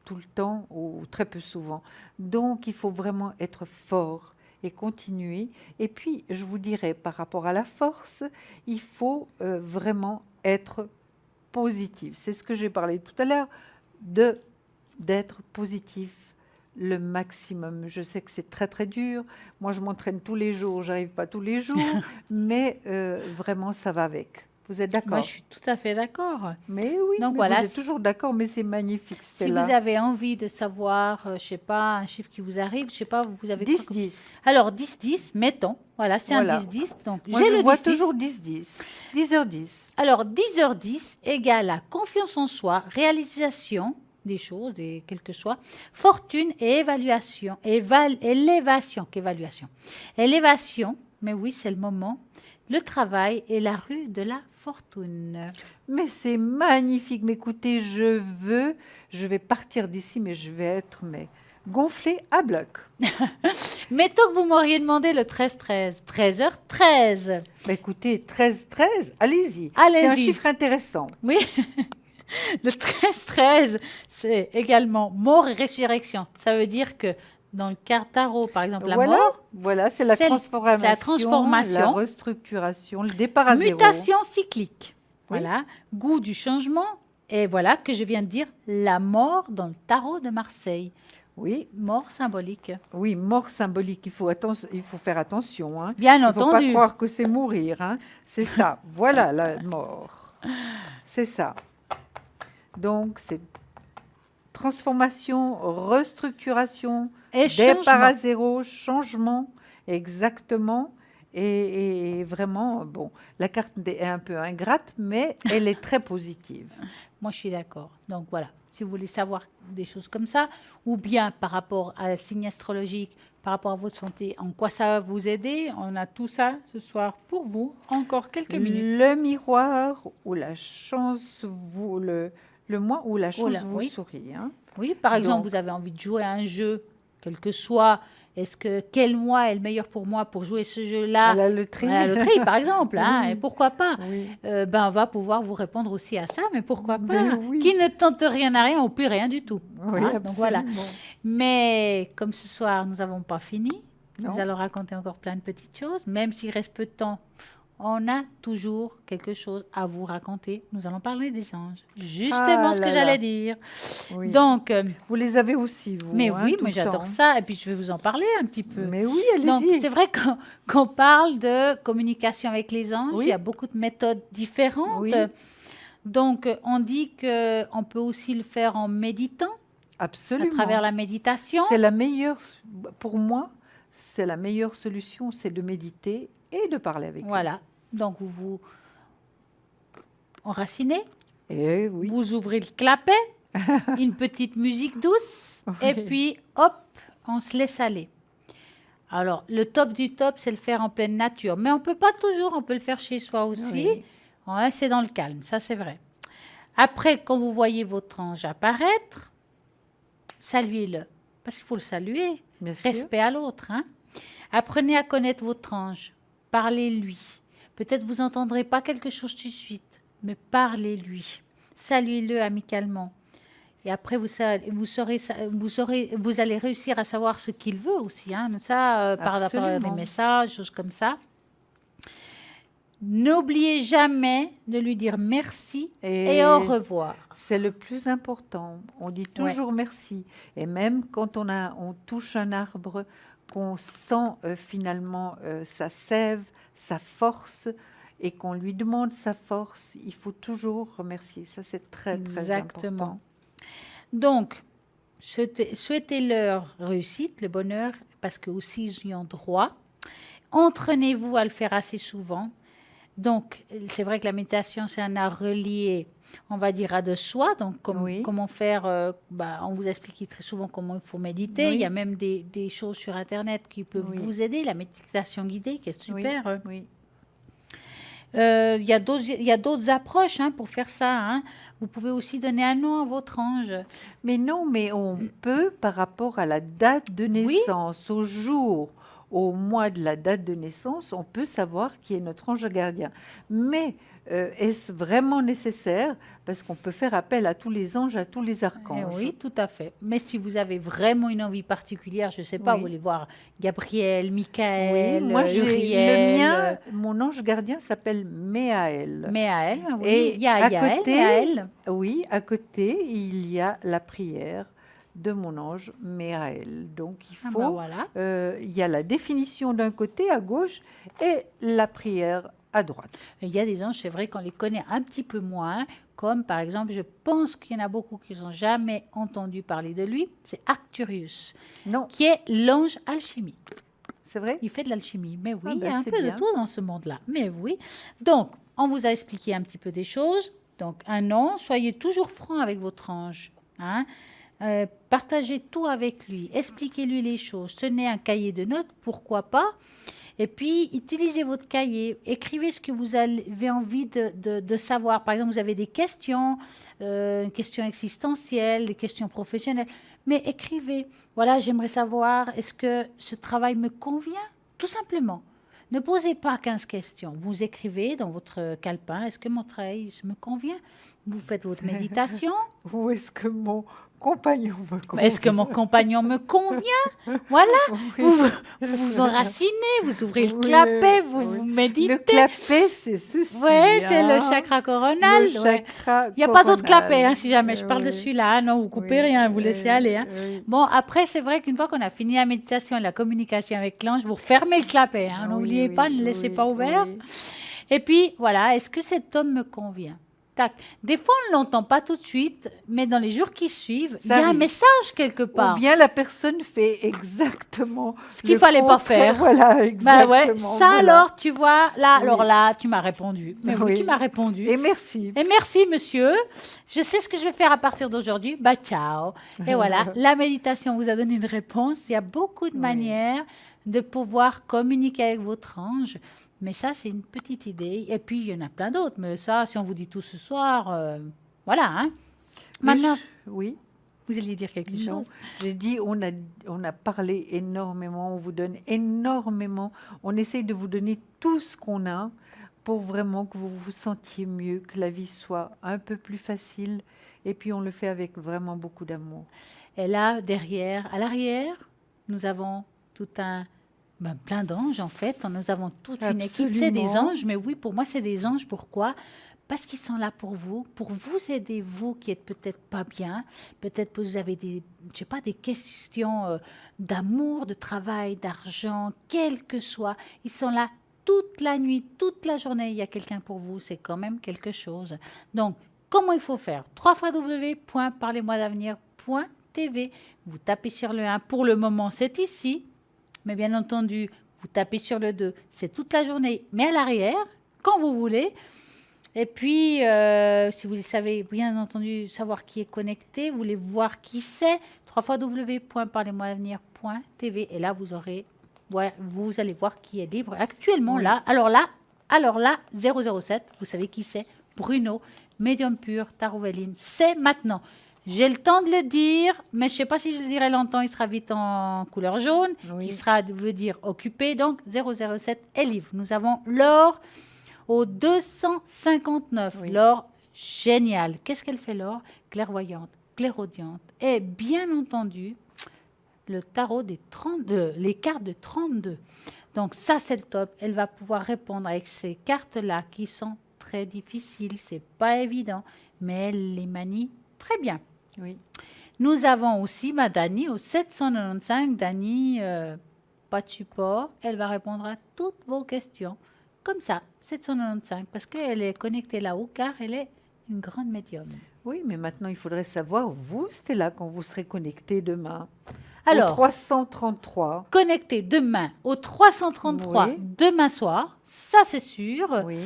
tout le temps ou très peu souvent. Donc, il faut vraiment être fort et continuer. Et puis, je vous dirais, par rapport à la force, il faut vraiment être positif. C'est ce que j'ai parlé tout à l'heure, d'être positif le maximum. Je sais que c'est très très dur. Moi, je m'entraîne tous les jours, j'arrive pas tous les jours, mais vraiment, ça va avec. Vous êtes d'accord? Moi, je suis tout à fait d'accord. Mais oui, Donc mais voilà, vous êtes toujours d'accord, mais c'est magnifique, Si Stella. vous avez envie de savoir, je sais pas, un chiffre qui vous arrive, je sais pas, vous avez quoi comme- 10-10. Alors, 10-10, mettons. Voilà, c'est Voilà. un 10-10. Donc, Moi, j'ai je le vois 10-10. toujours 10-10. 10h10. Alors, 10h10 égale à confiance en soi, réalisation des choses, et quel que soit, fortune et évaluation. Élévation qu'évaluation. Élévation, mais oui, c'est le moment. Le travail et la rue de la fortune. Mais c'est magnifique. Mais écoutez, je vais partir d'ici, mais je vais être gonflée à bloc. Mettons que vous m'auriez demandé le 13-13. 13h13. Bah, écoutez, 13-13, allez-y. Allez-y. C'est un chiffre intéressant. Oui. Le 13-13, c'est également mort et résurrection. Ça veut dire que dans le tarot, par exemple, la mort, Voilà, c'est la c'est transformation, la transformation. la restructuration, le départ à zéro. mutation cyclique. Oui. Voilà, goût du changement. Et voilà que je viens de dire la mort dans le tarot de Marseille. Oui, Mort symbolique. oui, mort symbolique. Il faut faire attention. Hein. Bien Il ne faut pas entendu. croire que c'est mourir. Hein. C'est ça. Voilà la mort. C'est ça. Donc, c'est transformation, restructuration, Et départ à changement. zéro, changement, exactement. Et vraiment, bon, la carte est un peu ingrate, mais elle est très positive. Moi, je suis d'accord. Donc voilà, si vous voulez savoir des choses comme ça, ou bien par rapport à la signe astrologique, par rapport à votre santé, en quoi ça va vous aider, on a tout ça ce soir pour vous. Encore quelques minutes. Le miroir ou la chance, le mois où la chance vous oui. sourit. Hein. Oui, par exemple, Donc- vous avez envie de jouer à un jeu, quel que soit. Quel mois est le meilleur pour moi pour jouer ce jeu-là? À la loterie. À la loterie, par exemple. Hein, Oui. et pourquoi pas? Oui. On va pouvoir vous répondre aussi à ça, mais pourquoi pas? Mais oui. Qui ne tente rien à rien, ou plus rien du tout. Oui, Hein, donc voilà. absolument. Mais comme ce soir, nous n'avons pas fini, nous Non. allons raconter encore plein de petites choses, même s'il reste peu de temps. on a toujours quelque chose à vous raconter. Nous allons parler des anges. Justement Ah ce que là j'allais là. dire. Oui. Donc, Vous les avez aussi, vous. mais hein, oui, tout moi le j'adore temps. ça. Et puis je vais vous en parler un petit peu. Mais oui, Donc, allez-y. c'est vrai qu'on parle de communication avec les anges. Oui. Il y a beaucoup de méthodes différentes. Oui. Donc, on dit qu'on peut aussi le faire en méditant, à Absolument. travers la méditation. C'est la meilleure, pour moi, c'est la meilleure solution, c'est de méditer et de parler avec Voilà. Donc, vous vous enracinez, lui. Et oui. vous ouvrez le clapet, une petite musique douce, et Oui. puis, hop, on se laisse aller. Alors, le top du top, c'est le faire en pleine nature. Mais on ne peut pas toujours, on peut le faire chez soi aussi. Oui. Ouais, c'est dans le calme, ça c'est vrai. Après, quand vous voyez votre ange apparaître, saluez-le. Parce qu'il faut le saluer. Bien sûr. Respect à l'autre. Hein. Apprenez à connaître votre ange. Parlez-lui. Peut-être vous n'entendrez pas quelque chose tout de suite, mais parlez-lui. Saluez-le amicalement. Et après, vous allez réussir à savoir ce qu'il veut aussi. Hein. Ça, par rapport à des Absolument. messages, choses comme ça. N'oubliez jamais de lui dire merci et au revoir. C'est le plus important. On dit toujours merci. Et même quand on touche un arbre, qu'on sent finalement sa sève, sa force, et qu'on lui demande sa force, il faut toujours remercier. Ça, c'est très, très Exactement. important. Donc, souhaitez-leur réussite, le bonheur, parce que aussi ils y ont droit. Entraînez-vous à le faire assez souvent. Donc, c'est vrai que la méditation, c'est un art relié, on va dire, à de soi. Donc, comment faire, on vous explique très souvent comment il faut méditer. Oui. Il y a même des choses sur Internet qui peuvent vous aider. La méditation guidée, qui est super. Oui. Il y a d'autres approches pour faire ça. Hein. Vous pouvez aussi donner un nom à votre ange. Mais non, mais on peut, par rapport à la date de naissance, au jour, au mois de la date de naissance, on peut savoir qui est notre ange gardien. Mais est-ce vraiment nécessaire? Parce qu'on peut faire appel à tous les anges, à tous les archanges. Oui, tout à fait. Mais si vous avez vraiment une envie particulière, je ne sais pas, vous voulez voir Gabriel, Michael, moi j'ai Uriel. le mien, mon ange gardien s'appelle Méaël. Méaël, oui. Et il y a Méaël. Oui, à côté, il y a la prière de mon ange Méaël. Donc il faut, il y a la définition d'un côté à gauche et la prière à droite. Il y a des anges, c'est vrai qu'on les connaît un petit peu moins, comme par exemple, je pense qu'il y en a beaucoup qui n'ont jamais entendu parler de lui, c'est Arcturus, qui est l'ange alchimie. C'est vrai? Il fait de l'alchimie, mais oui, il y a un peu de tout dans ce monde-là, mais oui. Donc, on vous a expliqué un petit peu des choses. Donc, un an, soyez toujours franc avec votre ange. Hein. Partagez tout avec lui, expliquez-lui les choses, tenez un cahier de notes, pourquoi pas. Et puis, utilisez votre cahier, écrivez ce que vous avez envie de savoir. Par exemple, vous avez des questions, questions existentielles, des questions professionnelles, mais écrivez. Voilà, j'aimerais savoir, est-ce que ce travail me convient? Tout simplement. Ne posez pas 15 questions. Vous écrivez dans votre calepin, est-ce que mon travail me convient? Vous faites votre méditation. Ou est-ce que mon compagnon me convient? Est-ce que mon compagnon me convient? Voilà, vous vous enracinez, vous ouvrez le clapet, vous méditez. Le clapet, c'est ceci. Oui, c'est le chakra coronal. Il n'y a pas d'autre clapet, si jamais je parle de celui-là. Non, vous ne coupez rien, vous laissez aller. Hein. Bon, après, c'est vrai qu'une fois qu'on a fini la méditation et la communication avec l'ange, vous refermez le clapet. Hein. N'oubliez pas, ne le laissez pas ouvert. Et puis, voilà, est-ce que cet homme me convient? Tac. Des fois, on ne l'entend pas tout de suite, mais dans les jours qui suivent, il y a un message quelque part. Ou bien la personne fait exactement ce qu'il ne fallait pas faire. Voilà, exactement. Ouais. Ça, alors, tu vois, là, alors là, tu m'as répondu. Mais oui, tu m'as répondu. Et merci. Et merci, monsieur. Je sais ce que je vais faire à partir d'aujourd'hui. Bah, ciao. Et voilà, la méditation vous a donné une réponse. Il y a beaucoup de manières de pouvoir communiquer avec votre ange. Mais ça, c'est une petite idée. Et puis, il y en a plein d'autres. Mais ça, si on vous dit tout ce soir, voilà. Hein. Maintenant, oui. Vous alliez dire quelque chose? J'ai dit, on a parlé énormément, on vous donne énormément. On essaye de vous donner tout ce qu'on a pour vraiment que vous vous sentiez mieux, que la vie soit un peu plus facile. Et puis, on le fait avec vraiment beaucoup d'amour. Et là, derrière, à l'arrière, nous avons tout un Ben, plein d'anges, en fait. Nous avons toute une équipe. C'est des Absolument. anges, mais oui, pour moi, c'est des anges. Pourquoi? Parce qu'ils sont là pour vous aider, vous qui êtes peut-être pas bien, peut-être que vous avez des, je sais pas, des questions d'amour, de travail, d'argent, quel que soit. Ils sont là toute la nuit, toute la journée. Il y a quelqu'un pour vous, c'est quand même quelque chose. Donc, comment il faut faire? www.parlez-moi-d'avenir.tv. Vous tapez sur le 1. Pour le moment, c'est ici. Mais bien entendu, vous tapez sur le 2. C'est toute la journée, mais à l'arrière, quand vous voulez. Et puis, si vous savez, bien entendu, savoir qui est connecté, vous voulez voir qui c'est, www.parlez-moi-d'avenir.tv. Et là, vous allez voir qui est libre actuellement Oui. là. Alors là, 007, vous savez qui c'est? Bruno, médium pur, Tarouveline. C'est maintenant. J'ai le temps de le dire, mais je ne sais pas si je le dirai longtemps. Il sera vite en couleur jaune, Oui. qui veut dire occupé. Donc, 007 est libre. Nous avons l'or au 259. Oui. L'or, génial. Qu'est-ce qu'elle fait, l'or? Clairvoyante, clairaudiente. Et bien entendu, le tarot des 32, les cartes de 32. Donc ça, c'est le top. Elle va pouvoir répondre avec ces cartes-là qui sont très difficiles. C'est pas évident, mais elle les manie très bien. Oui. Nous avons aussi Dani au 795. Dani, pas de support. Elle va répondre à toutes vos questions. Comme ça, 795, parce qu'elle est connectée là-haut, car elle est une grande médium. Oui, mais maintenant, il faudrait savoir, vous, Stella, quand vous serez connecté demain. Alors, Au 333. connectée demain au 333, Oui. demain soir, ça c'est sûr. Oui.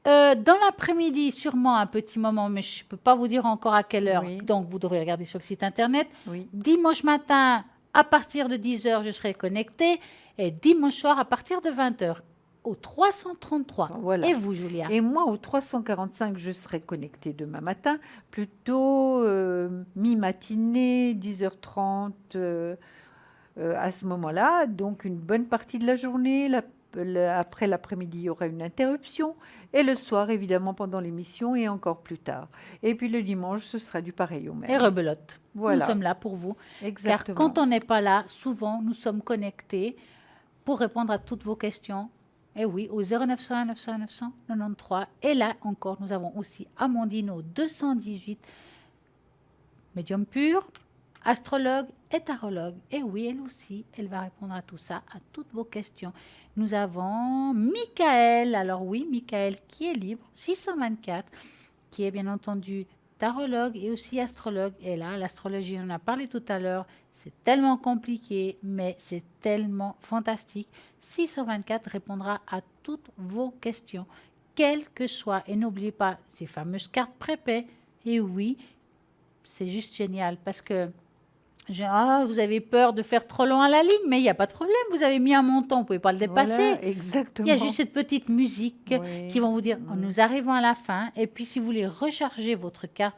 Dans l'après-midi, sûrement un petit moment, mais je ne peux pas vous dire encore à quelle heure. Oui. Donc, vous devrez regarder sur le site internet. Oui. Dimanche matin, à partir de 10h, je serai connectée. Et dimanche soir, à partir de 20h, au 333. Voilà. Et vous, Julia? Et moi, au 345, je serai connectée demain matin, plutôt mi-matinée, 10h30 à ce moment-là. Donc, une bonne partie de la journée. Après l'après-midi, il y aura une interruption. Et le soir, évidemment, pendant l'émission et encore plus tard. Et puis le dimanche, ce sera du pareil au même. Et rebelote. Voilà. Nous sommes là pour vous. Exactement. Car quand on n'est pas là, souvent, nous sommes connectés pour répondre à toutes vos questions. Et oui, au 0901 900 993. Et là encore, nous avons aussi Amandine au 218, médium pur, astrologue et tarologue. Et oui, elle aussi, elle va répondre à tout ça, à toutes vos questions. Nous avons Michael. Alors oui, Michael qui est libre, 624, qui est bien entendu tarologue et aussi astrologue. Et là, l'astrologie, on en a parlé tout à l'heure, c'est tellement compliqué, mais c'est tellement fantastique. 624 répondra à toutes vos questions, quelles que soient. Et n'oubliez pas ces fameuses cartes prépay. Et oui, c'est juste génial parce que vous avez peur de faire trop long à la ligne, mais il n'y a pas de problème. Vous avez mis un montant, vous ne pouvez pas le dépasser. Voilà, exactement. Il y a juste cette petite musique Oui. qui vont vous dire, nous arrivons à la fin. Et puis, si vous voulez recharger votre carte,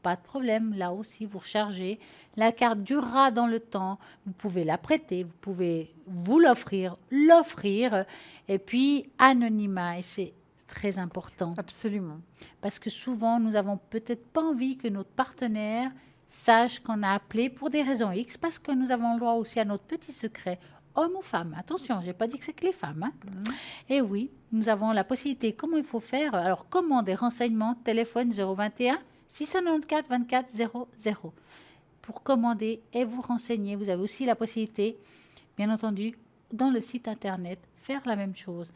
pas de problème. Là aussi, vous rechargez. La carte durera dans le temps. Vous pouvez la prêter, vous pouvez vous l'offrir. Et puis, anonymat. Et c'est très important. Absolument. Parce que souvent, nous n'avons peut-être pas envie que notre partenaire sache qu'on a appelé pour des raisons X, parce que nous avons le droit aussi à notre petit secret, homme ou femme. Attention, je n'ai pas dit que c'est que les femmes. Hein. Et oui, nous avons la possibilité. Comment il faut faire? Alors, commandez renseignements, téléphone 021 694 24 00. Pour commander et vous renseigner, vous avez aussi la possibilité, bien entendu, dans le site internet, faire la même chose.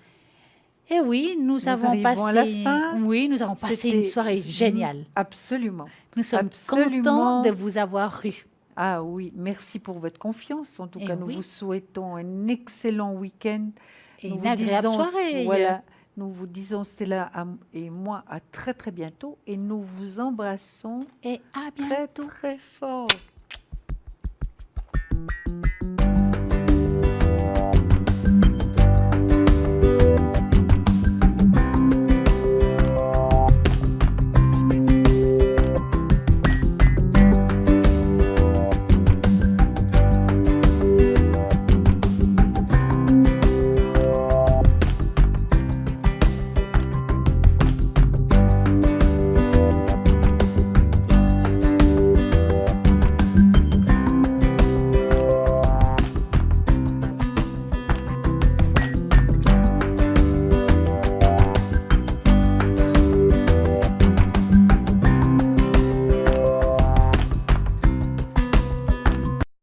Et oui, nous avons arrivons à la fin. nous avons passé une soirée géniale. Absolument. Nous sommes Absolument. contents de vous avoir eu. Ah oui, merci pour votre confiance. En tout Et cas, nous oui. vous souhaitons un excellent week-end. Et Nous une vous agréable disons- soirée. Voilà, nous vous disons, Stella et moi, à très très bientôt. Et nous vous embrassons Et à très bientôt. très fort.